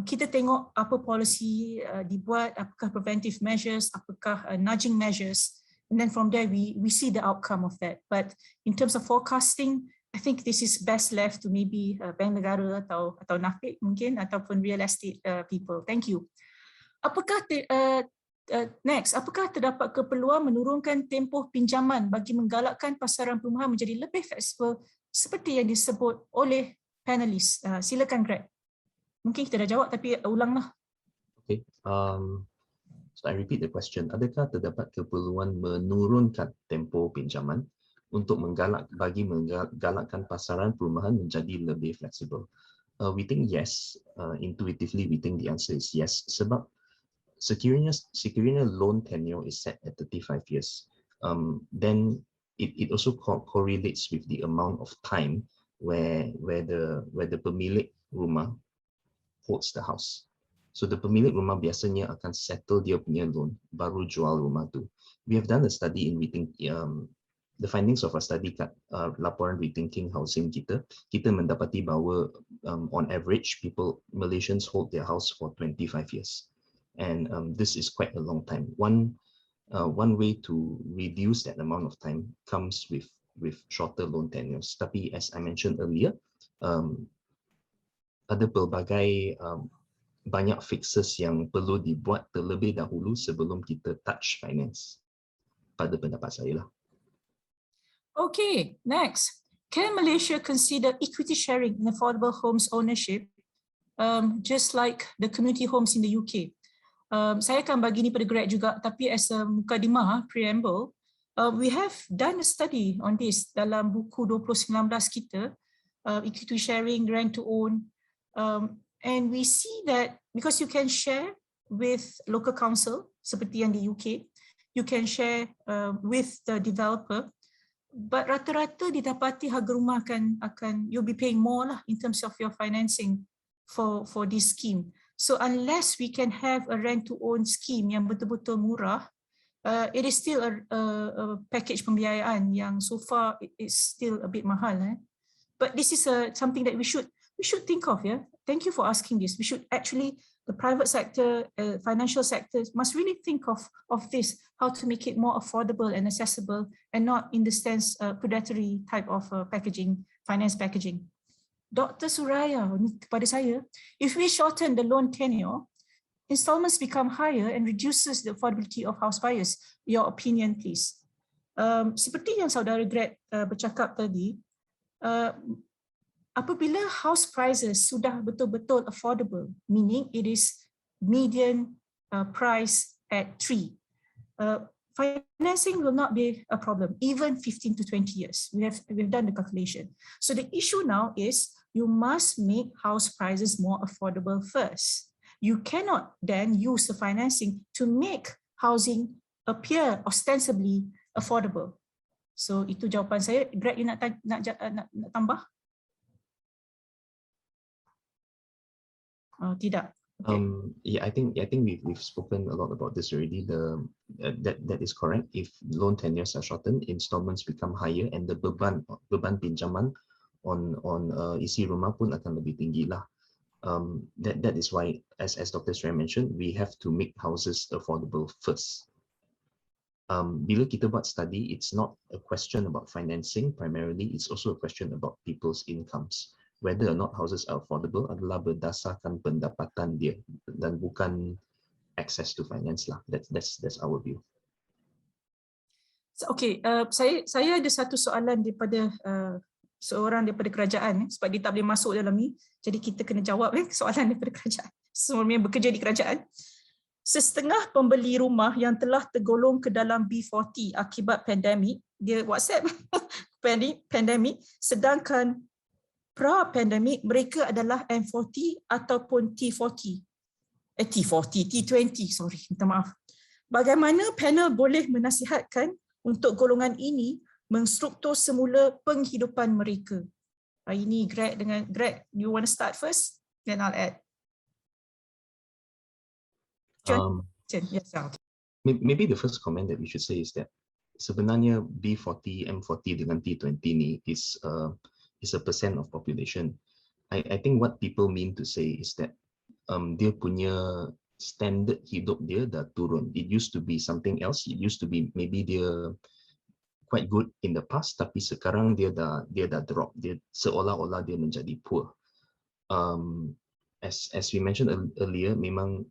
Kita tengok apa policy dibuat, apakah preventive measures, apakah nudging measures, and then from there we see the outcome of that. But in terms of forecasting, I think this is best left to maybe bank negara atau NAFIC mungkin, ataupun real estate people. Thank you. Apakah terdapat keperluan menurunkan tempoh pinjaman bagi menggalakkan pasaran perumahan menjadi lebih fleksibel seperti yang disebut oleh panelis? Silakan Greg. Mungkin kita dah jawab tapi ulanglah. Okay. So I repeat the question. Adakah terdapat keperluan menurunkan tempoh pinjaman untuk menggalakkan pasaran perumahan menjadi lebih fleksibel? We think yes. Intuitively, we think the answer is yes. Sebab sekiranya loan tenure is set at 35 years, then it also correlates with the amount of time where the pemilik rumah holds the house. So the pemilik rumah biasanya akan settle dia punya loan baru jual rumah tu. We have done a study in the findings of our study kat laporan rethinking housing kita mendapati bahawa on average Malaysians hold their house for 25 years. And this is quite a long time. One way to reduce that amount of time comes with shorter loan tenures. Tapi as I mentioned earlier, ada pelbagai banyak fixes yang perlu dibuat terlebih dahulu sebelum kita touch finance. Pada pendapat saya lah. Okay, next. Can Malaysia consider equity sharing in affordable homes ownership, just like the community homes in the UK? Saya akan bagi ni pada Greg juga, tapi as a mukadimah, preamble, we have done a study on this dalam buku 2019 kita, equity sharing, rent to own, And we see that because you can share with local council seperti yang di UK, you can share with the developer, but rata-rata didapati harga rumah akan you'll be paying more lah in terms of your financing for this scheme. So unless we can have a rent to own scheme yang betul-betul murah, it is still a package pembiayaan yang so far it is still a bit mahal. But this is something that we should think of. Yeah, thank you for asking this. We should actually, the private sector, financial sector must really think of this, how to make it more affordable and accessible, and not in the sense predatory type of packaging, finance packaging. Dr. Suraya, kepada saya, if we shorten the loan tenure, installments become higher and reduces the affordability of house buyers. Your opinion, please. Seperti yang saudara Greg bercakap tadi, apabila house prices sudah betul-betul affordable, meaning it is median price at 3, financing will not be a problem, even 15 to 20 years. We've done the calculation. So the issue now is you must make house prices more affordable first. You cannot then use the financing to make housing appear ostensibly affordable. So itu jawapan saya. Greg, you nak tambah? Tidak. Okay. Yeah, I think we've spoken a lot about this already. That is correct. If loan tenures are shortened, installments become higher, and the beban pinjaman on isi rumah pun akan lebih tinggi lah. That is why, as Dr. Suraya mentioned, we have to make houses affordable first. Bila kita buat study, it's not a question about financing primarily. It's also a question about people's incomes. Whether or not houses are affordable adalah berdasarkan pendapatan dia dan bukan access to finance lah. That's our view. Okay, saya ada satu soalan daripada seorang daripada kerajaan, sebab dia tak boleh masuk dalam ni, jadi kita kena jawab soalan daripada kerajaan. Semua yang bekerja di kerajaan. Setengah pembeli rumah yang telah tergolong ke dalam B40 akibat pandemik, dia WhatsApp pandemik, sedangkan pra-pandemik mereka adalah M40 ataupun T20, sorry, minta maaf. Bagaimana panel boleh menasihatkan untuk golongan ini menstruktur semula penghidupan mereka? Ini Greg, you want to start first? Then I'll add. Yes, maybe the first comment that we should say is that sebenarnya B40, M40 dengan T20 ni is a percent of population. I think what people mean to say is that dia punya standard hidup dia dah turun. It used to be something else. It used to be maybe dia quite good in the past, tapi sekarang dia dah drop. Dia seolah-olah dia menjadi poor. As we mentioned earlier, memang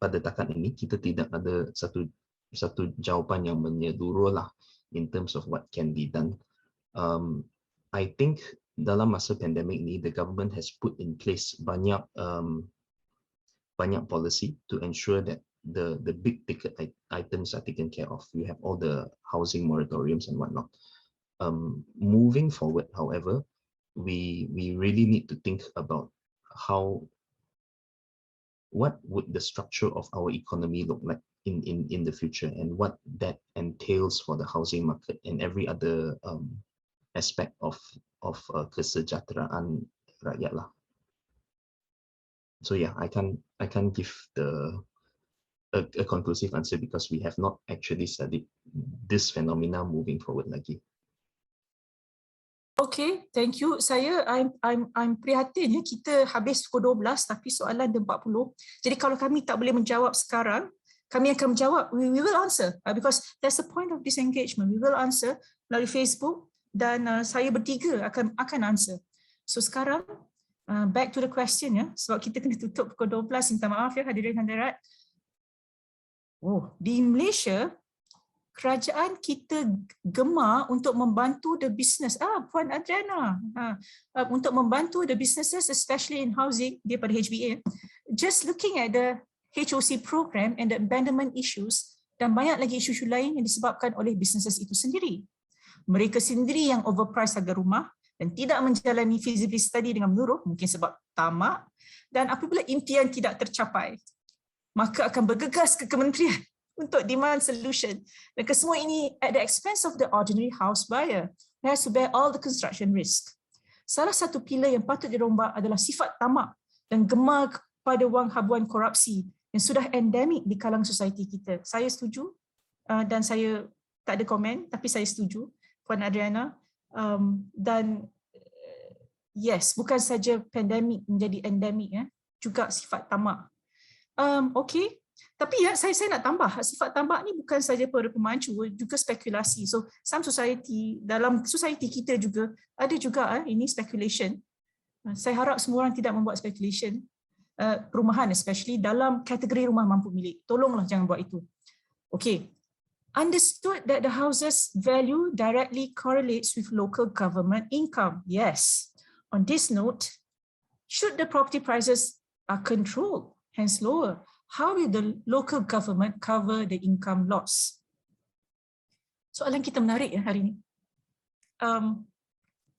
pada takat ini kita tidak ada satu jawapan yang menyeluruh lah in terms of what can be done. I think dalam masa pandemik ni, the government has put in place banyak policy to ensure that the big ticket items are taken care of. We have all the housing moratoriums and whatnot. Moving forward, however, we really need to think about what would the structure of our economy look like in the future, and what that entails for the housing market and every other aspect of kesejahteraan rakyat lah. So yeah, I can't give a conclusive answer because we have not actually studied this phenomena moving forward lagi. Okay, thank you. I'm prihatin ya, kita habis pukul 12 tapi soalan ada 40. Jadi kalau kami tak boleh menjawab sekarang, kami akan menjawab, we will answer because that's the point of this engagement. We will answer melalui Facebook dan saya bertiga akan answer. So sekarang back to the question ya, sebab kita kena tutup pukul 12. Minta maaf ya hadirin hadirat. Di Malaysia kerajaan kita gemar untuk membantu the business. Puan Adriana, untuk membantu the businesses, especially in housing, dia pada HBA. Just looking at the HOC program and the abandonment issues dan banyak lagi isu-isu lain yang disebabkan oleh businesses itu sendiri. Mereka sendiri yang overprice harga rumah dan tidak menjalani feasibility study dengan menyeluruh, mungkin sebab tamak, dan apabila impian tidak tercapai, maka akan bergegas ke kementerian untuk demand solution. Dan kesemua ini at the expense of the ordinary house buyer who has to bear all the construction risk. Salah satu pilar yang patut dirombak adalah sifat tamak dan gemar kepada wang habuan korupsi yang sudah endemik di kalangan society kita. Saya setuju dan saya tak ada komen, tapi saya setuju Puan Adriana. Dan yes, bukan saja pandemik menjadi endemik, juga sifat tamak. Okey, tapi saya nak tambah, sifat tamak ni bukan saja pada pemacu, juga spekulasi. So some society, dalam society kita juga ada juga ini speculation. Saya harap semua orang tidak membuat speculation, perumahan especially dalam kategori rumah mampu milik. Tolonglah jangan buat itu. Okey. Understood that the houses value directly correlates with local government income. Yes. On this note, should the property prices are controlled, hence lower, how will the local government cover the income loss? Soalan kita menarik hari ini.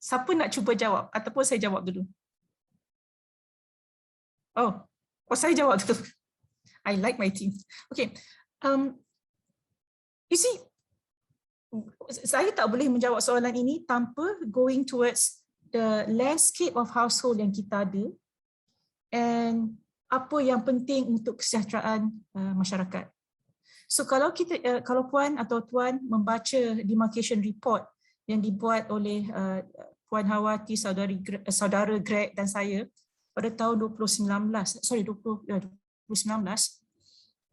Siapa nak cuba jawab ataupun saya jawab dulu? Oh, saya jawab dulu. I like my team. Okay. You see, saya tak boleh menjawab soalan ini tanpa going towards the landscape of household yang kita ada and apa yang penting untuk kesejahteraan masyarakat. So kalau kita, kalau puan atau tuan membaca demarcation report yang dibuat oleh Puan Hawati, saudara Greg dan saya pada tahun 2019,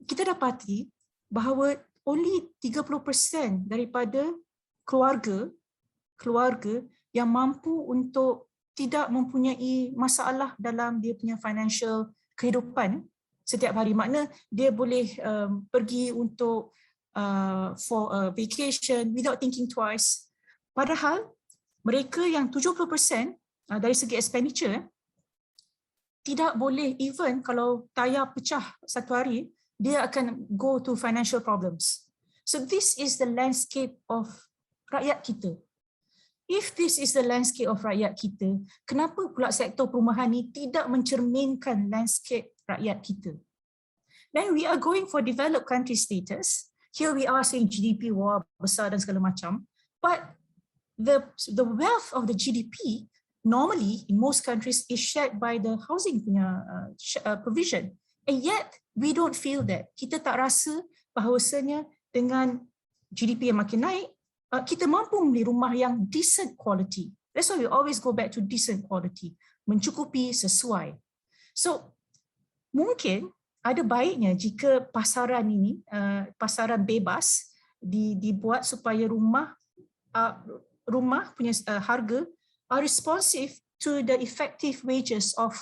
kita dapati bahawa only 30% daripada keluarga yang mampu untuk tidak mempunyai masalah dalam dia punya financial kehidupan setiap hari. Makna dia boleh pergi untuk for a vacation without thinking twice. Padahal mereka yang 70% dari segi expenditure tidak boleh, even kalau tayar pecah satu hari, dia akan go to financial problems. So this is the landscape of rakyat kita. If this is the landscape of rakyat kita, kenapa pula sektor perumahan ni tidak mencerminkan landscape rakyat kita? Then we are going for developed country status. Here we are saying GDP wah besar dan segala macam, but the wealth of the GDP normally in most countries is shared by the housing punya provision. And yet we don't feel that. Kita tak rasa bahawasanya dengan GDP yang makin naik, kita mampu membeli rumah yang decent quality. That's why we always go back to decent quality, mencukupi, sesuai. So mungkin ada baiknya jika pasaran ini, pasaran bebas dibuat supaya rumah punya harga are responsive to the effective wages of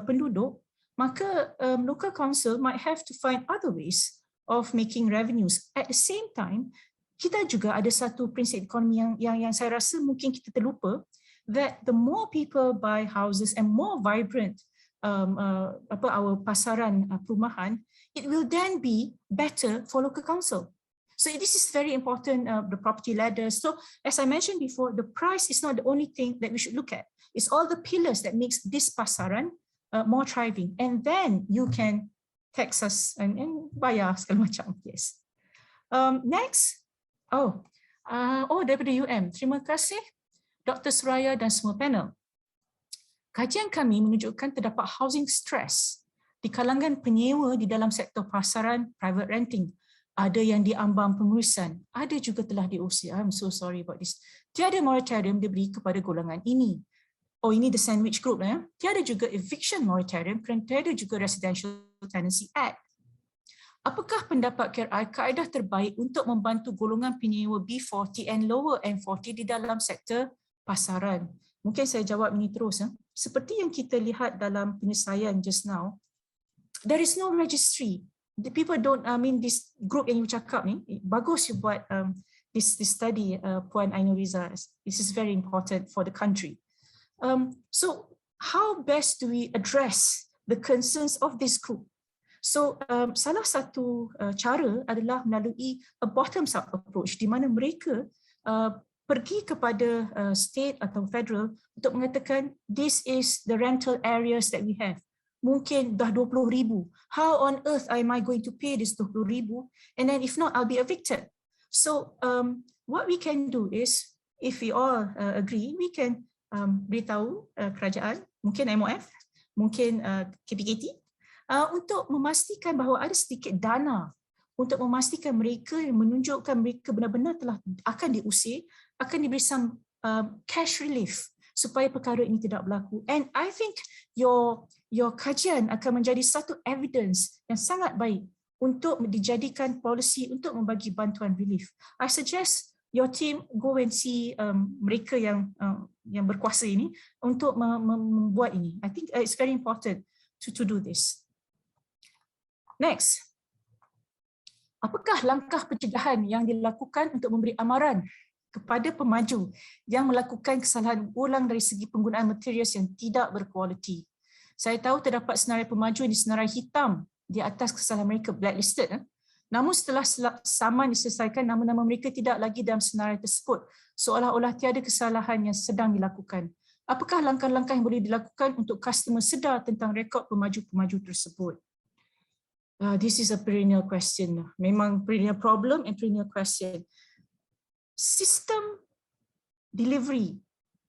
penduduk. Maka local council might have to find other ways of making revenues. At the same time, kita juga ada satu prinsip ekonomi yang saya rasa mungkin kita terlupa, that the more people buy houses and more vibrant our pasaran perumahan, it will then be better for local council. So this is very important, the property ladder. So as I mentioned before, the price is not the only thing that we should look at. It's all the pillars that makes this pasaran more thriving, and then you can tax us and bayar segala macam. Yes. Next, daripada UM. Terima kasih Dr. Suraya dan semua panel. Kajian kami menunjukkan terdapat housing stress di kalangan penyewa di dalam sektor pasaran private renting. Ada yang diambang pengurusan, ada juga telah diusir. I'm so sorry about this. Tiada moratorium diberi kepada golongan ini. Oh, ini the sandwich group lah. Tiada juga eviction moratorium kerana tiada juga Residential Tenancy Act. Apakah pendapat KRI kaedah terbaik untuk membantu golongan penyewa B40 and lower M40 di dalam sektor pasaran? Mungkin saya jawab ini terus. Seperti yang kita lihat dalam penyelesaian just now, there is no registry. The people don't, this group yang you cakap ni, bagus you buat this study, Puan Ainuriza. This is very important for the country. So how best do we address the concerns of this group? So salah satu cara adalah melalui a bottoms up approach, di mana mereka pergi kepada state atau federal untuk mengatakan this is the rental areas that we have. Mungkin dah 20,000. How on earth am I going to pay this 20,000? And then if not, I'll be evicted. So what we can do is, if we all agree, we can beritahu kerajaan, mungkin MOF, mungkin KPKT, untuk memastikan bahawa ada sedikit dana untuk memastikan mereka, yang menunjukkan mereka benar-benar telah akan diusir, akan diberi some cash relief supaya perkara ini tidak berlaku. And I think your kajian akan menjadi satu evidence yang sangat baik untuk dijadikan polisi untuk membagi bantuan relief. I suggest your team go and see mereka yang berkuasa ini untuk membuat ini. I think it's very important to do this. Next. Apakah langkah pencegahan yang dilakukan untuk memberi amaran kepada pemaju yang melakukan kesalahan ulang dari segi penggunaan material yang tidak berkualiti? Saya tahu terdapat senarai pemaju yang disenarai hitam di atas kesalahan mereka, blacklisted. Namun setelah saman diselesaikan, nama-nama mereka tidak lagi dalam senarai tersebut, seolah-olah tiada kesalahan yang sedang dilakukan. Apakah langkah-langkah yang boleh dilakukan untuk customer sedar tentang rekod pemaju-pemaju tersebut? This is a perennial question. Memang perennial problem and perennial question. System delivery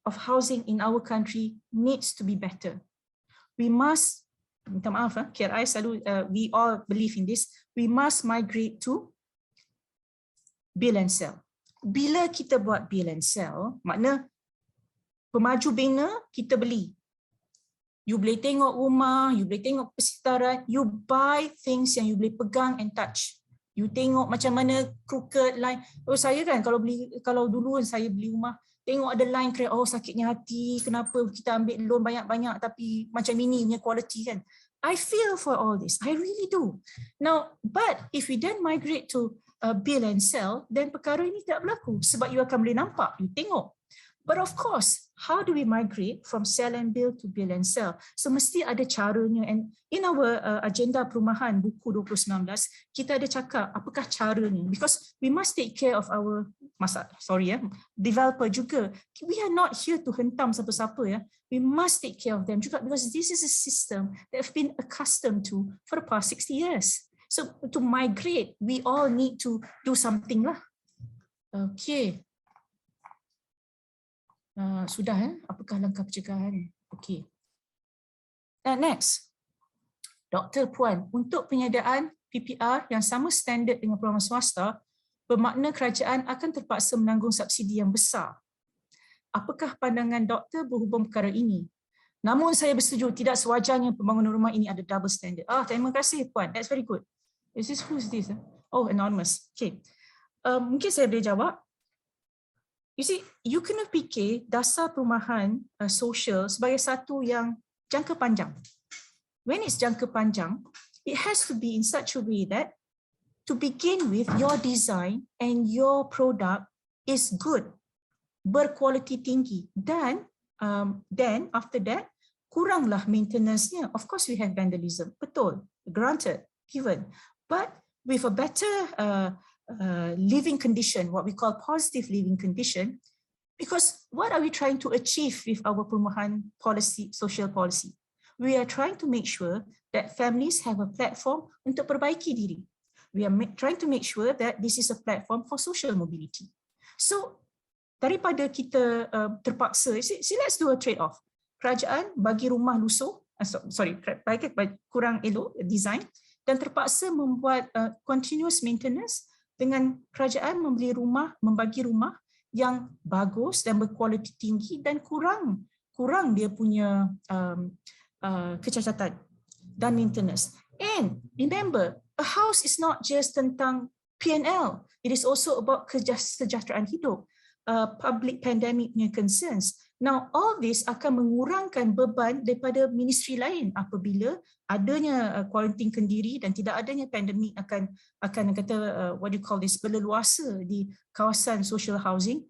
of housing in our country needs to be better. We must, minta maaf, KRI selalu, we all believe in this, we must migrate to build and sell. Bila kita buat build and sell, makna pemaju bina kita beli. You boleh tengok rumah, you boleh tengok persekitaran, you buy things yang you boleh pegang and touch. You tengok macam mana crooked line. Oh, saya kan kalau dulu saya beli rumah, tengok ada line crack, oh sakitnya hati, kenapa kita ambil loan banyak-banyak tapi macam ini punya quality kan. I feel for all this, I really do. Now, but if we then migrate to build and sell, then perkara ini tidak berlaku sebab you akan boleh nampak, you tengok. But of course, how do we migrate from sell and build to build and sell? So mesti ada caranya, and in our agenda perumahan buku 2019, kita ada cakap apakah caranya, because we must take care of our developer juga. We are not here to hentam siapa-siapa ya. We must take care of them juga, because this is a system that have been accustomed to for the past 60 years. So to migrate, we all need to do something lah. Okay. Sudah apakah langkah pencegahan? Okey. Next. Dr. Puan, untuk penyediaan PPR yang sama standard dengan perumahan swasta, bermakna kerajaan akan terpaksa menanggung subsidi yang besar. Apakah pandangan doktor berhubung perkara ini? Namun saya bersetuju tidak sewajarnya pembangunan rumah ini ada double standard. Terima kasih Puan. That's very good. Who's this? Oh, anonymous. Okay. Mungkin saya boleh jawab. You see, you kena fikir dasar perumahan sosial sebagai satu yang jangka panjang. When it's jangka panjang, it has to be in such a way that to begin with, your design and your product is good, berkualiti tinggi. Then after that, kuranglah maintenance-nya. Of course, we have vandalism. Betul, granted, given. But with a better living condition, what we call positive living condition, because what are we trying to achieve with our perumahan policy, social policy? We are trying to make sure that families have a platform untuk perbaiki diri. We are trying to make sure that this is a platform for social mobility. So daripada kita terpaksa, see, let's do a trade-off. Kerajaan bagi rumah lusuh, bagi kurang elok design, dan terpaksa membuat continuous maintenance dengan kerajaan membagi rumah yang bagus dan berkualiti tinggi dan kurang dia punya kecacatan dan maintenance. And remember, a house is not just tentang P&L, it is also about kesejahteraan hidup, public pandemic punya concerns. Now, all this akan mengurangkan beban daripada ministry lain apabila adanya kuarantin kendiri dan tidak adanya pandemik akan kata what do you call this, berleluasa di kawasan social housing.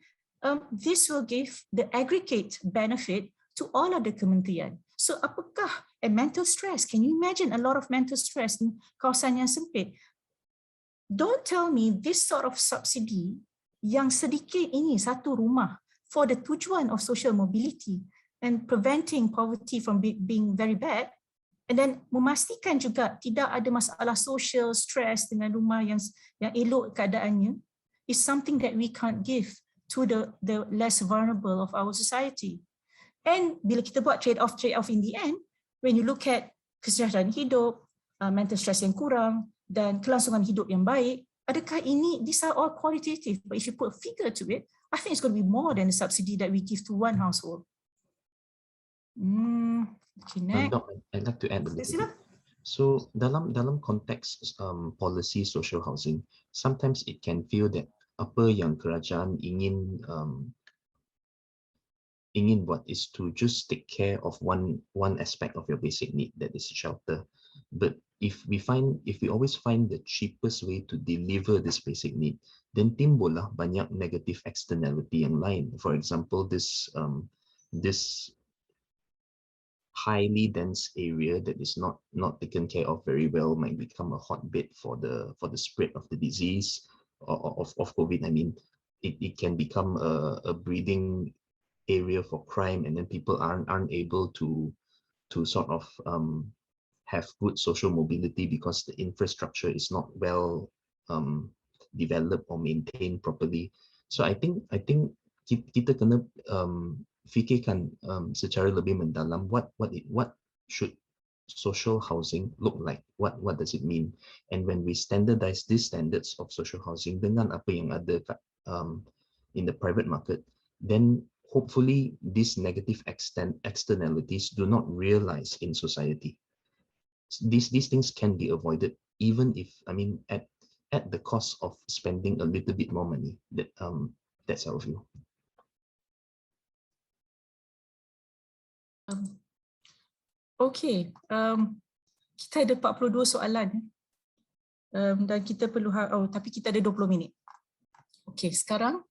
This will give the aggregate benefit to all other kementerian. So apakah mental stress? Can you imagine a lot of mental stress in kawasan yang sempit? Don't tell me this sort of subsidy yang sedikit ini satu rumah for the tujuan of social mobility and preventing poverty from being very bad, and then memastikan juga tidak ada masalah social stress dengan rumah yang elok keadaannya, is something that we can't give to the less vulnerable of our society. And bila kita buat trade-off in the end, when you look at kesejahteraan hidup, mental stress yang kurang, dan kelangsungan hidup yang baik, adakah ini, these are all qualitative, but if you put a figure to it, I think it's going to be more than the subsidy that we give to one household. Okay, next. I'd like to add a little bit. So dalam konteks policy social housing, sometimes it can feel that apa yang kerajaan ingin buat is to just take care of one aspect of your basic need, that is shelter. But if we always find the cheapest way to deliver this basic need, then timbullah banyak negative externality yang lain. For example, this highly dense area that is not taken care of very well might become a hotbed for the spread of the disease of COVID. I mean, it can become a breeding area for crime, and then people aren't able to sort of have good social mobility because the infrastructure is not well developed or maintained properly. So I think kita kena fikirkan secara lebih mendalam what should social housing look like, what does it mean, and when we standardize these standards of social housing dengan apa yang ada in the private market, then hopefully these negative externalities do not realize in society. These things can be avoided, even if, I mean, at the cost of spending a little bit more money. That's our view. Okay, kita ada 42 soalan dan kita perlu tapi kita ada 20 minit. Okay, sekarang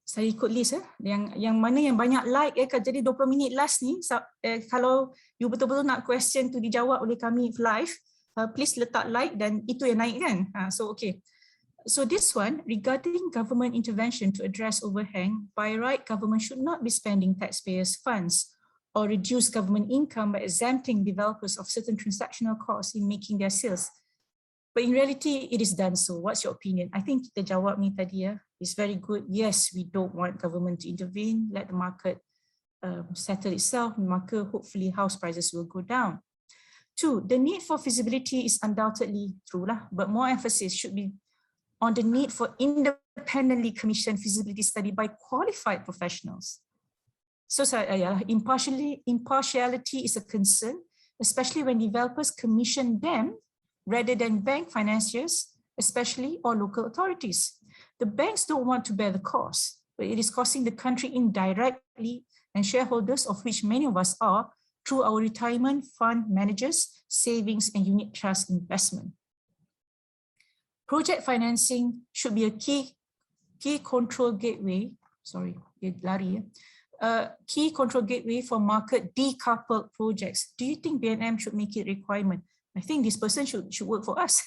saya ikut list yang mana yang banyak like jadi 20 minit last ni. Kalau you betul-betul nak question tu dijawab oleh kami live, please letak like dan itu yang naik kan. So okay. So this one, regarding government intervention to address overhang, by right government should not be spending taxpayers' funds or reduce government income by exempting developers of certain transactional costs in making their sales. But in reality, it is done so. What's your opinion? I think kita jawab ni tadi is very good. Yes, we don't want government to intervene. Let the market settle itself. Maka hopefully house prices will go down. 2, the need for feasibility is undoubtedly true lah, but more emphasis should be on the need for independently commissioned feasibility study by qualified professionals. So impartiality is a concern, especially when developers commission them rather than bank financiers, especially or local authorities. The banks don't want to bear the cost, but it is costing the country indirectly, and shareholders, of which many of us are, through our retirement fund managers, savings and unit trust investment. Project financing should be a key control gateway. Key control gateway for market decoupled projects. Do you think BNM should make it requirement? I think this person should work for us.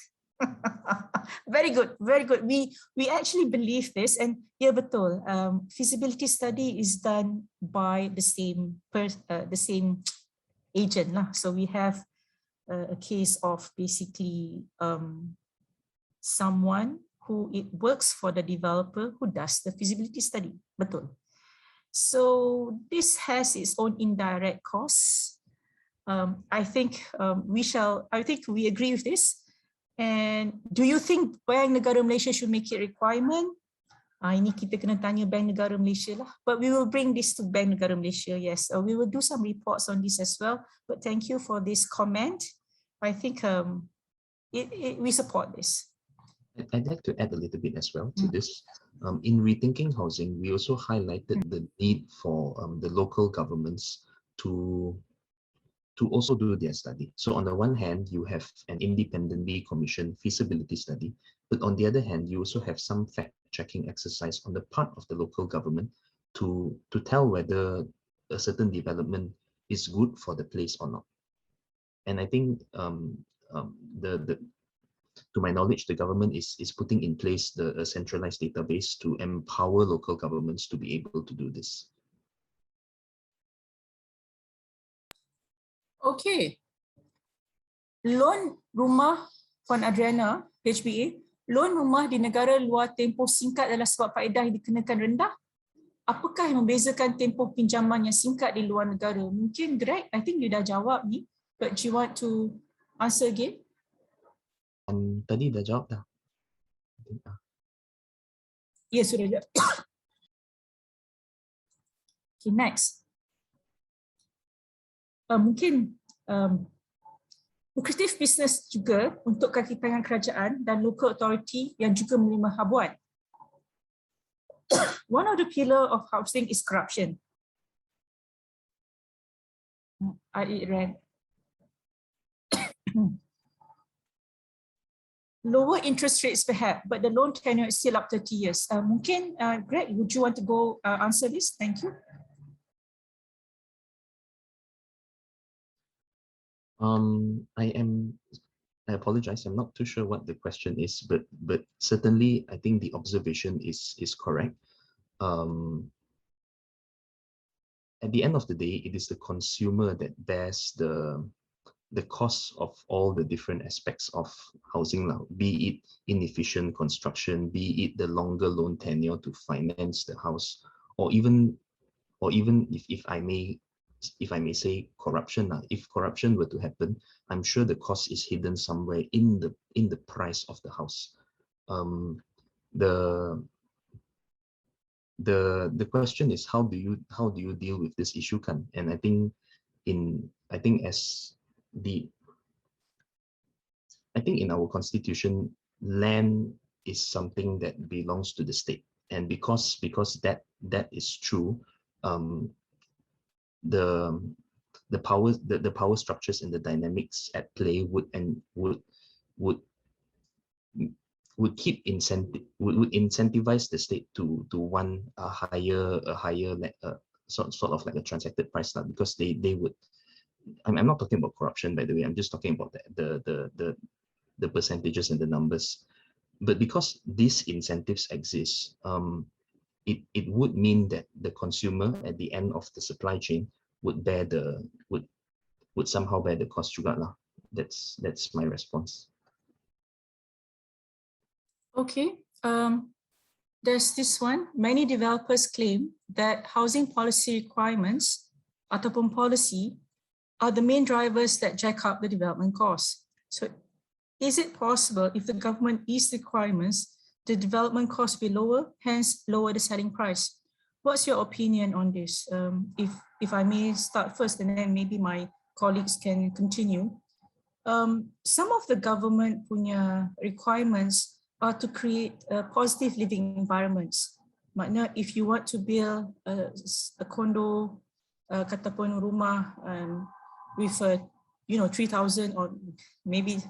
Very good, very good. We actually believe this, and yeah, betul. Feasibility study is done by the same agent lah. So we have a case of basically someone who works for the developer who does the feasibility study. Betul. So this has its own indirect costs. I think we agree with this. And do you think Bank Negara Malaysia should make it requirement? Ini kita kena tanya Bank Negara Malaysia lah. But we will bring this to Bank Negara Malaysia. Yes, we will do some reports on this as well. But thank you for this comment. I think we support this. I'd like to add a little bit as well to this. In rethinking housing, we also highlighted the need for the local governments to also do their study. So on the one hand, you have an independently commissioned feasibility study, but on the other hand, you also have some fact-checking exercise on the part of the local government to tell whether a certain development is good for the place or not. And I think to my knowledge, the government is putting in place a centralized database to empower local governments to be able to do this. Okay. Loan rumah Puan Adriana, HBA, loan rumah di negara luar tempoh singkat adalah sebab faedah yang dikenakan rendah. Apakah yang membezakan tempoh pinjaman yang singkat di luar negara? Mungkin Greg, I think you dah jawab ni, but do you want to answer again? Tadi dah jawab dah. Yes, sudah jawab. Okay, next. Mungkin lukratif bisnes juga untuk kaki tangan kerajaan dan local authority yang juga menerima habuan. One of the pillar of housing is corruption. I read. Lower interest rates perhaps, but the loan tenure is still up 30 years. Mungkin, Greg, would you want to go answer this? Thank you. I apologize. I'm not too sure what the question is, but certainly I think the observation is correct. At the end of the day, it is the consumer that bears the cost of all the different aspects of housing now, be it inefficient construction, be it the longer loan tenure to finance the house, or even if I may say corruption. If corruption were to happen, I'm sure the cost is hidden somewhere in the price of the house. The question is how do you deal with this issue, kan? And I think in our constitution, land is something that belongs to the state, and because that is true, the power structures and the dynamics at play would incentivize the state to want a higher sort of like a transacted price, because they would. I'm not talking about corruption, by the way. I'm just talking about the percentages and the numbers. But because these incentives exist, it would mean that the consumer at the end of the supply chain would somehow bear the cost juga lah. That's my response. Okay. There's this one. Many developers claim that housing policy requirements ataupun policy are the main drivers that jack up the development costs. So is it possible if the government ease requirements, the development cost will be lower, hence lower the selling price? What's your opinion on this? If I may start first, and then maybe my colleagues can continue. Some of the government punya requirements are to create positive living environments. Makna if you want to build a condo, katapun rumah with 3,000 or maybe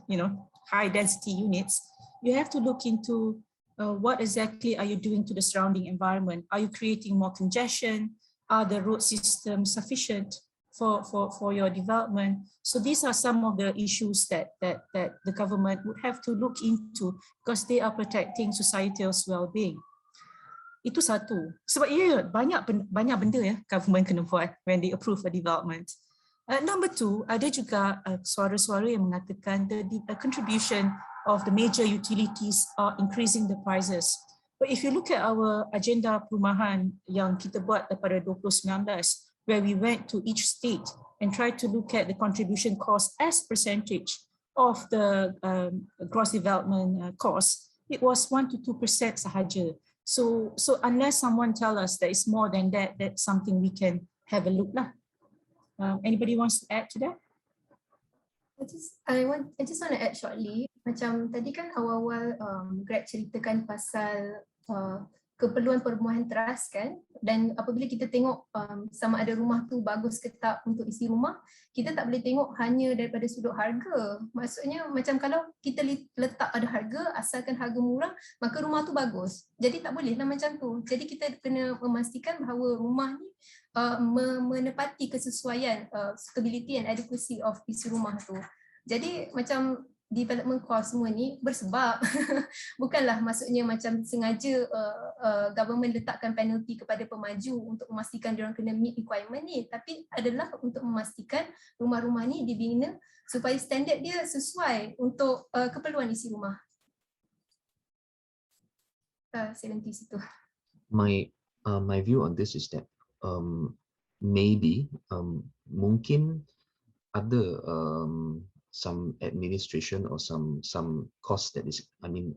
high density units, you have to look into what exactly are you doing to the surrounding environment? Are you creating more congestion? Are the road systems sufficient for your development? So these are some of the issues that the government would have to look into because they are protecting societal's well-being. Itu satu. Sebab banyak benda ya government kena buat when they approve a development. Number two, ada juga suara-suara yang mengatakan the contribution of the major utilities are increasing the prices. But if you look at our agenda perumahan yang kita buat daripada 2019, where we went to each state and tried to look at the contribution cost as percentage of the gross development cost, it was 1 to 2% sahaja. So unless someone tell us that it's more than that, that's something we can have a look lah. Anybody wants to add to that? I just want to add shortly. Macam tadi kan awal-awal Greg ceritakan pasal keperluan perumahan teras kan, dan apabila kita tengok sama ada rumah tu bagus ke tak untuk isi rumah, kita tak boleh tengok hanya daripada sudut harga. Maksudnya macam kalau kita letak pada harga, asalkan harga murah, maka rumah tu bagus. Jadi tak boleh lah macam tu. Jadi kita kena memastikan bahawa rumah ni menepati kesesuaian, stability and adequacy of isi rumah tu. Jadi macam development cost semua ni bersebab. Bukanlah maksudnya macam sengaja government letakkan penalty kepada pemaju untuk memastikan diorang kena meet requirement ni, tapi adalah untuk memastikan rumah-rumah ni dibina supaya standard dia sesuai untuk keperluan isi rumah. Saya berhenti situ. My view on this is that maybe mungkin ada some administration or some cost that is, I mean,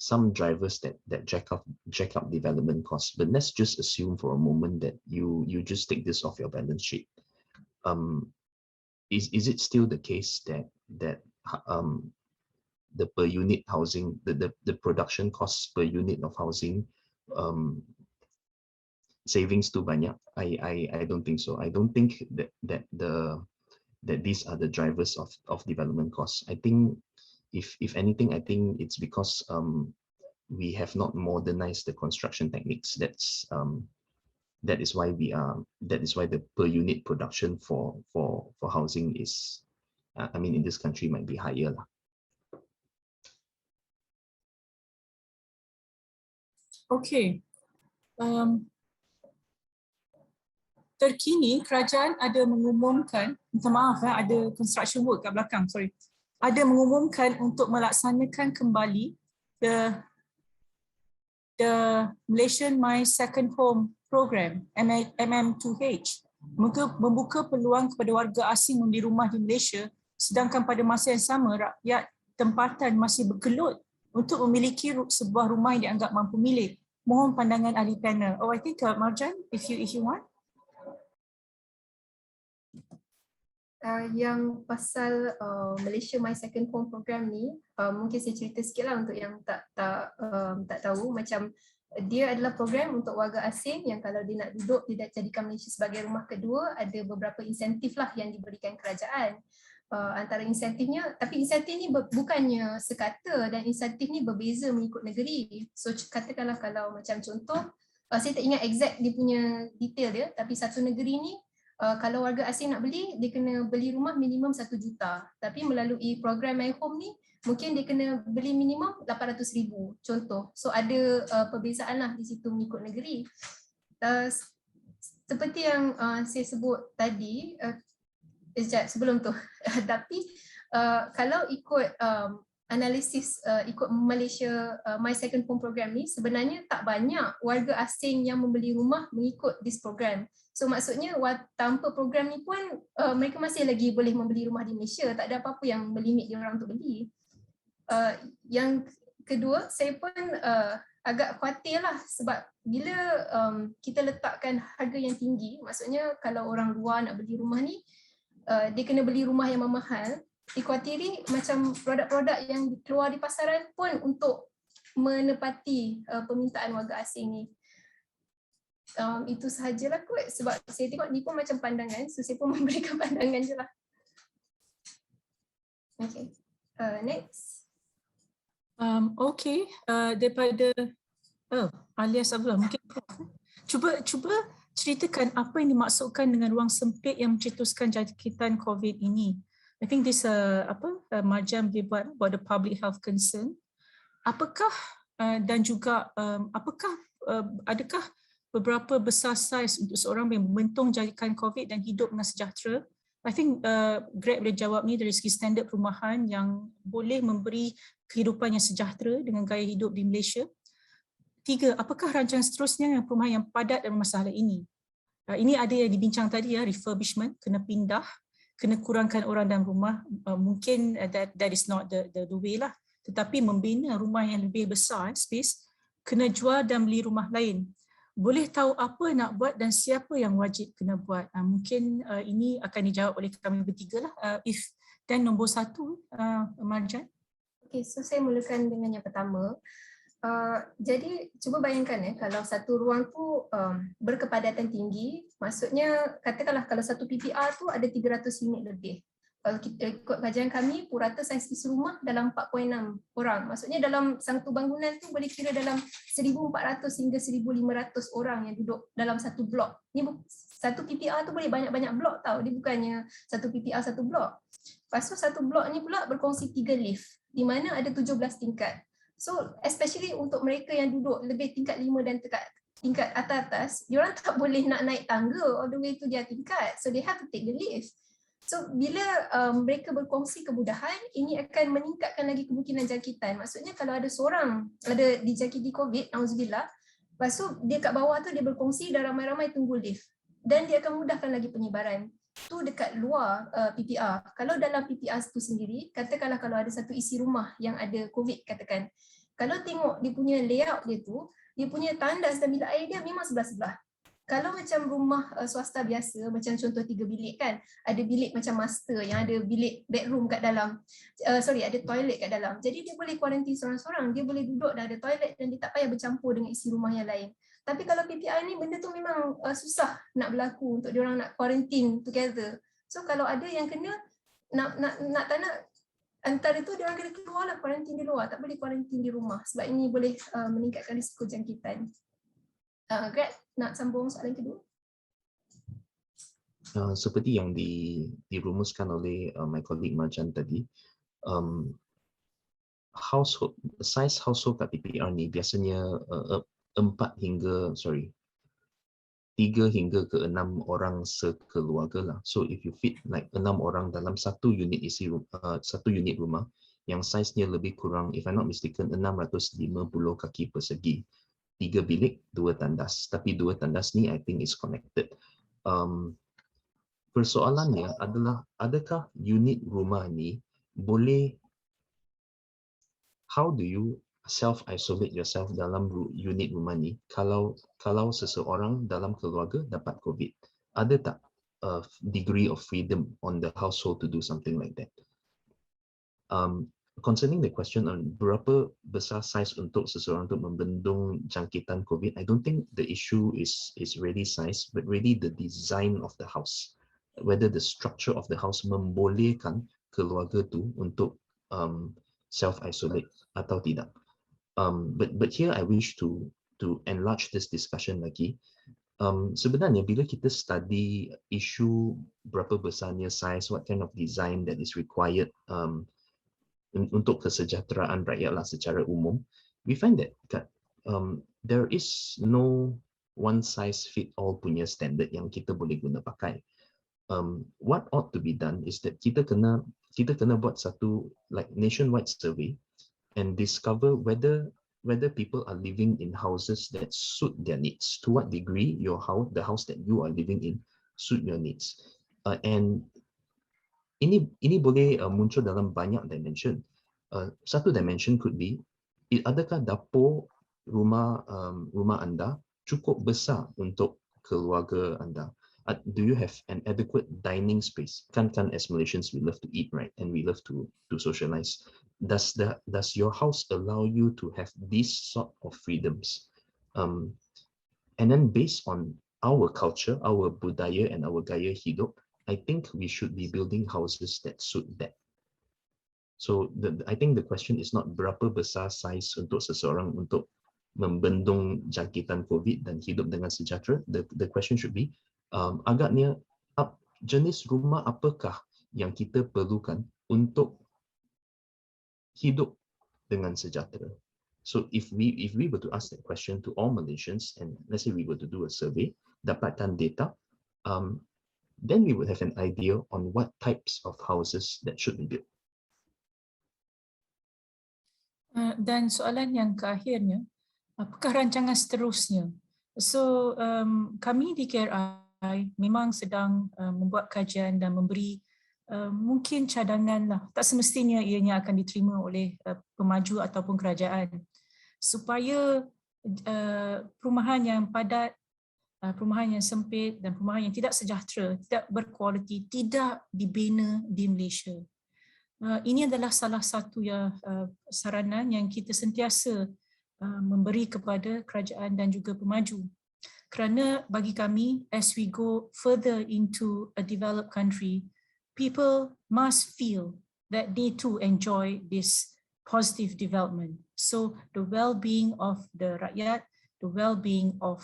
some drivers that jack up development costs. But let's just assume for a moment that you just take this off your balance sheet. Is it still the case that the per unit housing, the production costs per unit of housing savings too banyak? I don't think so. I don't think that these are the drivers of development costs. I think if anything, I think it's because we have not modernized the construction techniques. That is why the per unit production for housing is, I mean, in this country might be higher lah. Okay. Terkini kerajaan ada mengumumkan, minta maaf ada construction work kat belakang, sorry. Ada mengumumkan untuk melaksanakan kembali the Malaysian My Second Home Program, MM2H. Membuka peluang kepada warga asing membeli rumah di Malaysia, sedangkan pada masa yang sama rakyat tempatan masih bergelut untuk memiliki sebuah rumah yang dianggap mampu milik. Mohon pandangan ahli panel. I think Marjan, if you want. Yang pasal Malaysia My Second Home Program ni, mungkin saya cerita sikit lah untuk yang tak tahu. Macam dia adalah program untuk warga asing yang kalau dia nak duduk, dia nak jadikan Malaysia sebagai rumah kedua, ada beberapa insentif lah yang diberikan kerajaan. Antara insentifnya, tapi insentif ni bukannya sekata, dan insentif ni berbeza mengikut negeri. So katakanlah kalau macam contoh, saya tak ingat exact dia punya detail dia, tapi satu negeri ni kalau warga asing nak beli, dia kena beli rumah minimum 1 juta. Tapi melalui program My Home ni, mungkin dia kena beli minimum 800,000 contoh. So ada perbezaan lah di situ mengikut negeri. Seperti yang saya sebut tadi, sebelum tu, tapi kalau ikut analisis ikut Malaysia My Second Home Program ni, sebenarnya tak banyak warga asing yang membeli rumah mengikut this program. So maksudnya tanpa program ni pun mereka masih lagi boleh membeli rumah di Malaysia, tak ada apa-apa yang melimit dia orang untuk beli. Yang kedua, saya pun agak khawatir lah sebab bila kita letakkan harga yang tinggi, maksudnya kalau orang luar nak beli rumah ni, dia kena beli rumah yang mahal, dikhawatiri macam produk-produk yang keluar di pasaran pun untuk menepati permintaan warga asing ni. Itu sahajalah kot, sebab saya tengok ni pun macam pandangan, so saya pun memberikan pandangan je lah. Okay, next. Okay, daripada alias Abdullah, mungkin cuba ceritakan apa yang dimaksudkan dengan ruang sempit yang mencetuskan jangkitan COVID ini. I think this Marjan boleh buat about the public health concern. Apakah dan juga adakah beberapa besar saiz untuk seorang yang membentung jangkitan COVID dan hidup dengan sejahtera? I think Greg boleh jawab ni dari segi standard perumahan yang boleh memberi kehidupan yang sejahtera dengan gaya hidup di Malaysia. 3, apakah rancangan seterusnya yang perumahan yang padat dan bermasalah ini? Ini ada yang dibincang tadi refurbishment, kena pindah, kena kurangkan orang dalam rumah. Mungkin that is not the way lah. Tetapi membina rumah yang lebih besar, space, kena jual dan beli rumah lain. Boleh tahu apa nak buat dan siapa yang wajib kena buat. Mungkin ini akan dijawab oleh kami bertiga lah. Dan nombor 1, Marjan. Okay, so saya mulakan dengan yang pertama. Jadi cuba bayangkan kalau satu ruang tu berkepadatan tinggi, maksudnya katakanlah kalau satu PPR tu ada 300 unit lebih. Kalau kita ikut kajian kami, purata saiz isi rumah dalam 4.6 orang. Maksudnya dalam satu bangunan tu boleh kira dalam 1,400 hingga 1,500 orang yang duduk dalam satu blok. Ni satu PPR tu boleh banyak-banyak blok tau. Dia bukannya satu PPR satu blok. Lepas tu satu blok ni pula berkongsi 3 lift, di mana ada 17 tingkat. So especially untuk mereka yang duduk lebih tingkat 5 dan tingkat atas-atas, diorang tak boleh nak naik tangga all the way to dia tingkat. So they have to take the lift. So bila mereka berkongsi kemudahan, ini akan meningkatkan lagi kemungkinan jangkitan. Maksudnya kalau ada seorang ada dijangkiti COVID, nauzubillah, lepas tu dia kat bawah tu dia berkongsi dan ramai-ramai tunggu lift. Dan dia akan mudahkan lagi penyebaran. Tu dekat luar PPR. Kalau dalam PPR tu sendiri, katakanlah kalau ada satu isi rumah yang ada COVID katakan, kalau tengok dia punya layout dia tu, dia punya tandas dan bilik air dia memang sebelah-sebelah. Kalau macam rumah swasta biasa, macam contoh 3 bilik kan, ada bilik macam master yang ada bilik bedroom kat dalam, ada toilet kat dalam. Jadi dia boleh kuarantin seorang-seorang, dia boleh duduk dah ada toilet dan dia tak payah bercampur dengan isi rumah yang lain. Tapi kalau PPR ni benda tu memang susah nak berlaku untuk diorang nak quarantine together. So kalau ada yang kena nak tak nak, antara tu diorang kena keluar lah, quarantine di luar, tak boleh quarantine di rumah sebab ini boleh meningkatkan risiko jangkitan. Greg, nak sambung soalan kedua? Seperti yang dirumuskan oleh my colleague Marjan tadi, size household kat PPR ni biasanya 3 hingga ke 6 orang sekeluarga lah. So if you fit like 6 orang dalam satu unit rumah yang saiznya lebih kurang, if I'm not mistaken, 650 kaki persegi. 3 bilik, 2 tandas. Tapi 2 tandas ni I think is connected. Persoalannya adalah, adakah unit rumah ni boleh, how do you self-isolate yourself dalam unit rumah ni kalau seseorang dalam keluarga dapat COVID? Ada tak degree of freedom on the household to do something like that? Concerning the question on berapa besar size untuk seseorang untuk membendung jangkitan COVID, I don't think the issue is really size, but really the design of the house. Whether the structure of the house membolehkan keluarga tu untuk self-isolate atau tidak. But here I wish to enlarge this discussion lagi. Sebenarnya bila kita study isu berapa besarnya size, what kind of design that is required untuk kesejahteraan rakyat lah secara umum, we find that there is no one size fit all punya standard yang kita boleh guna pakai. What ought to be done is that kita kena buat satu like nationwide survey and discover whether people are living in houses that suit their needs. To what degree the house that you are living in suit your needs. And ini boleh muncul dalam banyak dimension. Satu dimension could be, adakah dapur rumah anda cukup besar untuk keluarga anda? Do you have an adequate dining space? Kan as Malaysians we love to eat, right? And we love to socialize. Does your house allow you to have these sort of freedoms? And then based on our culture, our budaya and our gaya hidup, I think we should be building houses that suit that. So I think the question is not berapa besar size untuk seseorang untuk membendung jangkitan COVID dan hidup dengan sejahtera. The question should be, agaknya jenis rumah apakah yang kita perlukan untuk hidup dengan sejahtera. So if we were to ask that question to all Malaysians, and let's say we were to do a survey, dapatkan data, then we would have an idea on what types of houses that should be built. Dan soalan yang keakhirnya, apakah rancangan seterusnya? So kami di KRI memang sedang membuat kajian dan memberi mungkin cadangan lah. Tak semestinya ianya akan diterima oleh pemaju ataupun kerajaan, supaya perumahan yang padat, perumahan yang sempit dan perumahan yang tidak sejahtera, tidak berkualiti, tidak dibina di Malaysia. Ini adalah salah satu saranan yang kita sentiasa memberi kepada kerajaan dan juga pemaju. Kerana bagi kami, as we go further into a developed country, people must feel that they too enjoy this positive development. So the well-being of the rakyat, the well-being of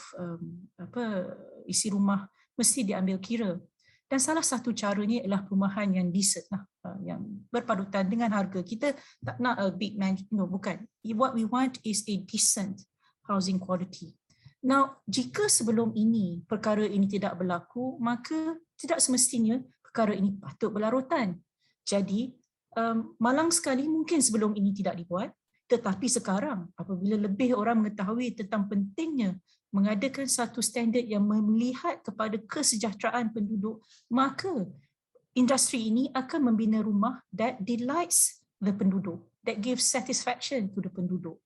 isi rumah mesti diambil kira. Dan salah satu caranya ialah perumahan yang decent lah, yang berpadutan dengan harga. Kita tak nak a big mansion, no, bukan. What we want is a decent housing quality. Now, jika sebelum ini perkara ini tidak berlaku, maka tidak semestinya perkara ini patut berlarutan. Jadi, malang sekali mungkin sebelum ini tidak dibuat, tetapi sekarang apabila lebih orang mengetahui tentang pentingnya mengadakan satu standard yang melihat kepada kesejahteraan penduduk, maka industri ini akan membina rumah that delights the penduduk, that gives satisfaction to the penduduk.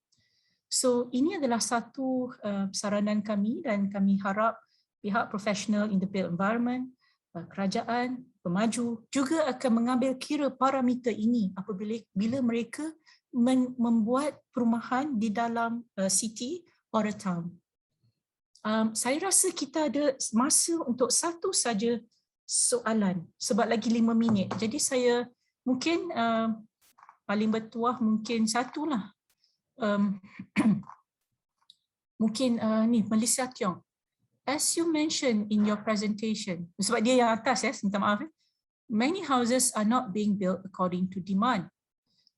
So ini adalah satu saranan kami dan kami harap pihak profesional in the built environment, kerajaan, pemaju juga akan mengambil kira parameter ini apabila mereka membuat perumahan di dalam city or a town. Saya rasa kita ada masa untuk satu saja soalan sebab lagi 5 minit. Jadi saya mungkin paling bertuah mungkin satulah. Mungkin ni Malaysia Tiong. As you mentioned in your presentation, sebab dia yang atas minta maaf. Many houses are not being built according to demand.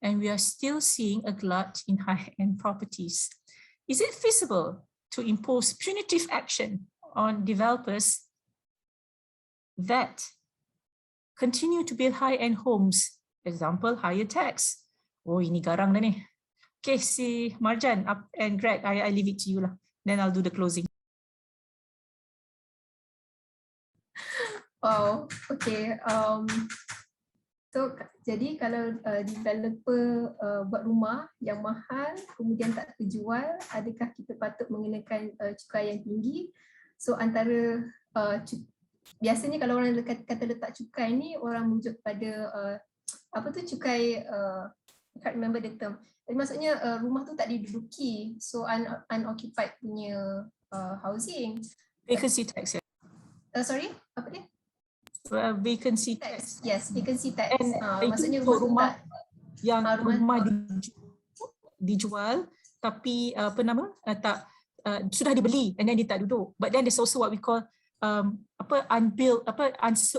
And we are still seeing a glut in high-end properties. Is it feasible to impose punitive action on developers that continue to build high-end homes? Example, higher tax. Oh, ini garang dah ni. Okay, si Marjan and Greg, I leave it to you lah. Then I'll do the closing. Wow, okay. So, jadi kalau developer buat rumah yang mahal kemudian tak terjual, adakah kita patut mengenakan cukai yang tinggi? So antara biasanya kalau orang kata letak cukai ni, orang merujuk kepada apa tu cukai, I can't remember the term. Jadi maksudnya rumah tu tak diduduki, so unoccupied punya housing. Vacancy tax. Sorry, apa dia? Vacancy tax. Yes, vacancy tax. Maksudnya rumah yang rumah dijual tapi tak sudah dibeli and then dia tak duduk. But then there's also what we call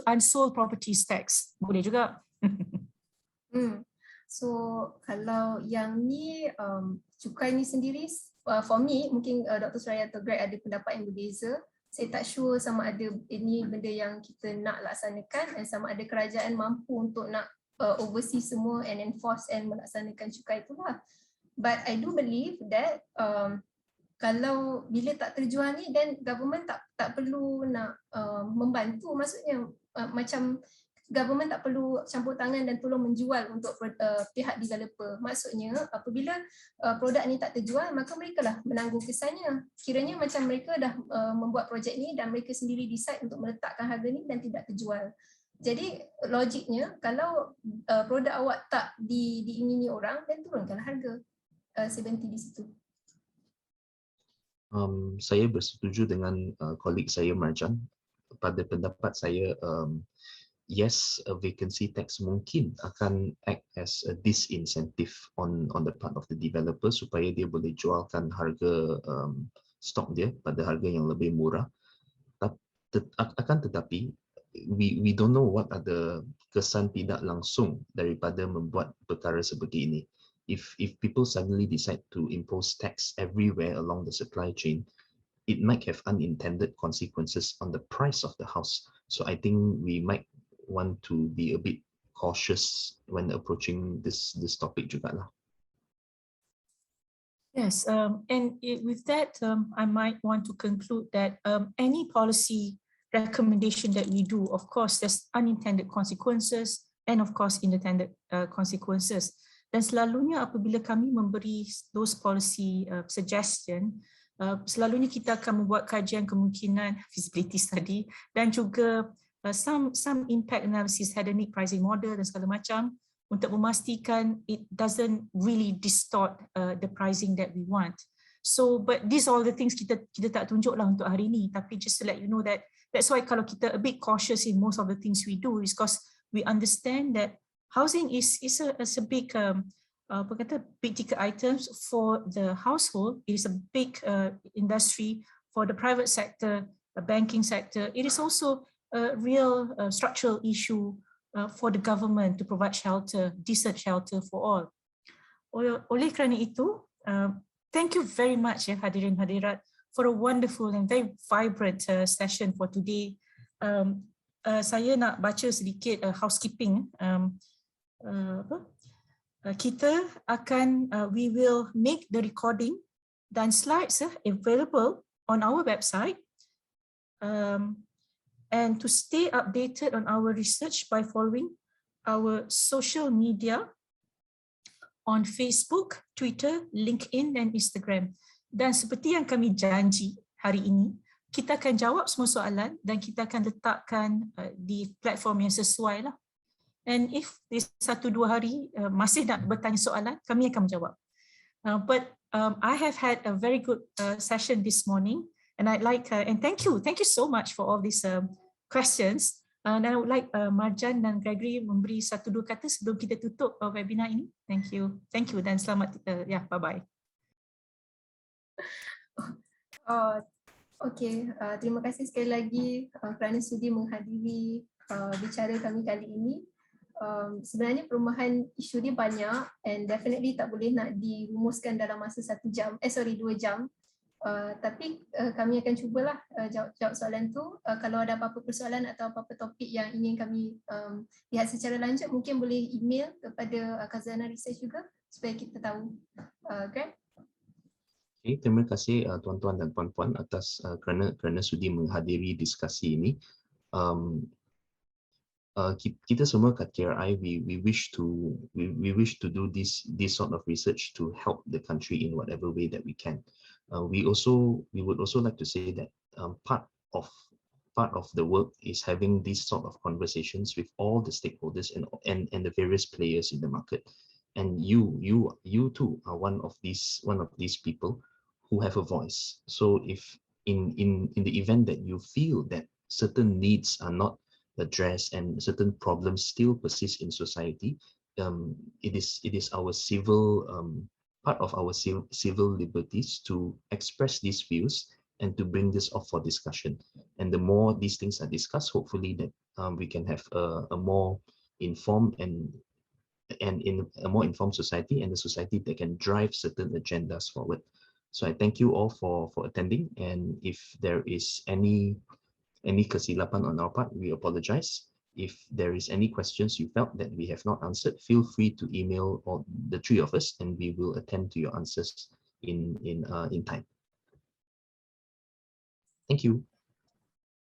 unsold properties tax. Boleh juga. So kalau yang ni cukai ni sendiri, for me mungkin Dr. Suraya atau Greg ada pendapat yang berbeza. Saya tak sure sama ada ini benda yang kita nak laksanakan dan sama ada kerajaan mampu untuk nak oversee semua and enforce and melaksanakan cukai itulah. But I do believe that kalau bila tak terjual ni, then government tak perlu nak membantu. Maksudnya macam government tak perlu campur tangan dan tolong menjual untuk pihak developer. Maksudnya apabila produk ni tak terjual, maka mereka lah menanggung kesannya. Kiranya macam mereka dah membuat projek ni dan mereka sendiri decide untuk meletakkan harga ni dan tidak terjual. Jadi logiknya kalau produk awak tak diingini orang, dan turunkan harga. Saya berhenti di situ. Saya bersetuju dengan kolik saya Marjan. Pada pendapat saya, yes, a vacancy tax mungkin akan act as a disincentive on the part of the developer supaya dia boleh jualkan harga stok dia pada harga yang lebih murah. Akan tetapi we don't know what ada kesan tidak langsung daripada membuat perkara seperti ini. If people suddenly decide to impose tax everywhere along the supply chain, it might have unintended consequences on the price of the house. So I think we might want to be a bit cautious when approaching this topic juga lah. Yes, and with that, I might want to conclude that any policy recommendation that we do, of course, there's unintended consequences and of course intended consequences. Dan selalunya apabila kami memberi those policy suggestion, selalunya kita akan membuat kajian kemungkinan feasibility study dan juga some impact analysis, hedonic pricing model dan segala macam untuk memastikan it doesn't really distort the pricing that we want. So, but these are all the things kita tak tunjuk lah untuk hari ini, tapi just to let you know that that's why kalau kita a bit cautious in most of the things we do is because we understand that housing is a big big ticket items for the household. It is a big industry for the private sector, the banking sector. It is also a real structural issue for the government to provide shelter, decent shelter for all. Oleh kerana itu, thank you very much ya hadirin hadirat for a wonderful and very vibrant session for today. Saya nak baca sedikit housekeeping. Kita akan, we will make the recording dan slides available on our website. And to stay updated on our research by following our social media on Facebook, Twitter, LinkedIn dan Instagram. Dan seperti yang kami janji hari ini, kita akan jawab semua soalan dan kita akan letakkan di platform yang sesuai lah. And if di 1-2 hari masih nak bertanya soalan, kami akan menjawab. But I have had a very good session this morning. And I'd like, and thank you so much for all these questions. And I would like Marjan dan Gregory memberi 1-2 kata sebelum kita tutup webinar ini. Thank you dan selamat, bye-bye. Okay, terima kasih sekali lagi kerana sudi menghadiri bicara kami kali ini. Sebenarnya perumahan isu dia banyak and definitely tak boleh nak dirumuskan dalam masa 2 jam. Tapi kami akan cubalah jawab soalan tu. Kalau ada apa-apa persoalan atau apa-apa topik yang ingin kami lihat secara lanjut, mungkin boleh email kepada Khazanah Research juga supaya kita tahu. Greg? Okay, terima kasih tuan-tuan dan puan-puan atas kerana sudi menghadiri diskusi ini. Kita semua kat KRI we wish to do this sort of research to help the country in whatever way that we can. We would also like to say that part of the work is having these sort of conversations with all the stakeholders and the various players in the market. And you too are one of these people who have a voice. So if in the event that you feel that certain needs are not addressed and certain problems still persist in society, it is our part of our civil liberties to express these views and to bring this up for discussion. And the more these things are discussed, hopefully that we can have a more informed and in a more informed society, and a society that can drive certain agendas forward. So I thank you all for attending, and if there is any kesilapan on our part, we apologize. If there is any questions you felt that we have not answered, feel free to email all the 3 of us, and we will attend to your answers in time. Thank you.